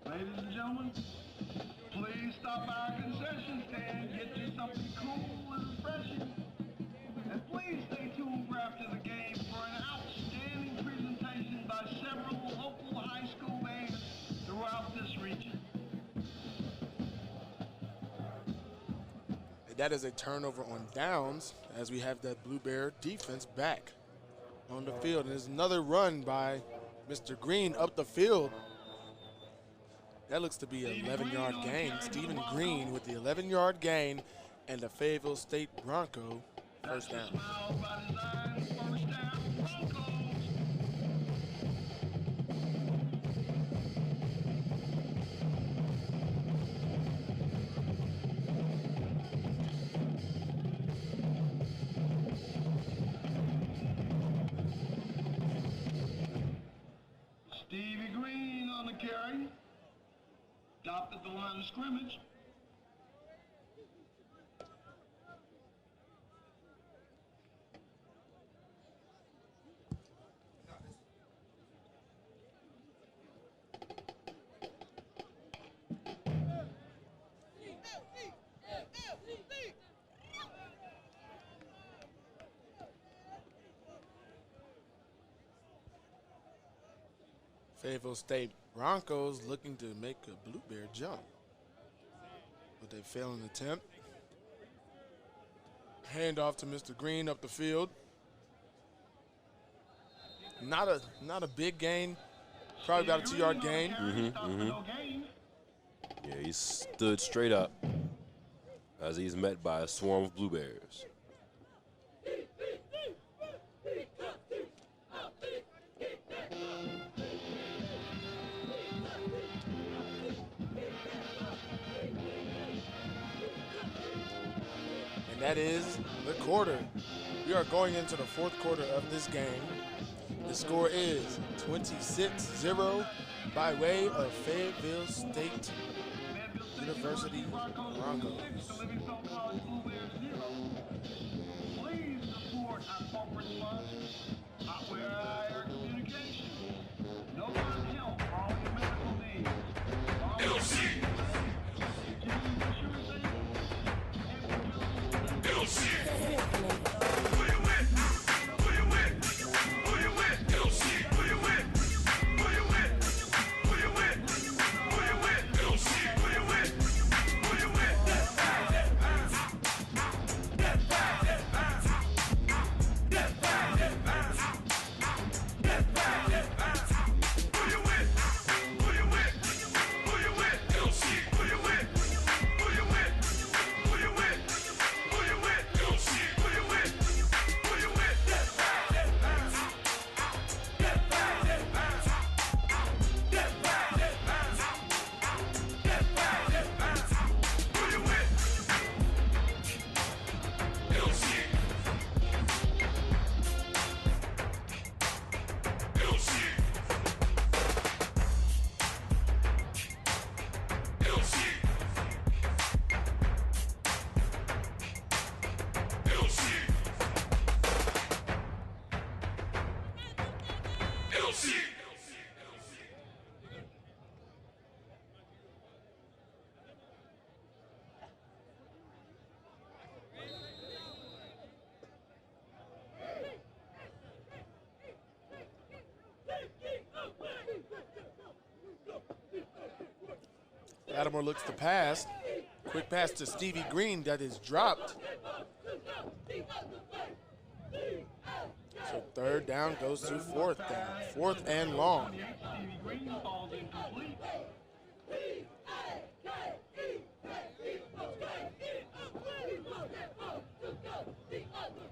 Ladies and gentlemen, please stop by our concession stand, get you something cool and refreshing. And please stay tuned for after the game for an outstanding presentation by several local high school bands throughout this region. That is a turnover on downs as we have that Blue Bear defense back on the field. And there's another run by Mr. Green up the field. That looks to be an 11-yard gain. Stephen Green with the 11-yard gain and the Fayetteville State Bronco first down. Stevie Green on the carry. Stopped at the line of scrimmage. Fayetteville State Broncos looking to make a Blue Bear jump, but they fail an attempt. Handoff to Mr. Green up the field. Not a big gain. Probably about a 2-yard gain. Yeah, he stood straight up as he's met by a swarm of Blue Bears. And that is the quarter. We are going into the fourth quarter of this game. The score is 26-0 by way of Fayetteville State University Broncos. Please support our corporate sponsors, Hotwire Communications, Novant Health for all your medical needs. Lattimore looks to pass. Quick pass to Stevie Green that is dropped. So third down goes to fourth down. Fourth and long. Stevie Green falls incomplete.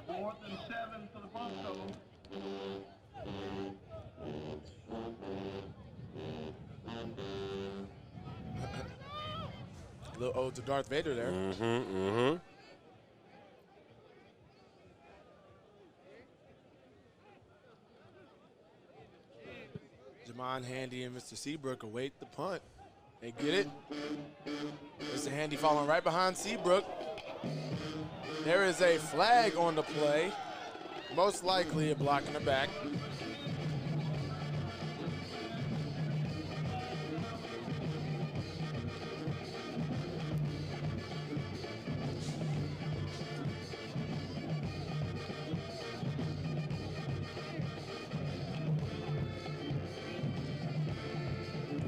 Fourth and 7 for the Broncos. A little ode to Darth Vader there. Jamon Handy and Mr. Seabrook await the punt. They get it. Mr. Handy falling right behind Seabrook. There is a flag on the play. Most likely a block in the back.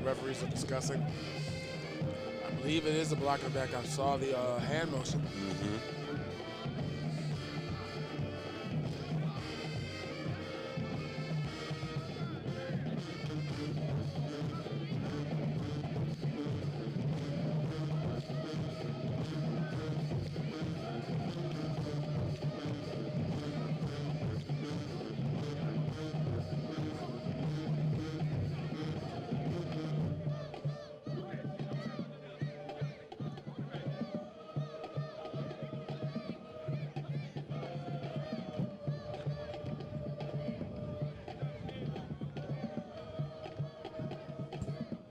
Referees are discussing. I believe it is a block in the back. I saw the hand motion.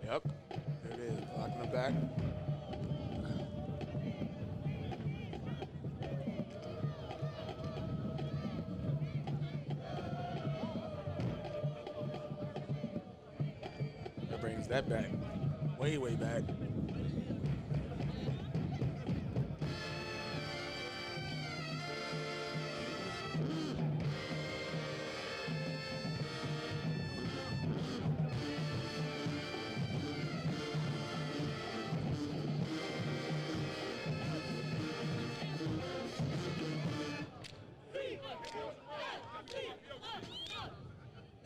Yep, there it is, blocking the back. That brings that back, way, way back.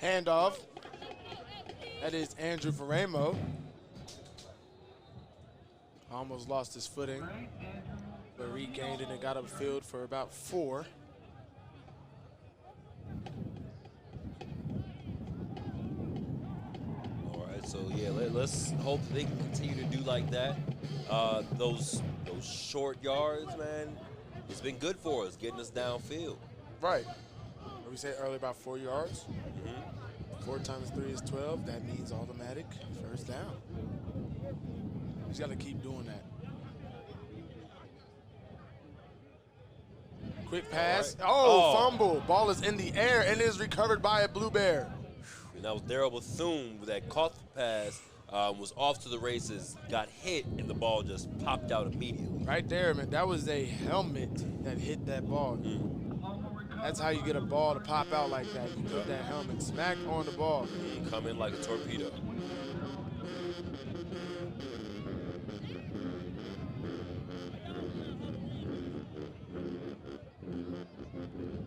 Handoff. That is Andrew Faramo. Almost lost his footing, but regained it and got upfield for about 4. All right, so yeah, let's hope they can continue to do like that. Those short yards, man, it's been good for us, getting us downfield. Right. What we said earlier about 4 yards. 4 times 3 is 12. That means automatic first down. Just got to keep doing that. Quick pass. Right. Oh, fumble. Ball is in the air and is recovered by a Blue Bear. And that was Darrell Bethune that caught the pass, was off to the races, got hit, and the ball just popped out immediately. Right there, man. That was a helmet that hit that ball. That's how you get a ball to pop out like that. You put that helmet smack on the ball. Come in like a torpedo.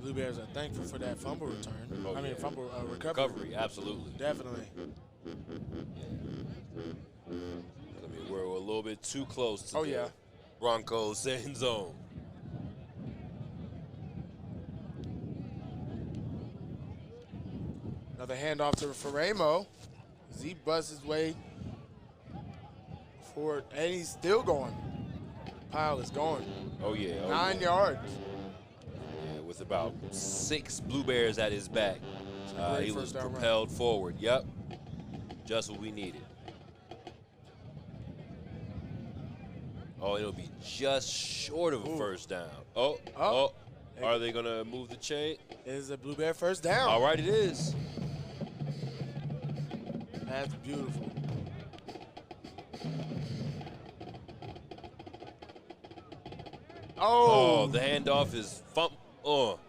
Blue Bears are thankful for that fumble return. Oh, I mean, yeah. fumble recovery. Recovery, absolutely. Definitely. I mean, we're a little bit too close to the Broncos end zone. Another handoff to Faramo. Z busts his way forward, and he's still going. Pile is going. Oh, yeah. 9 yards. Yeah, with about 6 Blue Bears at his back. He was first down propelled forward. Yep. Just what we needed. Oh, it'll be just short of a first down. Oh. Are they going to move the chain? It is a Blue Bear first down. All right, it is. That's beautiful. Oh, the handoff is Fumble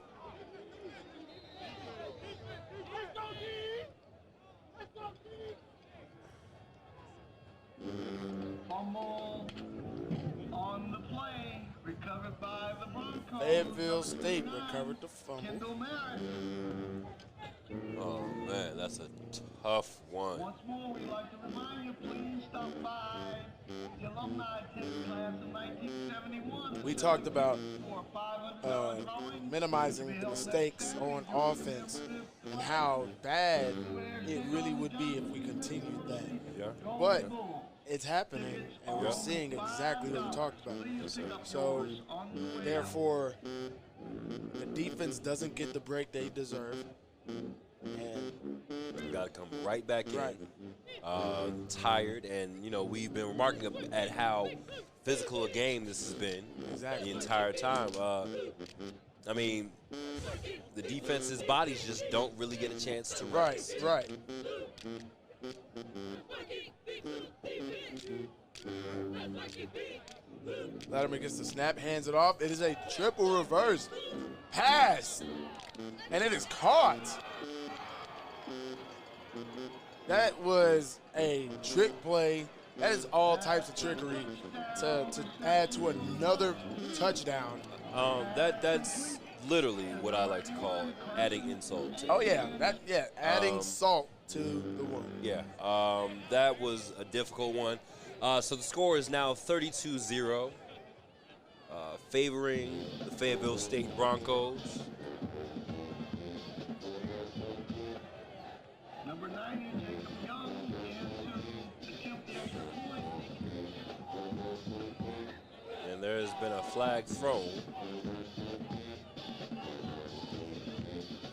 Fayetteville State recovered the fumble. Oh, man, that's a tough one. Once more, we'd like to remind you, please stop by the alumni 10th class of 1971. We talked about For 500 minimizing the mistakes on offense and how bad it really would be if we continued that. Yeah. But it's happening, and we're seeing exactly what we talked about. So, therefore, the defense doesn't get the break they deserve. And you got to come right back in, Right. tired. And, you know, we've been remarking at how physical a game this has been Exactly. the entire time. I mean, the defense's bodies just don't really get a chance to rest. Right. Latimer gets the snap, hands it off. It is a triple reverse pass, and it is caught. That was a trick play. That is all types of trickery to add to another touchdown. That's literally what I like to call adding insult to. Oh yeah, adding salt to the wound. Yeah, that was a difficult one. So the score is now 32-0, favoring the Fayetteville State Broncos. Number 90, Jacob Young, to attempt the extra point. And there's been a flag thrown.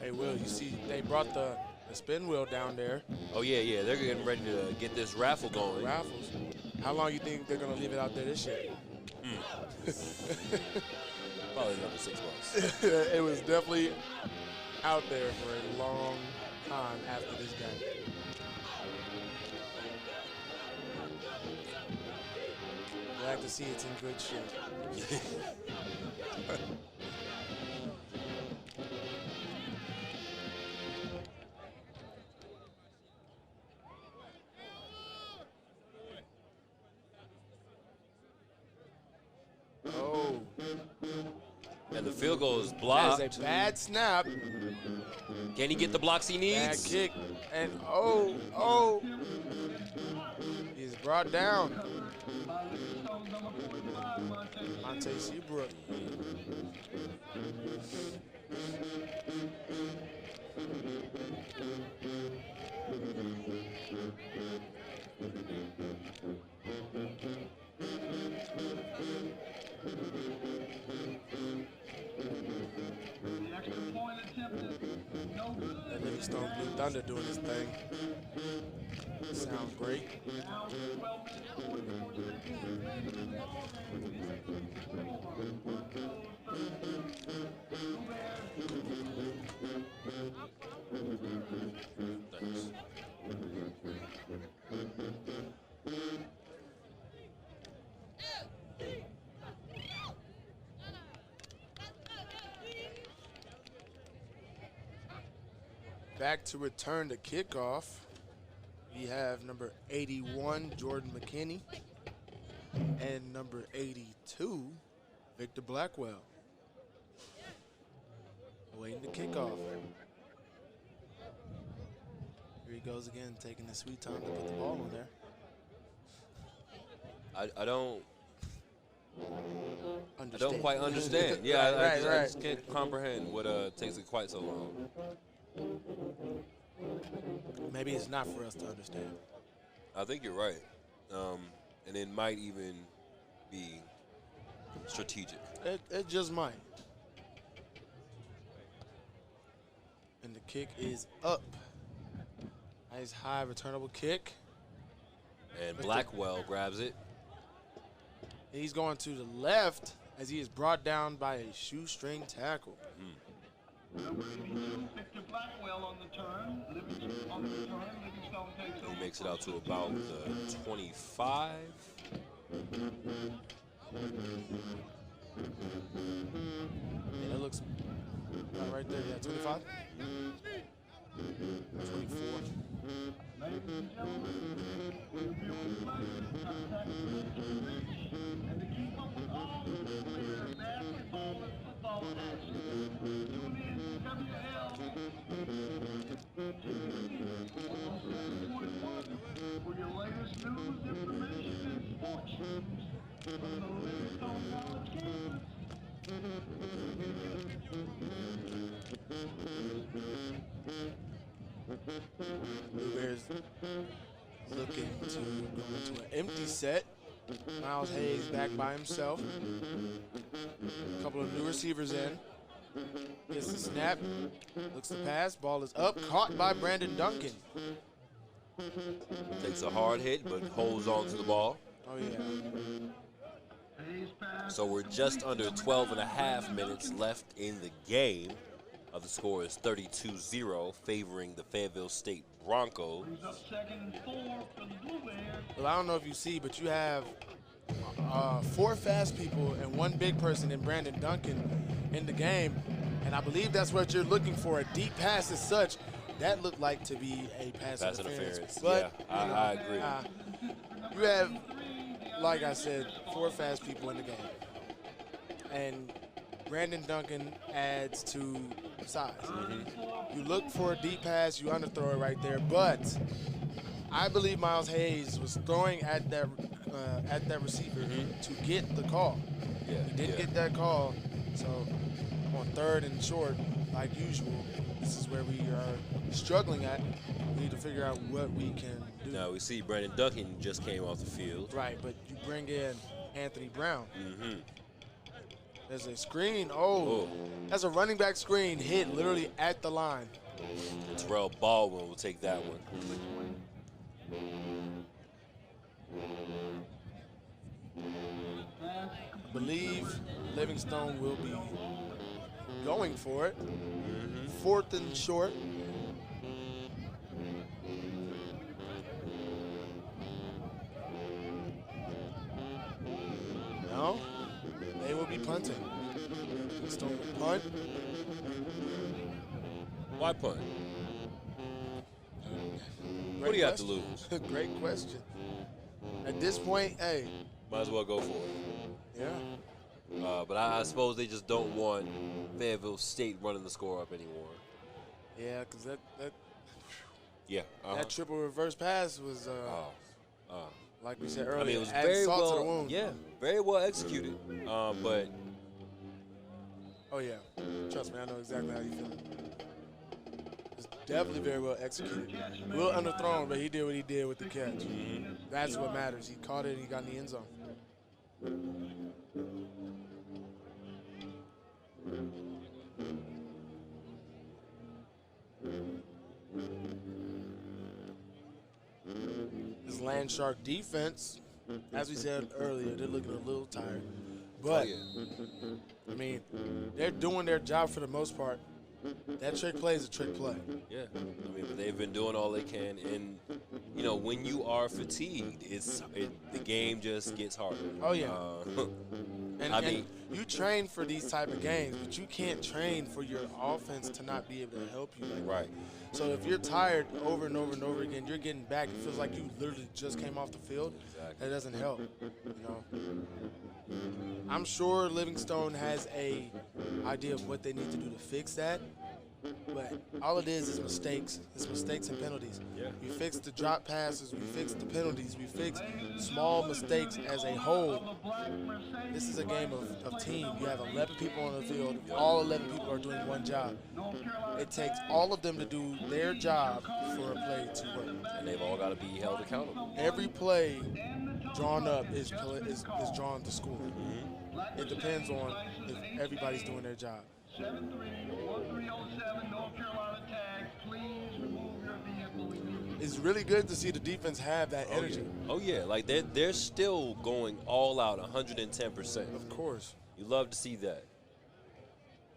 Hey, Will, you see they brought the spin wheel down there. Oh, yeah, they're getting ready to get this raffle going. Raffles. How long you think they're going to leave it out there this year? Probably another 6 months. It was definitely out there for a long time after this game. Glad to see it's in good shape. Oh. And the field goal is blocked. That is a bad snap. Can he get the blocks he needs? Bad kick. And he's brought down. Monte Seabrook. The extra point attempted, no good. That Livingstone Blue Thunder doing his thing. Sounds great. Now 12 minutes, 44 Thanks. Back to return the kickoff. We have number 81, Jordan McKinney, and number 82, Victor Blackwell. Waiting to kick off. Here he goes again, taking the sweet time to put the ball in there. I don't quite understand. I just can't comprehend what takes it quite so long. Maybe it's not for us to understand. I think you're right. And it might even be strategic. It just might. And the kick is up. Nice high returnable kick. And Blackwell grabs it. He's going to the left as he is brought down by a shoestring tackle. Number 82, Victor Blackwell on the turn. Livingstone takes over. He makes it out to about the 25. Yeah, that looks right there. Yeah, 25. 24. Ladies and gentlemen, we'll be on play. And to keep up with all the players, basketballers, football Bears looking to go into an empty set. Miles Hayes back by himself. A couple of new receivers in. Gets the snap. Looks to pass. Ball is up. Caught by Brandon Duncan. Takes a hard hit, but holds on to the ball. Oh, yeah. So we're just under 12 and a half minutes left in the game. The score is 32-0, favoring the Fayetteville State Broncos. Well, I don't know if you see, but you have 4 fast people and 1 big person in Brandon Duncan in the game. And I believe that's what you're looking for, a deep pass as such. That looked like to be a pass interference. But, yeah, I agree. You have, like I said, 4 fast people in the game. And Brandon Duncan adds to size. You look for a deep pass, you underthrow it right there. But I believe Miles Hayes was throwing at that receiver to get the call. Yeah, he didn't get that call. So on 3rd and short, like usual, this is where we are struggling at. We need to figure out what we can do. Now we see Brandon Duncan just came off the field. Right, but you bring in Anthony Brown. There's a screen. Oh, that's a running back screen hit literally at the line. Terrell Baldwin will take that one. I believe Livingstone will be going for it. 4th and short. No, they will be punting. Livingstone will punt. Why punt? What do you have to lose? Great question. At this point, hey. Might as well go for it. Yeah. But I suppose they just don't want Fayetteville State running the score up anymore. Yeah, because that that triple reverse pass was, like we said earlier, I mean, it was adding very salt well, to the wound. yeah, very well executed. But oh yeah, trust me, I know exactly how you feel. It's definitely very well executed. A little underthrown, but he did what he did with the catch. That's what matters. He caught it. He got in the end zone. This Land Shark defense, as we said earlier, they're looking a little tired. But, I mean, they're doing their job for the most part. That trick play is a trick play. Yeah, I mean, but they've been doing all they can, and you know, when you are fatigued, the game just gets harder. Oh yeah. And you train for these type of games, but you can't train for your offense to not be able to help you. Right. So if you're tired over and over and over again, you're getting back. It feels like you literally just came off the field. Exactly. That doesn't help. You know. I'm sure Livingstone has a idea of what they need to do to fix that. But all it is mistakes. It's mistakes and penalties. Yeah. We fix the drop passes. We fix the penalties. We fix small mistakes as a whole. This is a game of team. You have 11 people on the field. All 11 people are doing one job. It takes all of them to do their job for a play to work. And they've all got to be held accountable. Every play drawn up is drawn to score. It depends on if everybody's doing their job. 73-1307, North Carolina tag. Please remove your vehicle immediately. It's really good to see the defense have that energy. Oh yeah, like they're still going all out, 110%. Of course. You love to see that,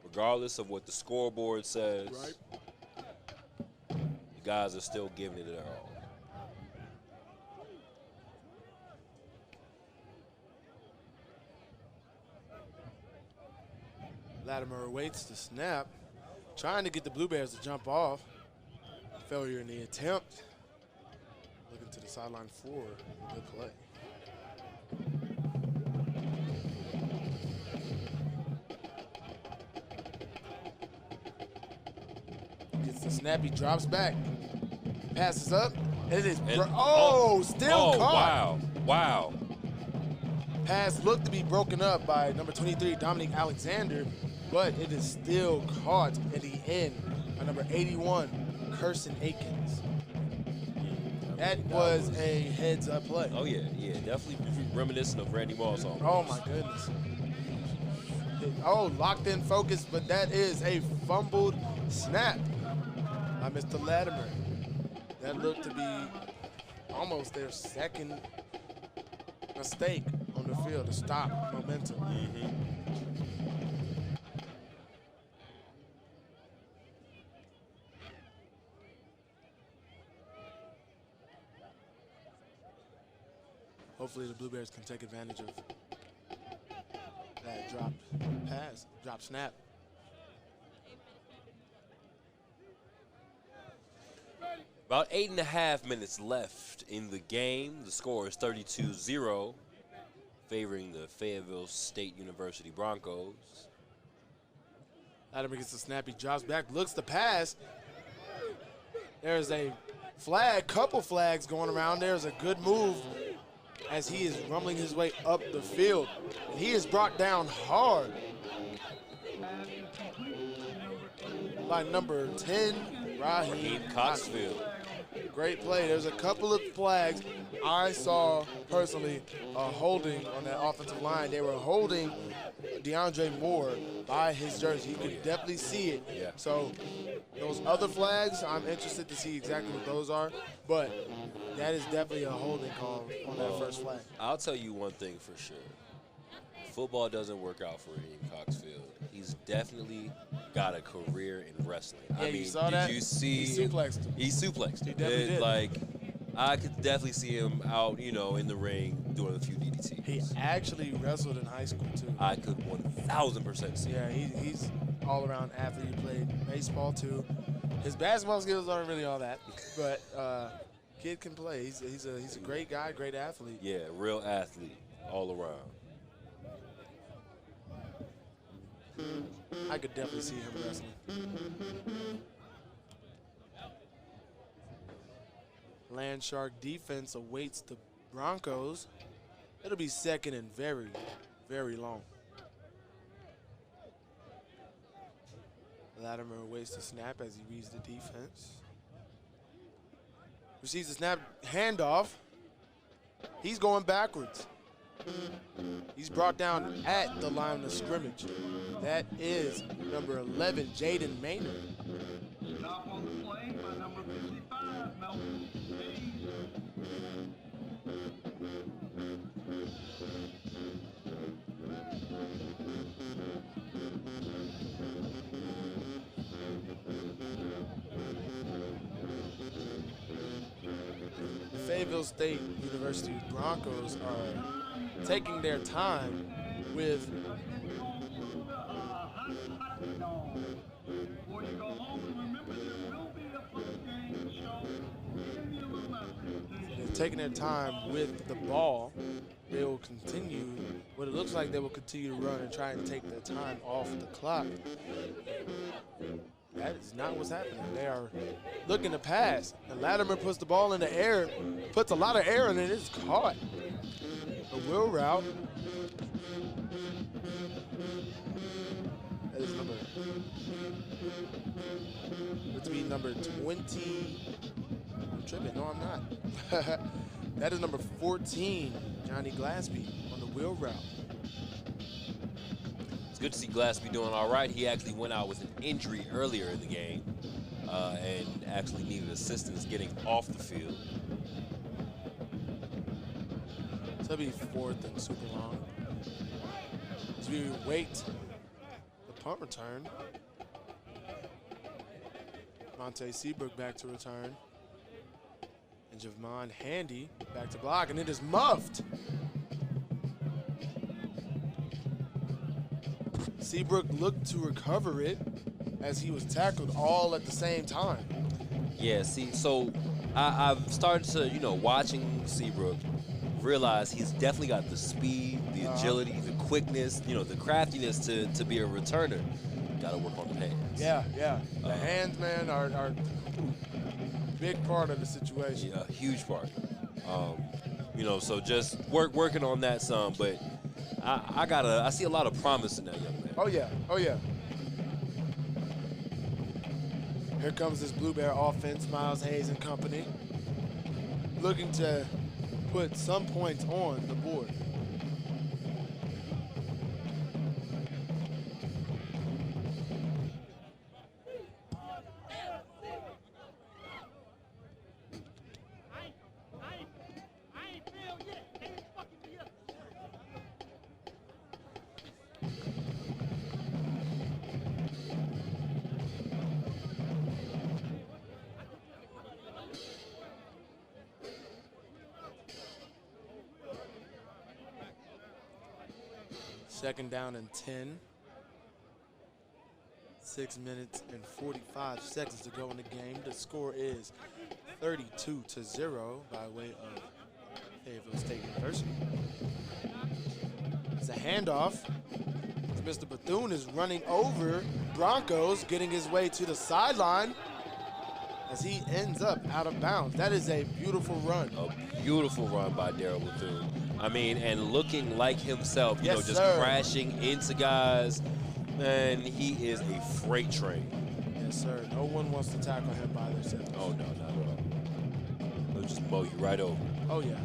regardless of what the scoreboard says. Right. The guys are still giving it their all. Latimer awaits the snap, trying to get the Blue Bears to jump off. Failure in the attempt. Looking to the sideline for the play. Gets the snap, he drops back. Passes up. It is still caught. Wow. Pass looked to be broken up by number 23, Dominic Alexander, but it is still caught in the end by number 81, Kirsten Akins. That was a heads-up play. Oh, yeah, definitely reminiscent of Randy Moss almost. Oh, my goodness. Oh, locked in focus, but that is a fumbled snap by Mr. Latimer. That looked to be almost their second mistake on the field to stop momentum. Hopefully the Blue Bears can take advantage of that drop snap. About 8.5 minutes left in the game. The score is 32-0, favoring the Fayetteville State University Broncos. Latimer gets the snap, he drops back, looks to pass. There's a flag, couple flags going around. There's a good move as he is rumbling his way up the field. And he is brought down hard by number 10, Raheem Coxfield. Great play. There's a couple of flags. I saw personally holding on that offensive line. They were holding DeAndre Moore by his jersey. You could definitely see it. Yeah. So those other flags, I'm interested to see exactly what those are. But that is definitely a holding call on that first flag. I'll tell you one thing for sure. Football doesn't work out for Raheem Coxfield. He's definitely got a career in wrestling. Yeah, I mean, you saw that? Did you see? He suplexed him. He suplexed. He definitely did. Like, I could definitely see him out, in the ring doing a few DDTs. He actually wrestled in high school too. I could 1,000% see. Yeah, he's all-around athlete. He played baseball too. His basketball skills aren't really all that, but kid can play. He's a great guy, great athlete. Yeah, real athlete all around. I could definitely see him wrestling. Land Shark defense awaits the Broncos. It'll be second and very, very long. Latimer awaits the snap as he reads the defense. Receives the snap, handoff. He's going backwards. He's brought down at the line of scrimmage. That is number 11, Jaden Maynard. Stop on the play by number 55, Melvin Hayes. The Fayetteville State University Broncos are taking their time with the ball. They will continue, what it looks like they will continue to run and try and take the time off the clock. That is not what's happening. They are looking to pass. And Latimer puts the ball in the air, puts a lot of air in it. It's caught. A wheel route. That is number 20. I'm tripping. No, I'm not. That is number 14, Johnny Glaspie on the wheel route. It's good to see Glaspie doing all right. He actually went out with an injury earlier in the game and actually needed assistance getting off the field. So it'll be fourth and super long. As we wait the punt return. Monte Seabrook back to return. And Javon Handy back to block, and it is muffed. Seabrook looked to recover it as he was tackled all at the same time. Yeah, see, so I've started to, watching Seabrook, realize he's definitely got the speed, the agility, the quickness, the craftiness to be a returner. Got to work on the hands. Yeah. The hands, man, are a big part of the situation. Yeah, a huge part. So just working on that some, but I see a lot of promise in that young man. Oh, yeah. Oh, yeah. Here comes this Blue Bear offense, Miles Hayes and company, looking to put some points on the board. Second down and 10. 6 minutes and 45 seconds to go in the game. The score is 32-0 by way of Fayetteville State University. It's a handoff. Mr. Bethune is running over Broncos, getting his way to the sideline as he ends up out of bounds. That is a beautiful run. A beautiful run by Daryl Bethune. I mean, and looking like himself, you know, just sir. crashing into guys. Man, he is a freight train. Yes, sir. No one wants to tackle him by themselves. Oh, no, not at all. They'll just mow you right over. Oh, yeah.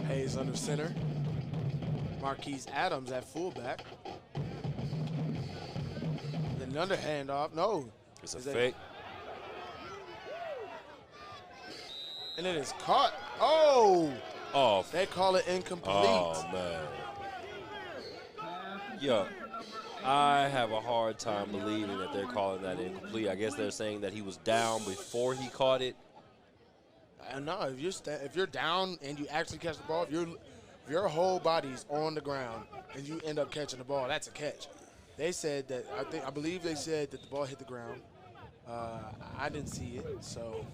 Hayes under center. Marquise Adams at fullback. Then another handoff. No. It's a fake. And it is caught. Oh! Oh. They call it incomplete. Oh, man. Yeah. I have a hard time believing that they're calling that incomplete. I guess they're saying that he was down before he caught it. No, if you're down and you actually catch the ball, if your whole body's on the ground and you end up catching the ball, that's a catch. They said that I believe they said that the ball hit the ground. I didn't see it, so.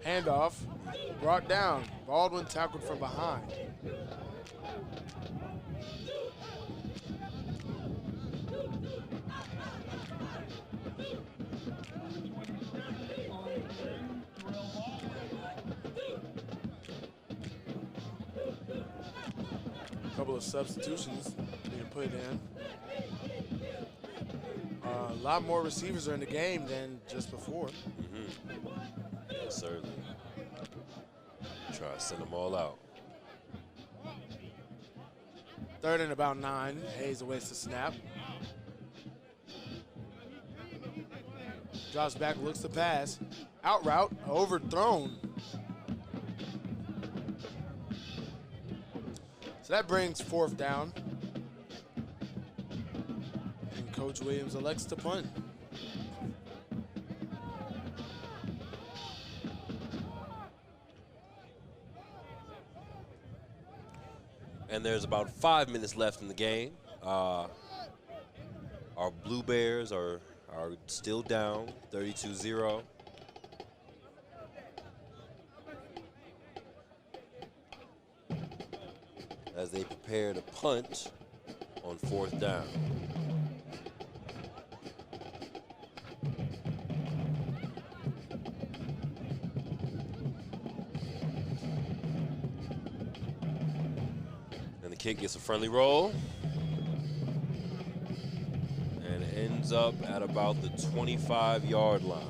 Handoff, brought down. Baldwin tackled from behind. Couple of substitutions being put in. A lot more receivers are in the game than just before. Yes, certainly. Try to send them all out. Third and about 9. Hayes awaits the snap. Drops back, looks to pass. Out route, overthrown. So that brings fourth down. And Coach Williams elects to punt. And there's about 5 minutes left in the game. Our Blue Bears are still down, 32-0. As they prepare to punt on fourth down. And the kick gets a friendly roll. And ends up at about the 25-yard line.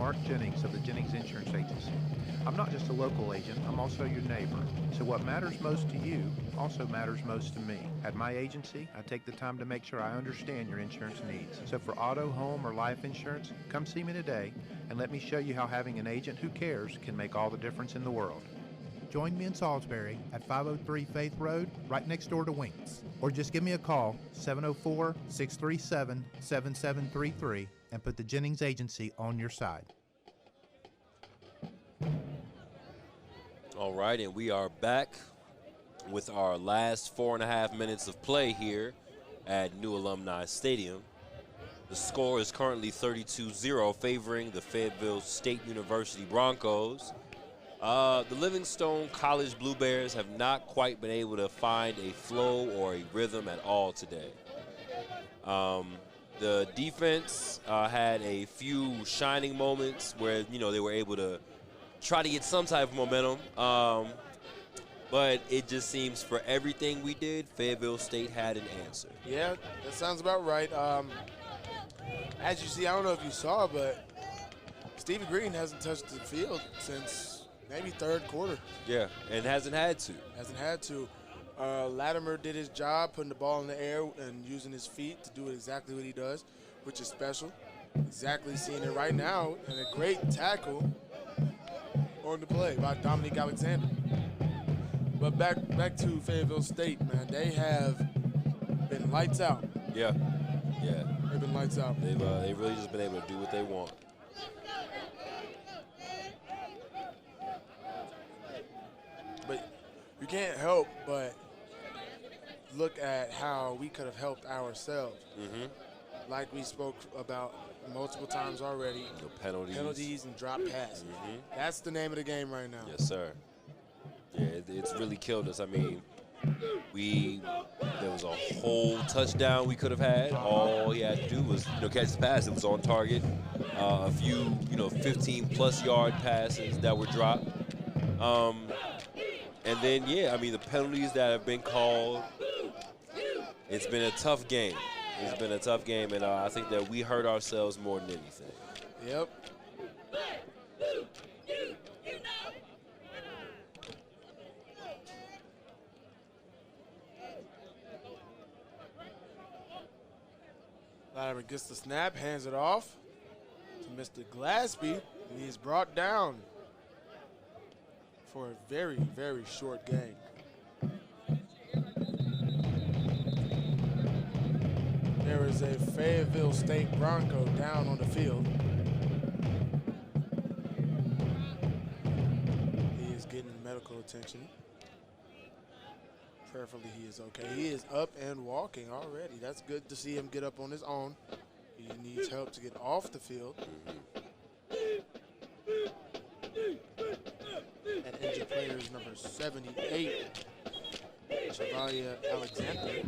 Mark Jennings of the Jennings Insurance Agency. I'm not just a local agent, I'm also your neighbor. So what matters most to you also matters most to me. At my agency, I take the time to make sure I understand your insurance needs. So for auto, home, or life insurance, come see me today and let me show you how having an agent who cares can make all the difference in the world. Join me in Salisbury at 503 Faith Road, right next door to Winks. Or just give me a call, 704-637-7733, and put the Jennings Agency on your side. All right, and we are back with our last 4.5 minutes of play here at New Alumni Stadium. The score is currently 32-0, favoring the Fayetteville State University Broncos. The Livingstone College Blue Bears have not quite been able to find a flow or a rhythm at all today. The defense had a few shining moments where, they were able to try to get some type of momentum. But it just seems for everything we did, Fayetteville State had an answer. Yeah, that sounds about right. As you see, I don't know if you saw, but Stevie Green hasn't touched the field since maybe third quarter. Yeah, and hasn't had to. Latimer did his job, putting the ball in the air and using his feet to do exactly what he does, which is special. Exactly seeing it right now, and a great tackle on the play by Dominique Alexander. But back to Fayetteville State, man. They have been lights out. Yeah. They've been lights out. They've really just been able to do what they want. But you can't help but look at how we could have helped ourselves. Mm-hmm. Like we spoke about multiple times already. The penalties and drop passes. Mm-hmm. That's the name of the game right now. Yes, sir. Yeah, it's really killed us. I mean, there was a whole touchdown we could have had. All he had to do was, catch the pass. It was on target. A few, 15-plus yard passes that were dropped. And then, the penalties that have been called, it's been a tough game. It's been a tough game, and I think that we hurt ourselves more than anything. Yep. Latimer gets the snap, hands it off to Mr. Glasby, and he is brought down for a very, very short game. There is a Fayetteville State Bronco down on the field. He is getting medical attention. Prayerfully he is okay. He is up and walking already. That's good to see him get up on his own. He needs help to get off the field. And injured player is number 78, Chevalier Alexander.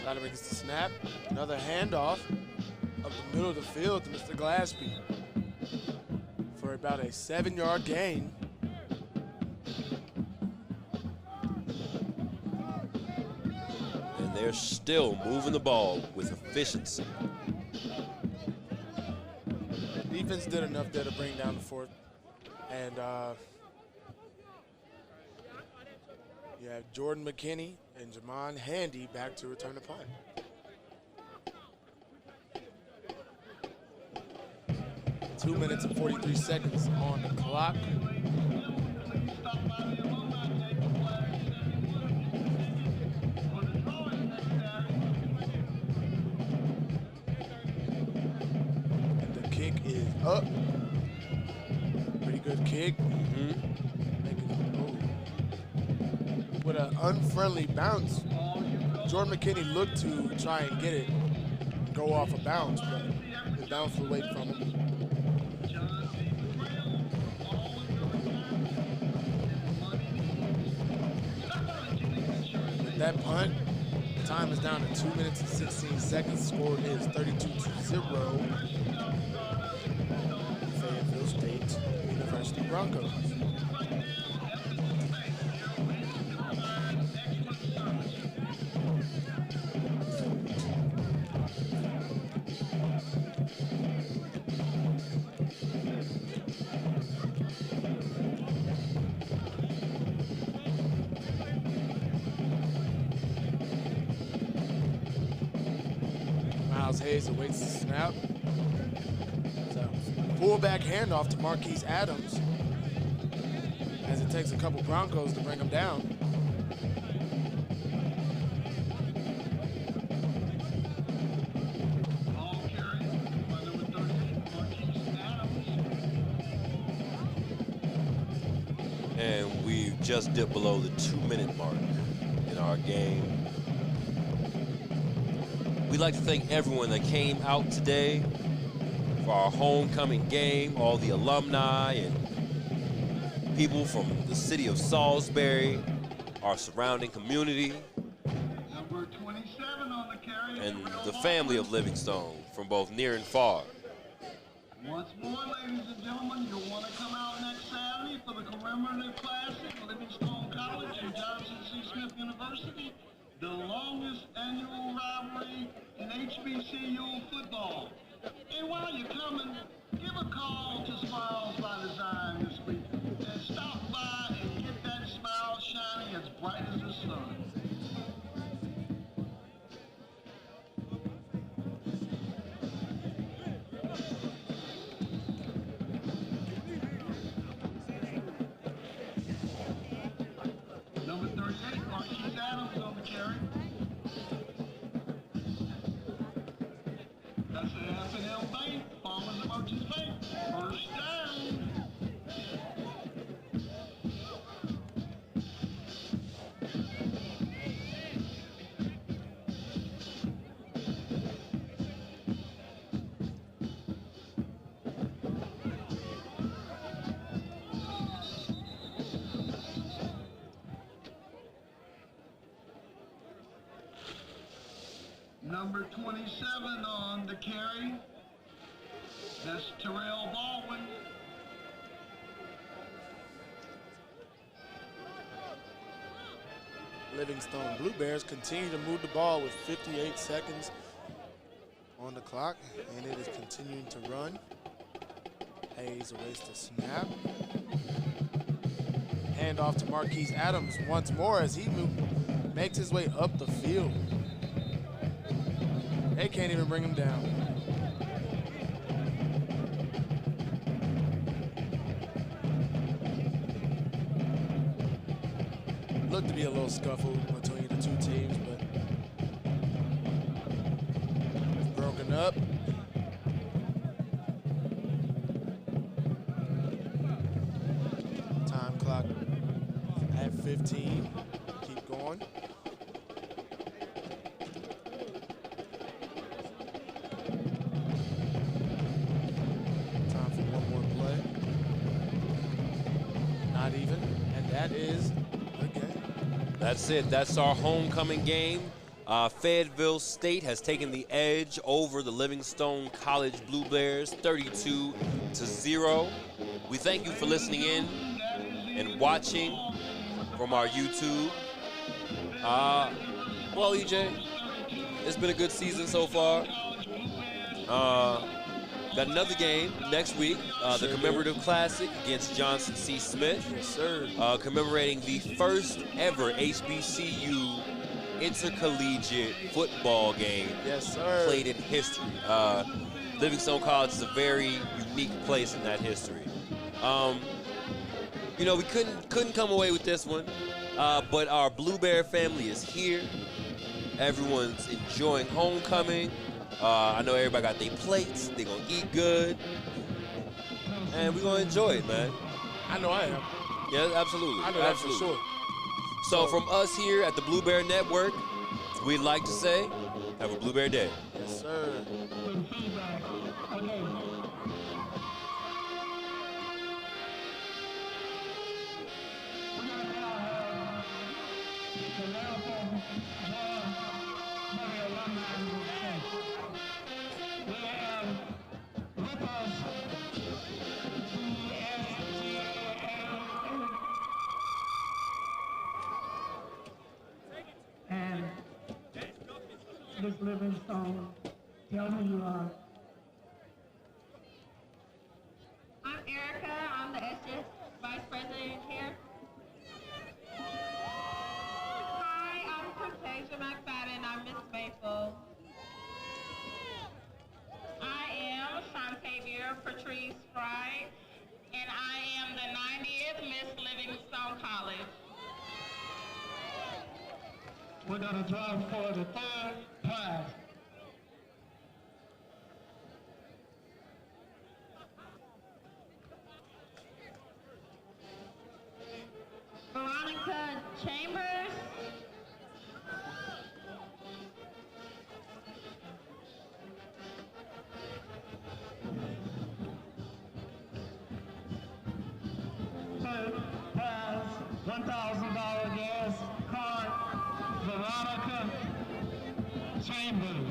Latimer gets the snap. Another handoff up the middle of the field to Mr. Glasby for about a 7-yard gain. And they're still moving the ball with efficiency. Defense did enough there to bring down the fourth. And you have Jordan McKinney and Jamon Handy back to return the punt. Two minutes and 43 seconds on the clock. And the kick is up. with an unfriendly bounce. Jordan McKinney looked to try and get it, go off a bounce, but the bounce was away from him. With that punt, time is down to 2 minutes and 16 seconds. Score is 32-0. Fayetteville State University Broncos. Hayes awaits the snap. So, fullback handoff to Marquise Adams as it takes a couple Broncos to bring him down. And we just dipped below the 2-minute mark in our game. We'd like to thank everyone that came out today for our homecoming game, all the alumni and people from the city of Salisbury, our surrounding community, Number 27 on the carry. and the family of Livingstone from both near and far. Once more, ladies and gentlemen, you'll want to come out next Saturday for the commemorative classic, Livingstone College and Johnson C. Smith University, the longest annual rivalry in HBCU football. And while you're coming, give a call to Smiles by Design this week and stop by and get that smile shining as bright as the sun. Number 38, Marquise Adams on the carry. That's the F&L Bank, Farmers and Merchants Bank. First down. Number 27 on the carry. That's Terrell Baldwin. Livingstone Blue Bears continue to move the ball with 58 seconds on the clock, and it is continuing to run. Hayes awaits the snap. Hand off to Marquise Adams once more as he makes his way up the field. They can't even bring him down. Looked to be a little scuffle between the two teams, but it's broken up. Time clock at 15. Keep going. Time for one more play. Not even, and that is the game. That's it. That's our homecoming game. Fayetteville State has taken the edge over the Livingstone College Blue Bears, 32-0. We thank you for listening in and watching from our YouTube. Well, EJ, it's been a good season so far. Got another game next week, the commemorative classic against Johnson C. Smith. Yes, sir. Commemorating the first ever HBCU intercollegiate football game Yes, sir. played in history. Livingstone College is a very unique place in that history. You know, we couldn't come away with this one, but our Blue Bear family is here. Everyone's enjoying homecoming. I know everybody got their plates. They're going to eat good. And we're going to enjoy it, man. I know I am. Yeah, absolutely. I know that for Absolutely. sure. So from us here at the Blue Bear Network, we'd like to say, have a Blue Bear Day. Yes, sir. Good feedback. Okay. We're going to now have the Livingston Maybe alumni will say. We have with us and Miss Livingstone, tell me who you are. I'm Erica. I'm the SGS Vice President here. Hi, I'm Contagia McFadden. I'm Miss Maple. I am Shantavier Patrice Fry, and I am the 90th Miss Livingstone College. We're going to draw for the third prize. Veronica Chambers. Third prize, $1,000 gas card, Veronica Chambers.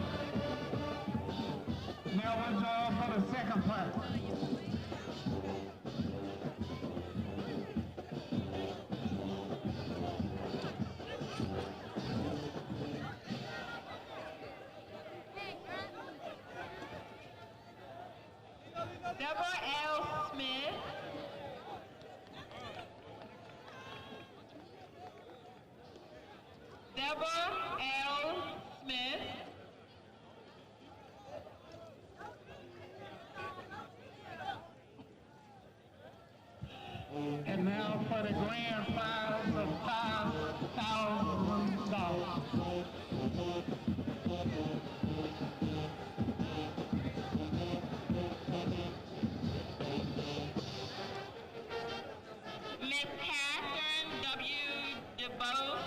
Now we'll draw for the second prize. Deborah L. Smith. Deborah L. Smith. And now for the grand prize of $5,000. Miss Catherine W. DeBose.